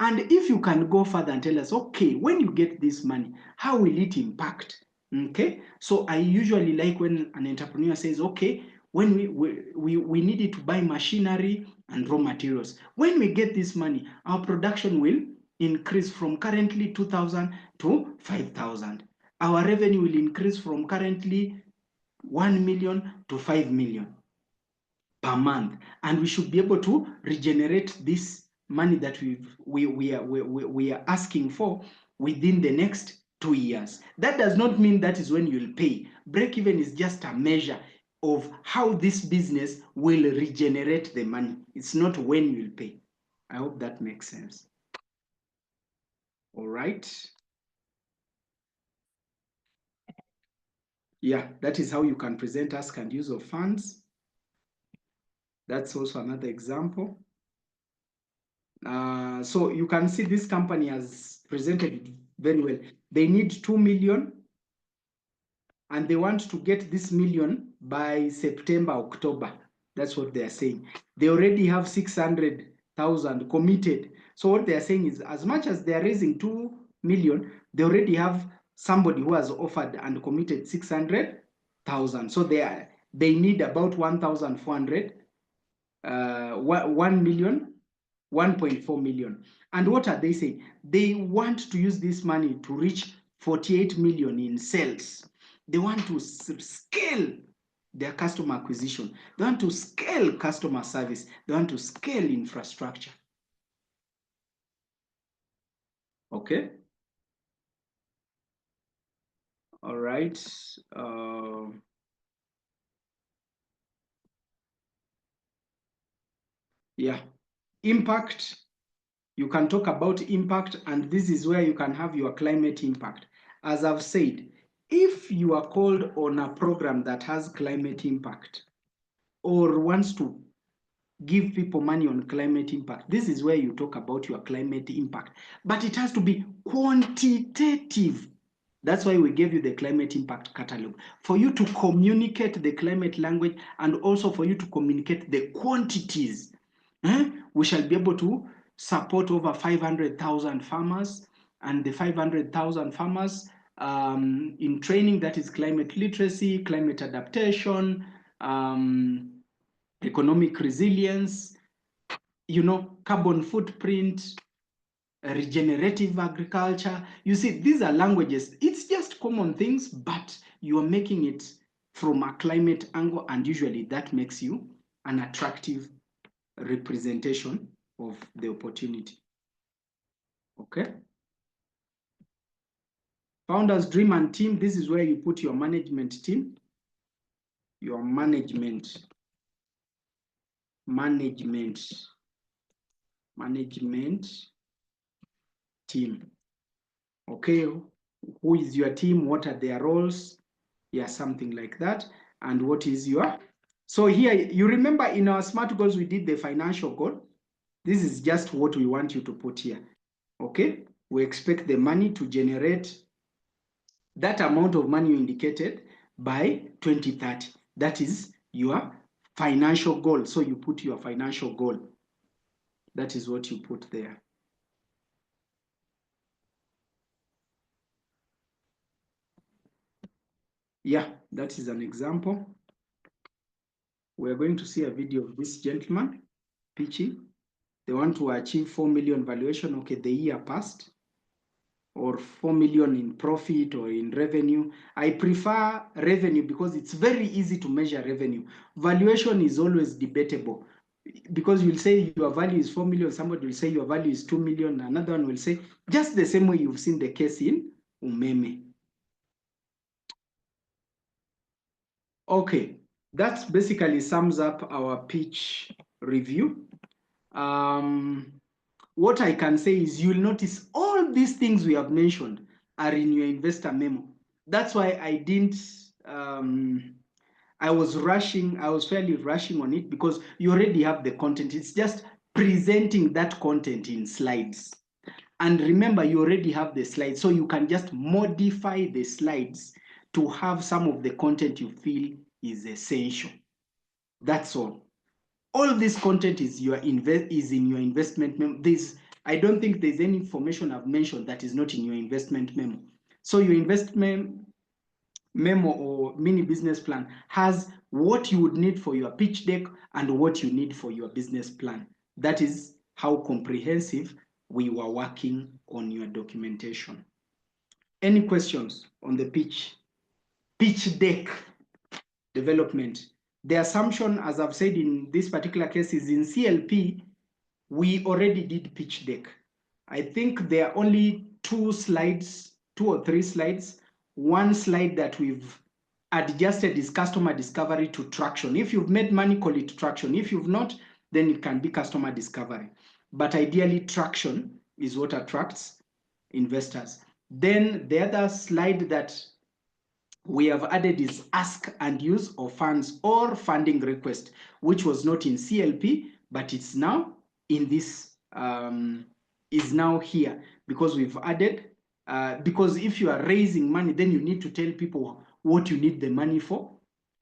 And if you can go further and tell us, okay, when you get this money, how will it impact? Okay, so I usually like when an entrepreneur says, okay, when we needed to buy machinery and raw materials. When we get this money, our production will increase from currently 2,000 to 5,000. Our revenue will increase from currently 1 million to 5 million per month. And we should be able to regenerate this money that we are asking for within the next 2 years. That does not mean that is when you'll pay. Break even is just a measure of how this business will regenerate the money. It's not when you'll pay. I hope that makes sense. All right. Yeah, that is how you can present ask and use of funds. That's also another example. So you can see this company has presented it very well. They need 2 million and they want to get this million by September, October. That's what they're saying. They already have 600,000 committed. So what they're saying is as much as they're raising 2 million, they already have somebody who has offered and committed 600,000. So they need about 1,400, 1 million, 1.4 million. And what are they saying? They want to use this money to reach 48 million in sales. They want to scale their customer acquisition. They want to scale customer service. They want to scale infrastructure. Okay. All right. Yeah. Impact. You can talk about impact, and this is where you can have your climate impact. As I've said, if you are called on a program that has climate impact or wants to give people money on climate impact, this is where you talk about your climate impact. But it has to be quantitative. That's why we gave you the climate impact catalog, for you to communicate the climate language and also for you to communicate the quantities. We shall be able to support over 500,000 farmers, and the 500,000 farmers in training, that is climate literacy, climate adaptation, economic resilience, carbon footprint, regenerative agriculture. You see, these are languages. It's just common things, but you are making it from a climate angle, and usually that makes you an attractive representation of the opportunity. Okay. Founders, dream, and team. This is where you put your management team, your management team. Okay, who is your team? What are their roles? Yeah, something like that. And what is your... So here, you remember in our SMART goals, we did the financial goal. This is just what we want you to put here. Okay, we expect the money to generate that amount of money you indicated by 2030. That is your financial goal. So you put your financial goal. That is what you put there. Yeah, that is an example. We're going to see a video of this gentleman pitching. They want to achieve 4 million valuation. Okay, the year passed, or 4 million in profit or in revenue. I prefer revenue because it's very easy to measure revenue. Valuation is always debatable because you'll say your value is 4 million, somebody will say your value is 2 million, another one will say, just the same way you've seen the case in Umeme. Okay, that basically sums up our pitch review. What I can say is you'll notice all these things we have mentioned are in your investor memo. That's why I didn't, I was fairly rushing on it because you already have the content. It's just presenting that content in slides. And remember, you already have the slides, so you can just modify the slides to have some of the content you feel is essential. That's all. All of this content is in your investment memo. I don't think there's any information I've mentioned that is not in your investment memo. So your investment memo or mini business plan has what you would need for your pitch deck and what you need for your business plan. That is how comprehensive we were working on your documentation. Any questions on the pitch deck development? The assumption, as I've said in this particular case, is in CLP, we already did pitch deck. I think there are only 2 slides 2 or 3 slides. One slide that we've adjusted is customer discovery to traction. If you've made money, call it traction. If you've not, then it can be customer discovery. But ideally, traction is what attracts investors. Then the other slide that we have added is ask and use of funds or funding request, which was not in CLP, but it's now in this, is now here because we've added, because if you are raising money, then you need to tell people what you need the money for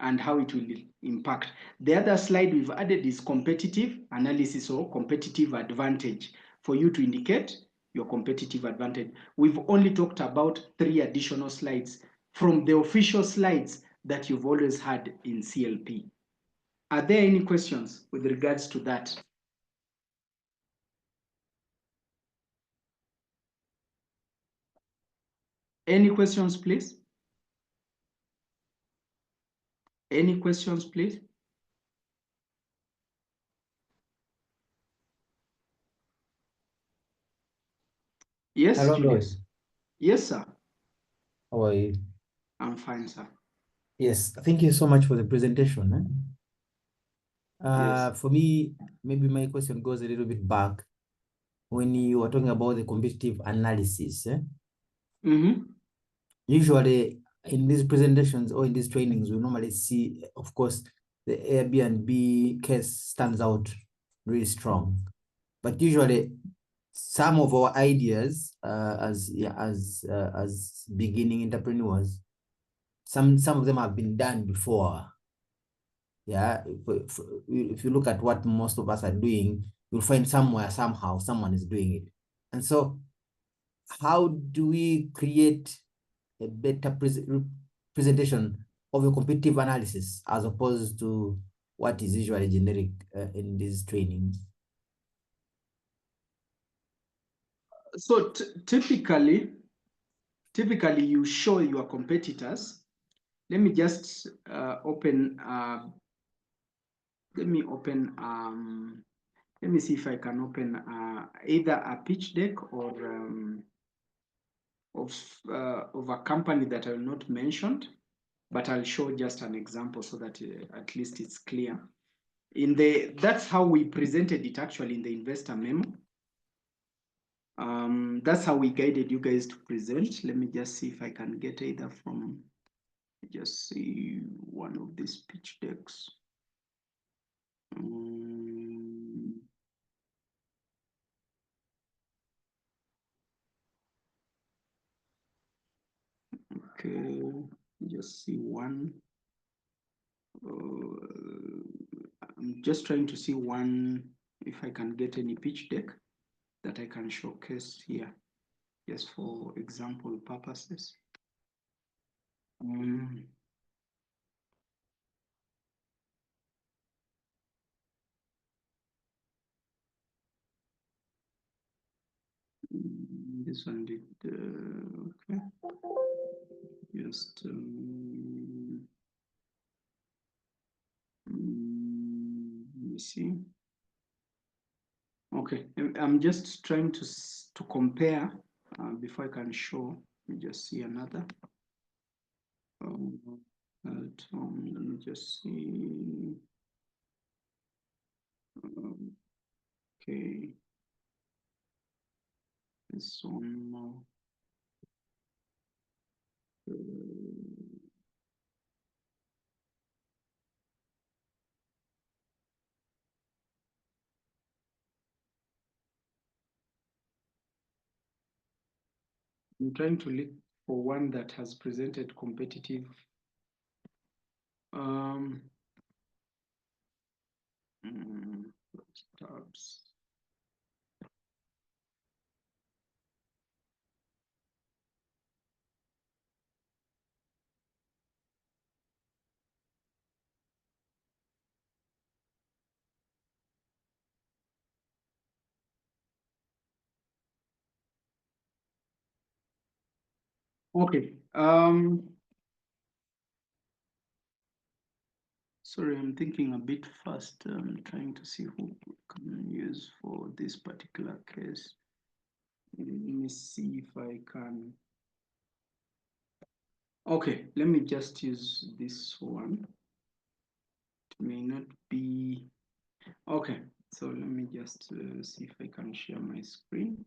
and how it will impact. The other slide we've added is competitive analysis or competitive advantage for you to indicate your competitive advantage. We've only talked about 3 additional slides from the official slides that you've always had in CLP. Are there any questions with regards to that? Any questions, please? Any questions, please? Yes, Hello, Julius. Lois. Yes, sir. How are you? I'm fine, sir. Yes, thank you so much for the presentation. Yes. For me, maybe my question goes a little bit back when you were talking about the competitive analysis. Usually in these presentations or in these trainings, we normally see, of course, the Airbnb case stands out really strong. But usually some of our ideas as beginning entrepreneurs, some of them have been done before. Yeah, if you look at what most of us are doing, you'll find somewhere, somehow, someone is doing it. And so how do we create a better presentation of a competitive analysis as opposed to what is usually generic in these trainings? So typically you show your competitors. Let me just open, let me see if I can open either a pitch deck or of a company that I will not mention, but I'll show just an example so that at least it's clear. That's how we presented it actually in the investor memo. That's how we guided you guys to present. Let me just see if I can get either from, just see one of these pitch decks. Okay, just see one. I'm just trying to see one, if I can get any pitch deck that I can showcase here, just for example purposes. This one did, okay. Just, let me see. Okay, I'm just trying to compare before I can show. Let me just see another. Let me just see. Okay. This one. I'm trying to look for one that has presented competitive. Tabs. Okay. Sorry, I'm thinking a bit fast. I'm trying to see who can use for this particular case. Let me see if I can. Okay, let me just use this one. It may not be, okay. So let me just see if I can share my screen.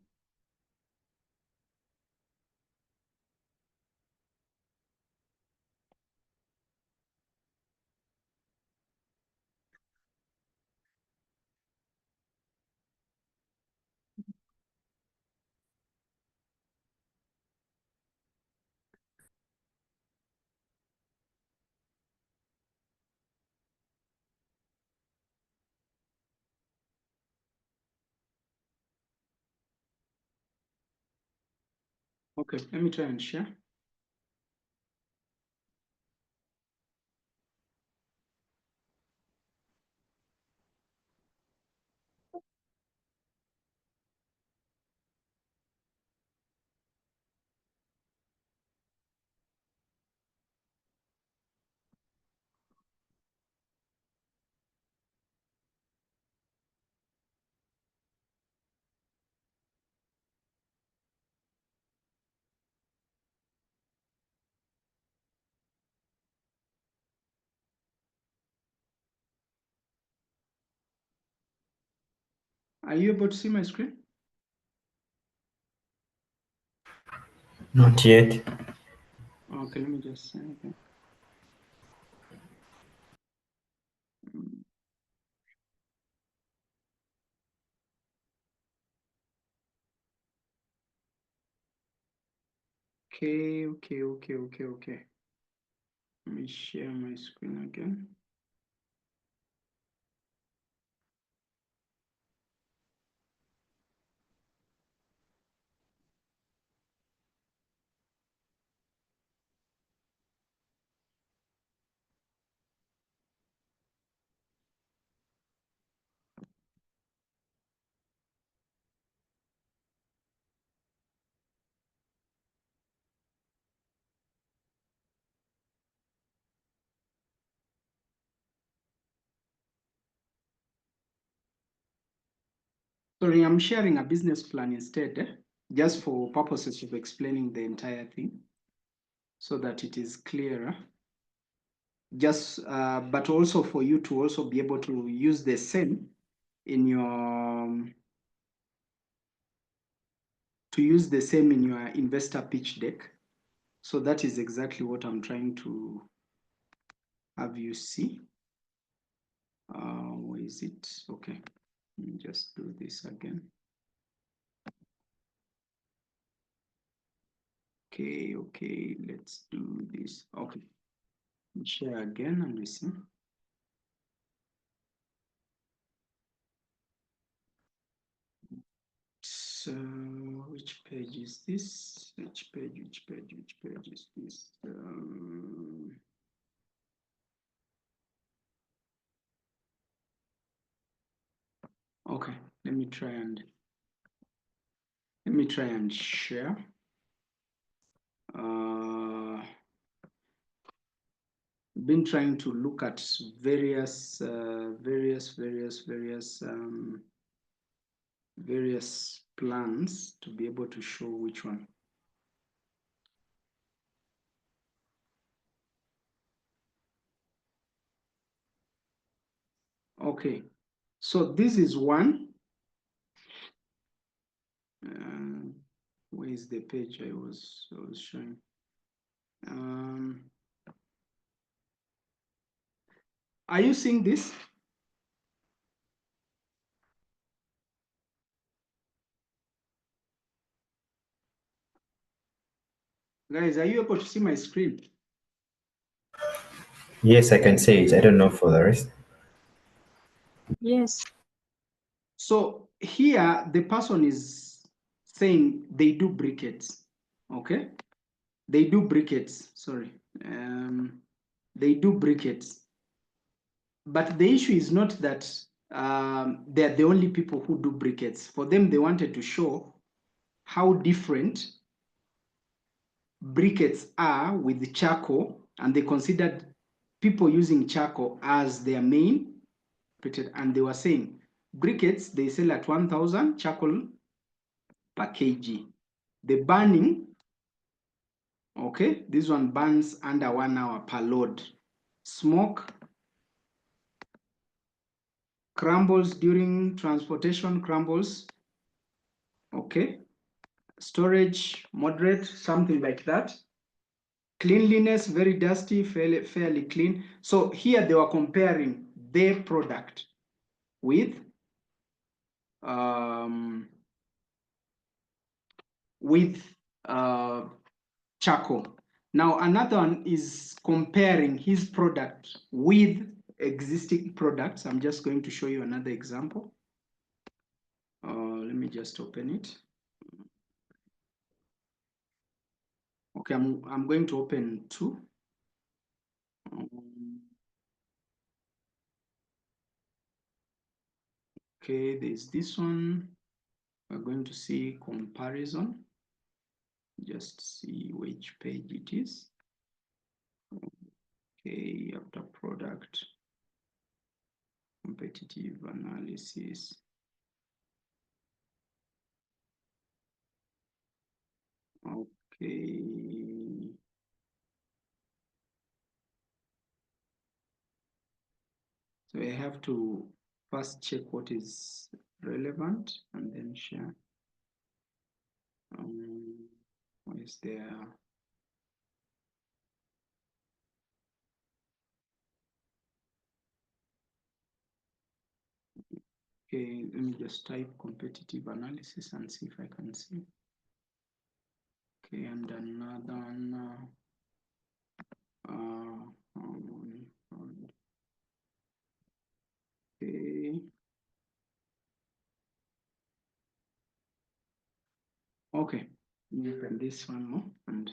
Okay, let me try and share. Are you able to see my screen? Not yet. Okay, let me just say okay. Okay. Let me share my screen again. Sorry, I'm sharing a business plan instead, just for purposes of explaining the entire thing, so that it is clearer. Just, but also for you to also be able to use the same in your, investor pitch deck. So that is exactly what I'm trying to have you see. Where is it? Okay, let me just do this again. Okay, let's do this. Okay, share again and we see. So which page is this? Which page is this? Okay, let me try and share. Been trying to look at various plans to be able to show which one. Okay, so this is one. Where is the page I was showing? Are you seeing this? Guys, are you able to see my screen? Yes, I can say it. I don't know for the rest. Yes. So here, the person is saying they do briquettes, okay? They do briquettes, sorry. They do briquettes. But the issue is not that they're the only people who do briquettes. For them, they wanted to show how different briquettes are with charcoal, and they considered people using charcoal as their main, and they were saying briquettes, they sell at 1,000 charcoal per kg. The burning Okay, this one burns under 1 hour per load. Smoke, crumbles during transportation, crumbles. Okay, storage, moderate, something like that. Cleanliness, very dusty, fairly clean. So here they were comparing their product with charcoal. Now another one is comparing his product with existing products. I'm just going to show you another example. Let me just open it. Okay, I'm going to open two. Okay, there's this one. We're going to see comparison. Just see which page it is. Okay, after product, competitive analysis. Okay. So I have to first check what is relevant and then share. What is there? Okay, let me just type competitive analysis and see if I can see. Okay, and another one. Okay. Okay, open this one more and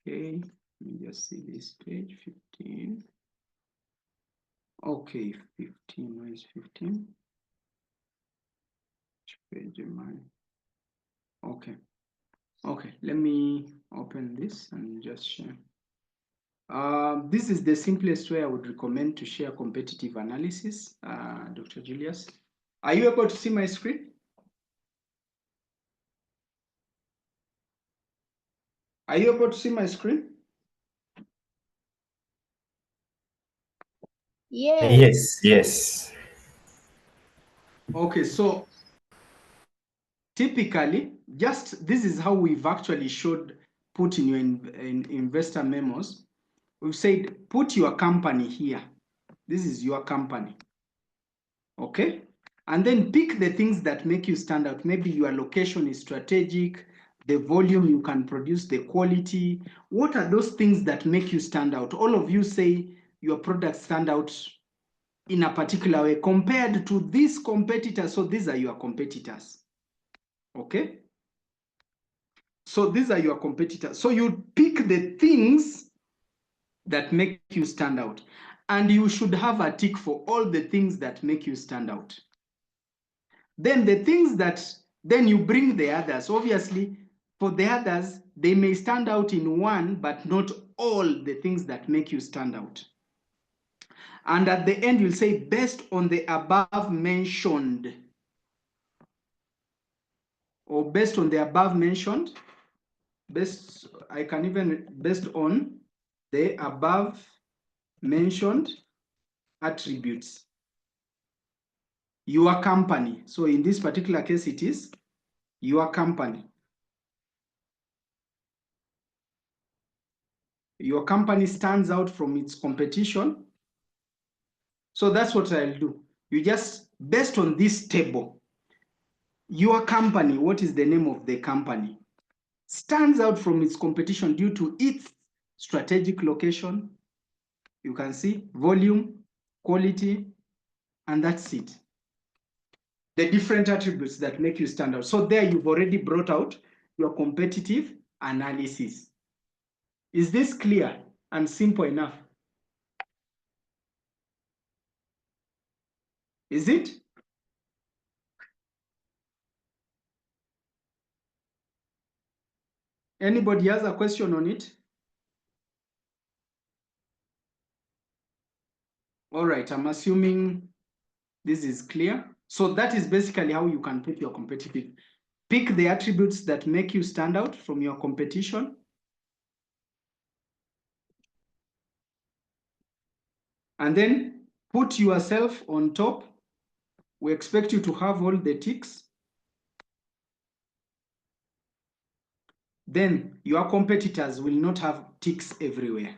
okay, let me just see this page 15. Okay, 15, where is 15? Which page am I? Okay, okay, let me open this and just share. This is the simplest way I would recommend to share competitive analysis, Dr. Julius. Are you able to see my screen? Are you able to see my screen? Yes, yes. Okay, so typically, just this is how we've actually put in your investor memos. We've said, put your company here. This is your company. Okay? And then pick the things that make you stand out. Maybe your location is strategic, the volume you can produce, the quality. What are those things that make you stand out? All of you say your products stand out in a particular way compared to these competitors. So these are your competitors. Okay? So these are your competitors. So you pick the things that make you stand out. And you should have a tick for all the things that make you stand out. Then the things that, then you bring the others. Obviously, for the others, they may stand out in one, but not all the things that make you stand out. And at the end, you'll say, based on the above mentioned, or based on the above mentioned, based on the above mentioned attributes, your company. So in this particular case, it is your company. Your company stands out from its competition. So that's what I'll do. You just, based on this table, your company, what is the name of the company? Stands out from its competition due to its strategic location. You can see volume, quality, and that's it. The different attributes that make you stand out. So there you've already brought out your competitive analysis. Is this clear and simple enough? Is it? Anybody has a question on it? All right, I'm assuming this is clear. So that is basically how you can put your competitive. Pick the attributes that make you stand out from your competition. And then put yourself on top. We expect you to have all the ticks. Then your competitors will not have ticks everywhere,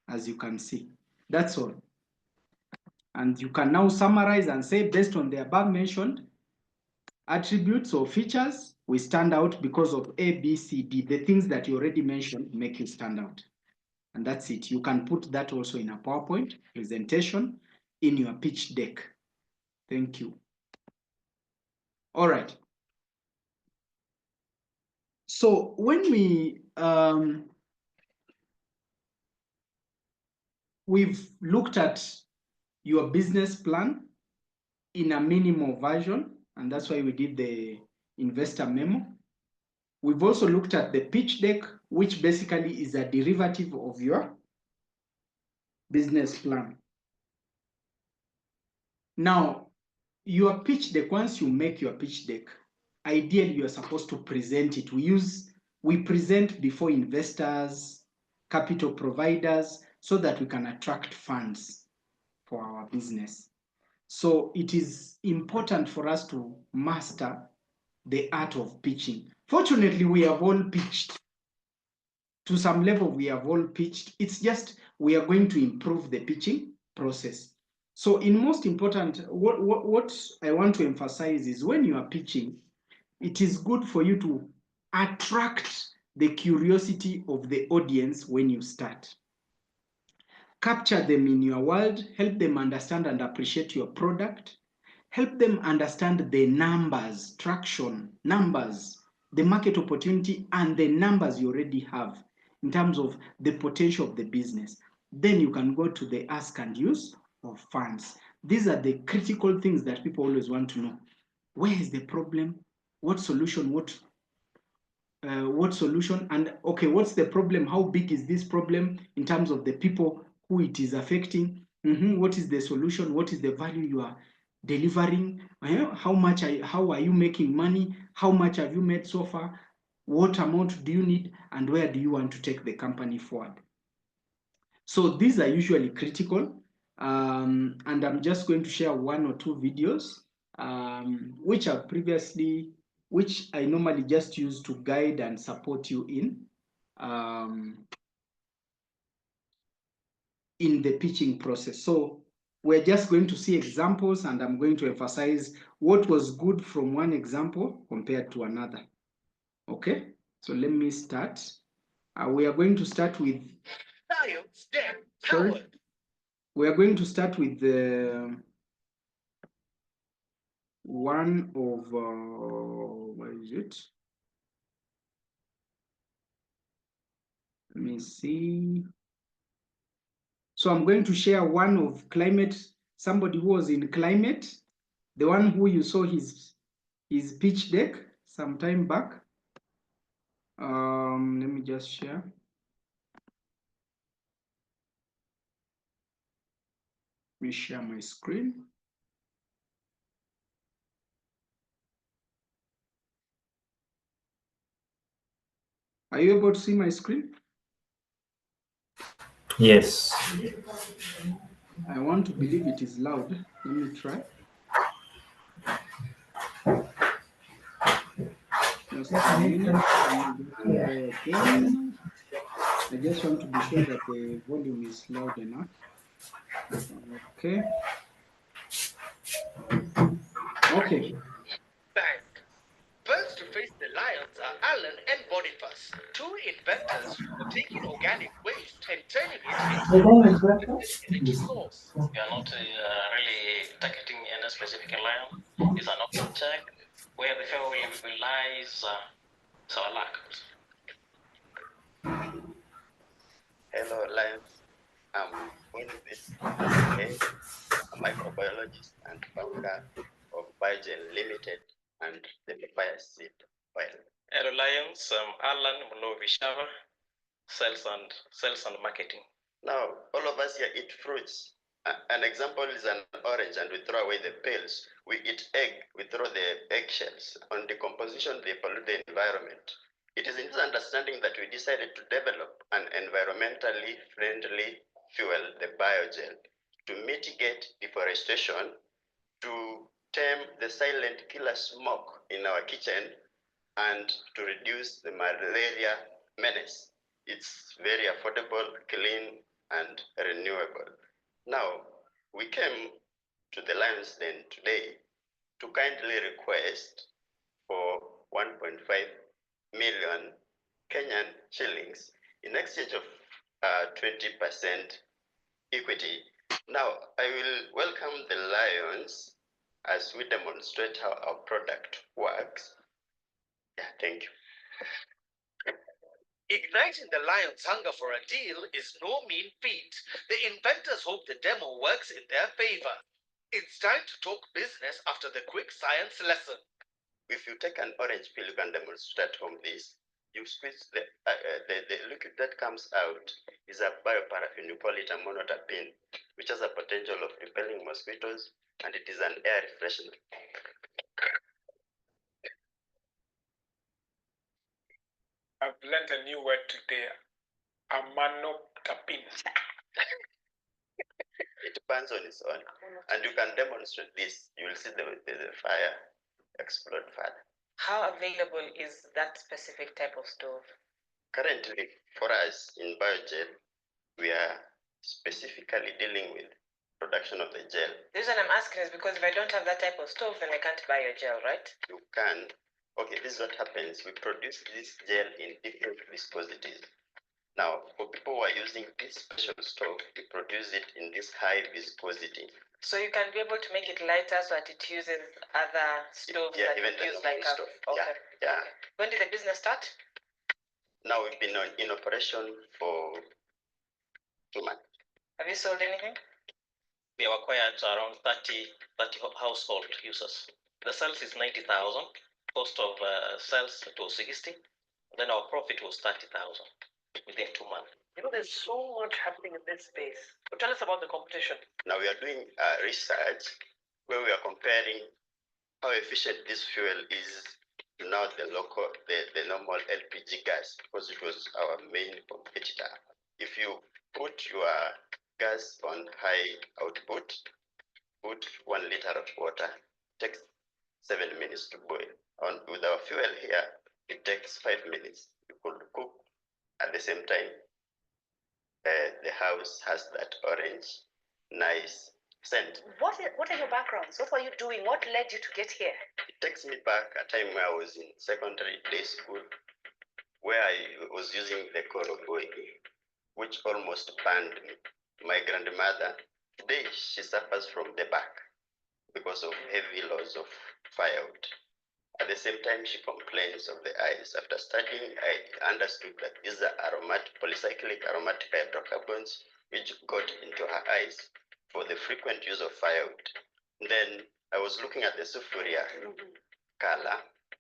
as you can see. That's all. And you can now summarize and say, based on the above mentioned attributes or features, we stand out because of A, B, C, D. The things that you already mentioned make you stand out. And that's it. You can put that also in a PowerPoint presentation in your pitch deck. Thank you. All right. So when we've looked at your business plan in a minimal version, and that's why we did the investor memo. We've also looked at the pitch deck, which basically is a derivative of your business plan. Now, your pitch deck, once you make your pitch deck, ideally you're supposed to present it. We present before investors, capital providers, so that we can attract funds for our business. So it is important for us to master the art of pitching. Fortunately, we have all pitched. To some level, we have all pitched. It's just we are going to improve the pitching process. So in most important, what I want to emphasize is when you are pitching, it is good for you to attract the curiosity of the audience when you start. Capture them in your world, help them understand and appreciate your product, help them understand the numbers, traction, numbers, the market opportunity, and the numbers you already have in terms of the potential of the business. Then you can go to the ask and use of funds. These are the critical things that people always want to know. Where is the problem? What solution? What solution? And okay, what's the problem? How big is this problem in terms of the people who it is affecting? What is the solution? What is the value you are delivering? How are you making money? How much have you made so far? What amount do you need? And where do you want to take the company forward? So these are usually critical. And I'm just going to share one or two videos, which I normally just use to guide and support you in the pitching process. So we're just going to see examples, and I'm going to emphasize what was good from one example compared to another. Okay, so let me start. We are going to start with we are going to start with the one of where is it? Let me see. So I'm going to share one of climate, somebody who was in climate, the one who you saw his pitch deck some time back. Let me just share. Let me share my screen. Are you able to see my screen? Yes. I want to believe it is loud. Let me try. Just a minute. Let me try again. I just want to be sure that the volume is loud enough. Okay. Okay. Bank. First to face the lions are Alan and Boniface, two inventors who are taking organic waste and turning it into energy source. We are not really targeting any specific lion. It's an open check where the fair will realize our lack. Hello, Lions. I'm Boniface, a microbiologist and founder of Biogen Limited and the papaya seed oil. Hello, Lions. I'm Alan Mulovishava, sales and marketing. Now, all of us here eat fruits. An example is an orange and we throw away the peels. We eat egg, we throw the eggshells. On decomposition, they pollute the environment. It is in this understanding that we decided to develop an environmentally friendly fuel, the biogel, to mitigate deforestation, to tame the silent killer smoke in our kitchen, and to reduce the malaria menace. It's very affordable, clean, and renewable. Now, we came to the Lions Den today to kindly request for 1.5 million Kenyan shillings in exchange of 20% equity. Now, I will welcome the Lions as we demonstrate how our product works. Yeah, thank you. Igniting the Lions' hunger for a deal is no mean feat. The inventors hope the demo works in their favor. It's time to talk business after the quick science lesson. If you take an orange peel, you can demonstrate at home this. You squeeze the liquid that comes out is a bioparaffin, you call it a monoterpene, which has a potential of repelling mosquitoes, and it is an air freshener. I've learned a new word today, amanopterpene. It burns on its own, and you can demonstrate this. You will see the fire explode further. How available is that specific type of stove? Currently, for us in Biogel, we are specifically dealing with production of the gel. The reason I'm asking is because if I don't have that type of stove, then I can't buy your gel, right? You can. Okay, this is what happens. We produce this gel in different viscosities. Now, for people who are using this special stove, we produce it in this high viscosity. So you can be able to make it lighter so that it uses other stoves Yeah, that even use the like a... stove. Okay. Yeah. When did the business start? Now we've been in operation for 2 months. Have you sold anything? We have acquired around 30 household users. The sales is 90,000. Cost of sales it was 60. Then our profit was 30,000 within 2 months. You know, there's so much happening in this space. But tell us about the competition. Now we are doing research where we are comparing how efficient this fuel is to now the normal LPG gas, because it was our main competitor. If you put your gas on high output, put 1 liter of water, it takes 7 minutes to boil. With our fuel here, it takes 5 minutes. You could cook at the same time. The house has that orange, nice scent. What are your backgrounds? What were you doing? What led you to get here? It takes me back a time where I was in secondary day school, where I was using the koroboi, which almost burned me. My grandmother, today she suffers from the back because of heavy loss of firewood. At the same time, she complains of the eyes. After studying, I understood that these are polycyclic aromatic hydrocarbons which got into her eyes for the frequent use of firewood. Then I was looking at the sulfuria color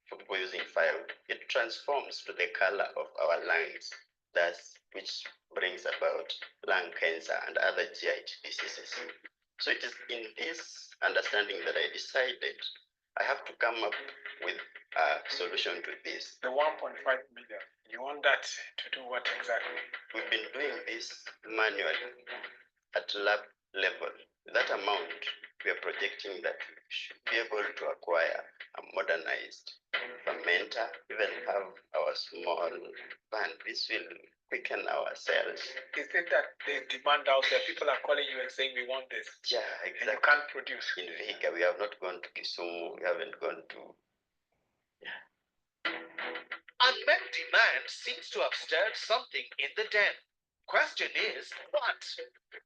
for people using firewood. It transforms to the color of our lungs, thus which brings about lung cancer and other GI diseases. So it is in this understanding that I decided I have to come up with a solution to this. The 1.5 million, you want that to do what exactly? We've been doing this manually at lab level. That amount, we are projecting that we should be able to acquire a modernized fermenter, even have our small van. This will quicken our sales. Is it that there's demand out there? People are calling you and saying we want this. Yeah, exactly. And you can't produce. In Vihiga, we have not gone to Kisumu, we haven't gone to... Unmet demand seems to have stirred something in the den. Question is, what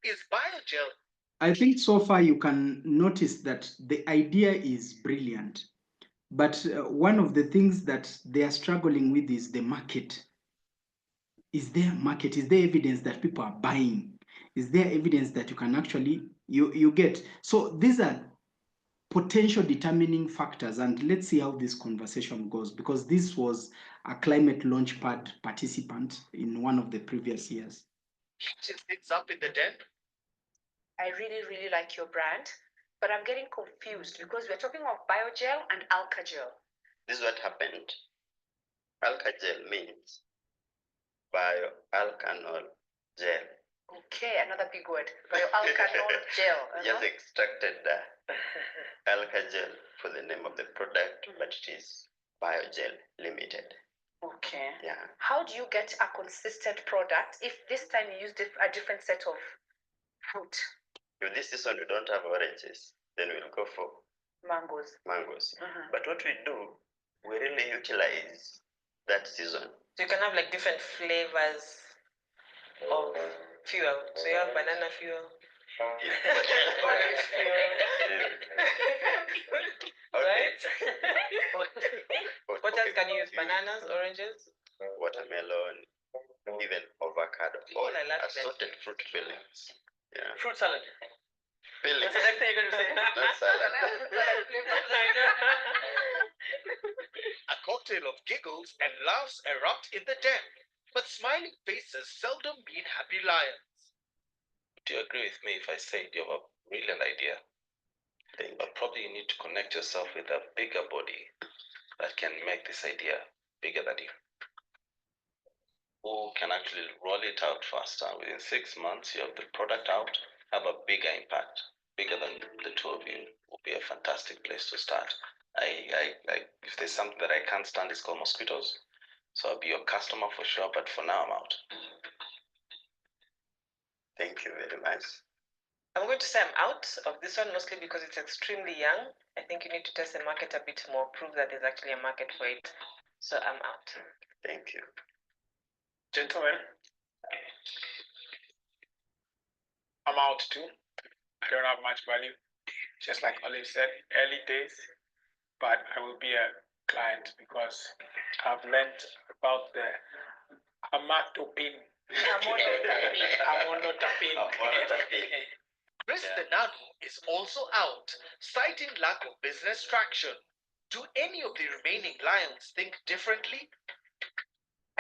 is biogel? I think so far you can notice that the idea is brilliant. But one of the things that they are struggling with is the market. Is there market? Is there evidence that people are buying? Is there evidence that you can actually, you get? So these are potential determining factors, and let's see how this conversation goes, because this was a Climate Launchpad participant in one of the previous years. Heating things up in the den? I really, really like your brand, but I'm getting confused because we're talking of biogel and alkagel. This is what happened. Alkagel means bioalkanol gel. Okay, another big word. Bioalkanol gel. Just extracted alkagel for the name of the product, but it is Biogel Limited. Okay. Yeah. How do you get a consistent product if this time you used a different set of fruit? If this season we don't have oranges, then we'll go for Mangoes. But what we do, we really utilize that season. So you can have like different flavors of fuel. So you have banana fuel. Orange fuel. Right? What else can you use? Bananas, oranges? Watermelon, even avocado, all assorted fruit fillings. Yeah. Fruit salad. Fillings. That's the next thing you're going to say. Not salad. A cocktail of giggles and laughs erupt in the den, but smiling faces seldom mean happy lions. Do you agree with me if I say you have a brilliant idea? But probably you need to connect yourself with a bigger body that can make this idea bigger than you. Who can actually roll it out faster? Within 6 months, you have the product out, have a bigger impact, bigger than the two of you. Will be a fantastic place to start. If there's something that I can't stand, it's called mosquitoes. So I'll be your customer for sure, but for now I'm out. Thank you very much. I'm going to say I'm out of this one mostly because it's extremely young. I think you need to test the market a bit more, prove that there's actually a market for it. So I'm out. Thank you. Gentlemen, I'm out too. I don't have much value. Just like Olive said, early days, but I will be a client because I've learned about the amatopin. Amonotapin. Chris the Nano is also out, citing lack of business traction. Do any of the remaining lions think differently?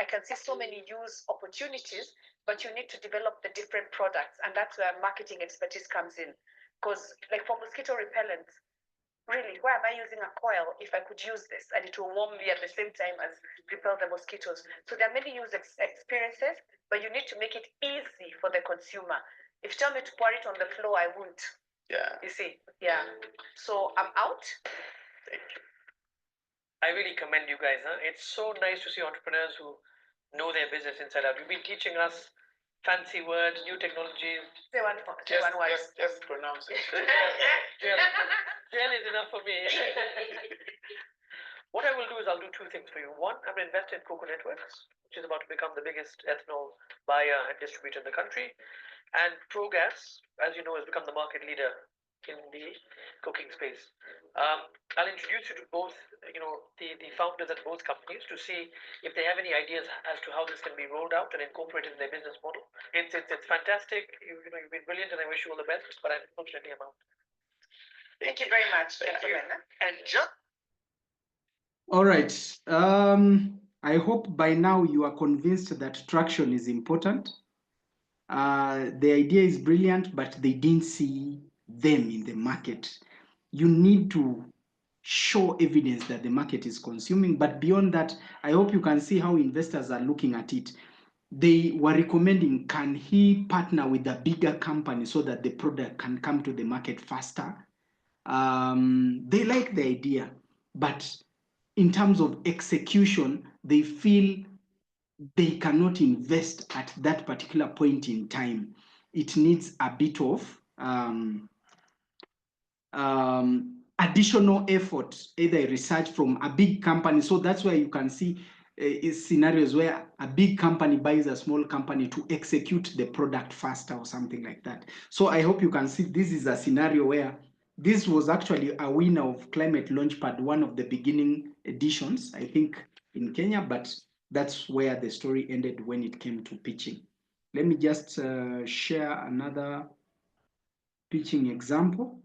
I can see so many use opportunities, but you need to develop the different products, and that's where marketing expertise comes in. Because, like for mosquito repellent, really, why am I using a coil if I could use this and it will warm me at the same time as repel the mosquitoes? So there are many use experiences, but you need to make it easy for the consumer. If you tell me to pour it on the floor, I won't. Yeah. You see? Yeah. So I'm out. Thank you. I really commend you guys. It's so nice to see entrepreneurs who know their business inside out. You've been teaching us fancy words, new technologies. Say one word. Just pronounce it. Gel is enough for me. What I will do is I'll do two things for you. One, I'm going to invest in Cocoa Networks, which is about to become the biggest ethanol buyer and distributor in the country. And Progas, as you know, has become the market leader in the cooking space. I'll introduce you to both, the founders at both companies to see if they have any ideas as to how this can be rolled out and incorporated in their business model. It's fantastic. You've been brilliant, and I wish you all the best. But unfortunately, I'm out. Thank you very much, gentlemen. And just All right. I hope by now you are convinced that traction is important. The idea is brilliant, but they didn't see them in the market. You need to show evidence that the market is consuming. But beyond that, I hope you can see how investors are looking at it. They were recommending, can he partner with a bigger company so that the product can come to the market faster? They like the idea, but in terms of execution, they feel they cannot invest at that particular point in time. It needs a bit of additional effort, either research from a big company. So that's why you can see scenarios where a big company buys a small company to execute the product faster or something like that. So I hope you can see this is a scenario where this was actually a winner of Climate Launchpad, one of the beginning editions, I think, in Kenya, but that's where the story ended when it came to pitching. Let me just share another pitching example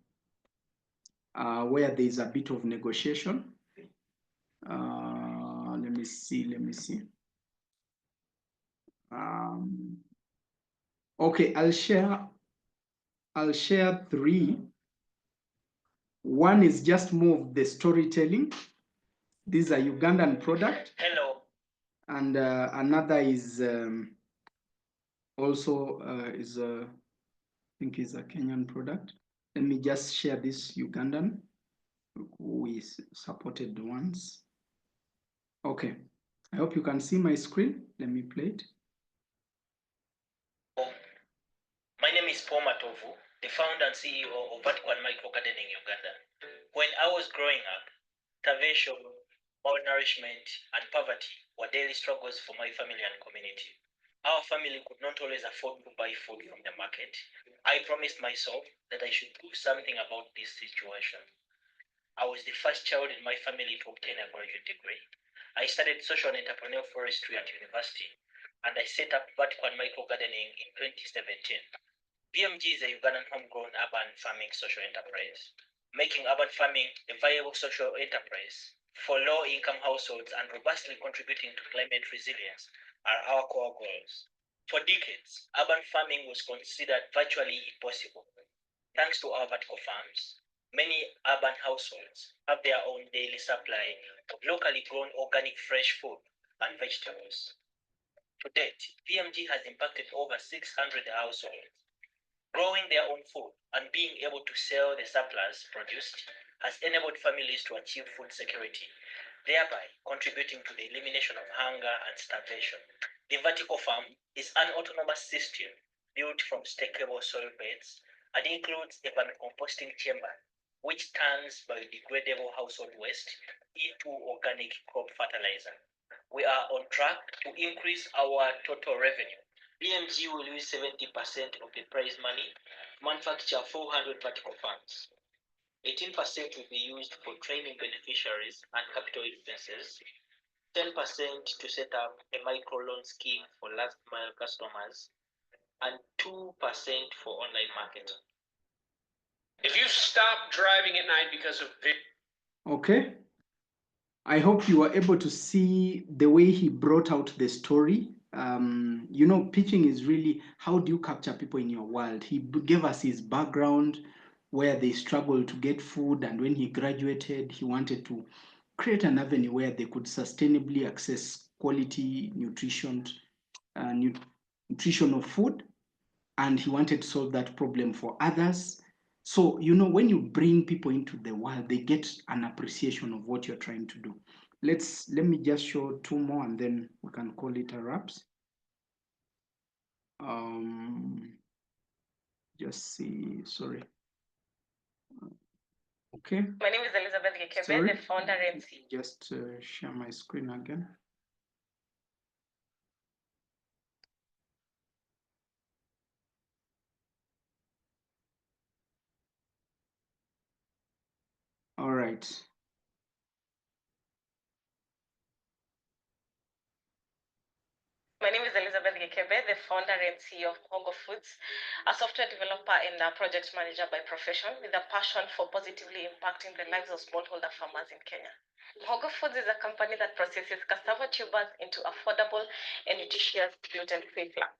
where there's a bit of negotiation. Let me see. Okay, I'll share I'll share three. One is just more of the storytelling. These are Ugandan product. Hello. And another is also I think is a Kenyan product. Let me just share this Ugandan. We supported once. Okay, I hope you can see my screen. Let me play it. My name is Paul Matovu, the founder and CEO of Vertical and Micro Gardening Uganda. When I was growing up, starvation, malnourishment, and poverty were daily struggles for my family and community. Our family could not always afford to buy food from the market. I promised myself that I should do something about this situation. I was the first child in my family to obtain a graduate degree. I studied social and entrepreneurial forestry at university, and I set up Vertical and Micro Gardening in 2017. VMG is a Ugandan homegrown urban farming social enterprise. Making urban farming a viable social enterprise for low-income households and robustly contributing to climate resilience are our core goals. For decades, urban farming was considered virtually impossible. Thanks to our vertical farms, many urban households have their own daily supply of locally grown organic fresh food and vegetables. To date, VMG has impacted over 600 households. Growing their own food and being able to sell the surplus produced has enabled families to achieve food security, thereby contributing to the elimination of hunger and starvation. The vertical farm is an autonomous system built from stackable soil beds and includes a vermicomposting chamber, which turns biodegradable household waste into organic crop fertilizer. We are on track to increase our total revenue. BMG will use 70% of the prize money to manufacture 400 vertical farms. 18% will be used for training beneficiaries and capital expenses, 10% to set up a micro loan scheme for last mile customers, and 2% for online marketing. If you stop driving at night because of Okay. I hope you were able to see the way he brought out the story. You know, pitching is really how do you capture people in your world? He gave us his background, where they struggled to get food, and when he graduated, he wanted to create an avenue where they could sustainably access quality nutritional food, and he wanted to solve that problem for others. So, you know, when you bring people into the world, they get an appreciation of what you're trying to do. Let me just show two more and then we can call it a wraps. Just see, sorry. Okay. My name is Elizabeth Gekebe, the founder and CEO. Just share my screen again. All right. My name is Elizabeth Gekebe, the founder and CEO of Hongo Foods, a software developer and a project manager by profession with a passion for positively impacting the lives of smallholder farmers in Kenya. Hongo Foods is a company that processes cassava tubers into affordable and nutritious gluten-free flour.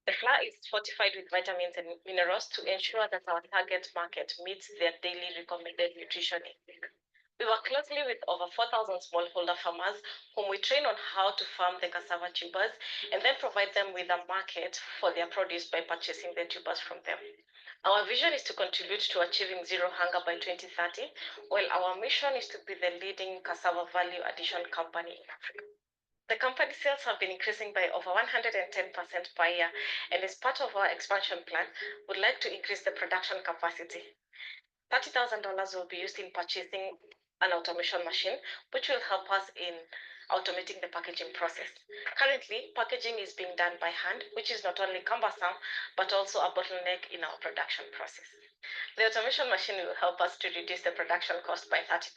The flour is fortified with vitamins and minerals to ensure that our target market meets their daily recommended nutrition intake. We work closely with over 4,000 smallholder farmers whom we train on how to farm the cassava tubers and then provide them with a market for their produce by purchasing the tubers from them. Our vision is to contribute to achieving zero hunger by 2030, while our mission is to be the leading cassava value addition company in Africa. The company sales have been increasing by over 110% per year, and as part of our expansion plan, would like to increase the production capacity. $30,000 will be used in purchasing an automation machine, which will help us in automating the packaging process. Currently, packaging is being done by hand, which is not only cumbersome, but also a bottleneck in our production process. The automation machine will help us to reduce the production cost by 30%,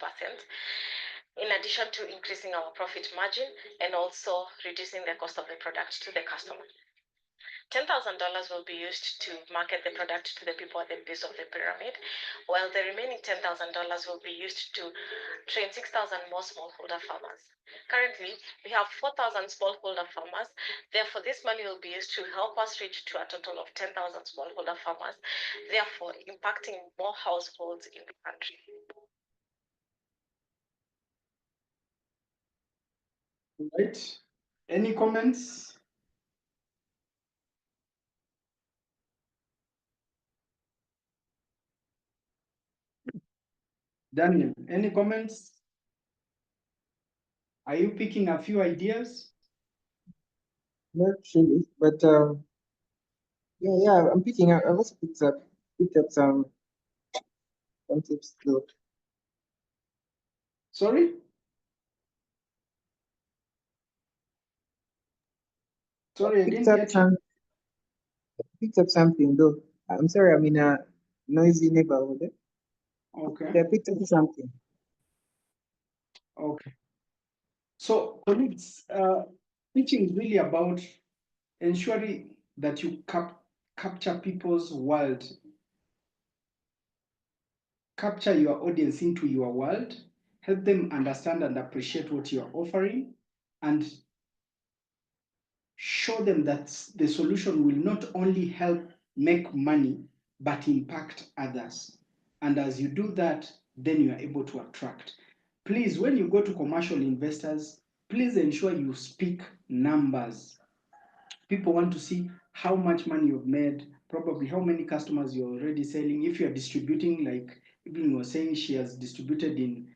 in addition to increasing our profit margin and also reducing the cost of the product to the customer. $10,000 will be used to market the product to the people at the base of the pyramid, while the remaining $10,000 will be used to train 6,000 more smallholder farmers. Currently, we have 4,000 smallholder farmers. Therefore, this money will be used to help us reach to a total of 10,000 smallholder farmers, therefore impacting more households in the country. Right. Any comments? Daniel, any comments? Are you picking a few ideas? Not really, but yeah, I'm picking up. I've also picked up some tips too. Sorry? Sorry, I didn't get you. Picked up something though. I'm sorry, I'm in a noisy neighborhood. Okay. Yeah, I picked up something. Okay. So, colleagues, teaching is really about ensuring that you capture people's world, capture your audience into your world, help them understand and appreciate what you're offering, and show them that the solution will not only help make money, but impact others. And as you do that, then you are able to attract. Please, when you go to commercial investors, please ensure you speak numbers. People want to see how much money you've made, probably how many customers you're already selling. If you're distributing, like Evelyn was saying, she has distributed in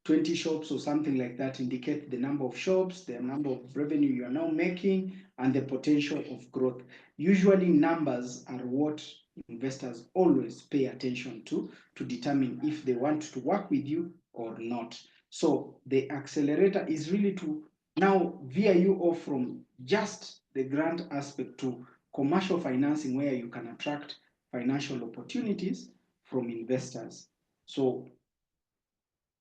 20 shops or something like that, indicate the number of shops, the number of revenue you are now making, and the potential of growth. Usually numbers are what investors always pay attention to determine if they want to work with you or not. So the accelerator is really to now veer you off from just the grant aspect to commercial financing, where you can attract financial opportunities from investors. So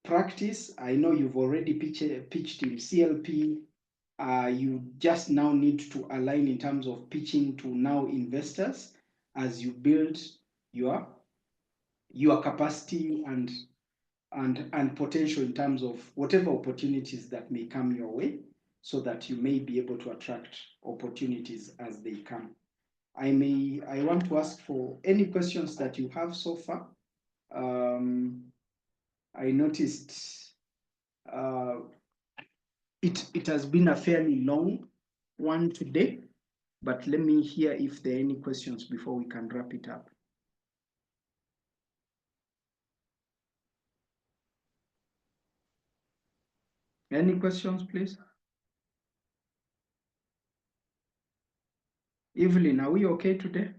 practice, I know you've already pitched in CLP. You just now need to align in terms of pitching to now investors as you build your capacity and potential in terms of whatever opportunities that may come your way, so that you may be able to attract opportunities as they come. I want to ask for any questions that you have so far. I noticed it has been a fairly long one today, but let me hear if there are any questions before we can wrap it up. Any questions, please? Evelyn, are we okay today?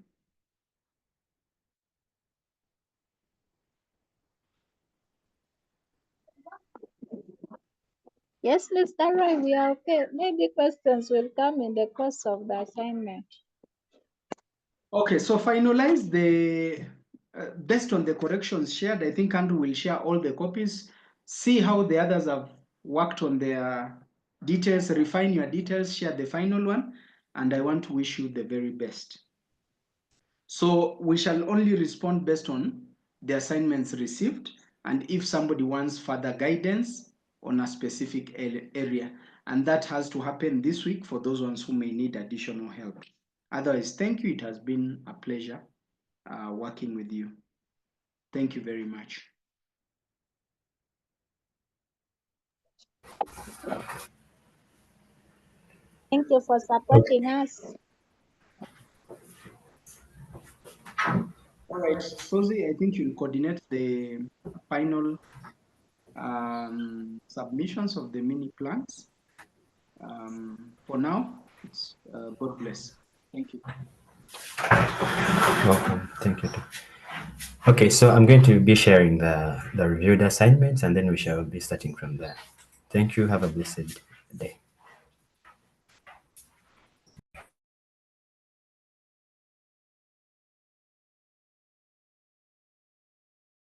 Yes, Mr. Roy, we are okay. Maybe questions will come in the course of the assignment. Okay, so finalize the, based on the corrections shared, I think Andrew will share all the copies, see how the others have worked on their details, refine your details, share the final one, and I want to wish you the very best. So we shall only respond based on the assignments received, and if somebody wants further guidance on a specific area, and that has to happen this week for those ones who may need additional help. Otherwise, thank you. It has been a pleasure working with you. Thank you very much. Thank you for supporting us. All right, Susie, I think you'll coordinate the final submissions of the mini plans. For now, it's God bless. Thank you. Welcome. Thank you. Okay, so I'm going to be sharing the reviewed assignments, and then we shall be starting from there. Thank you. Have a blessed day.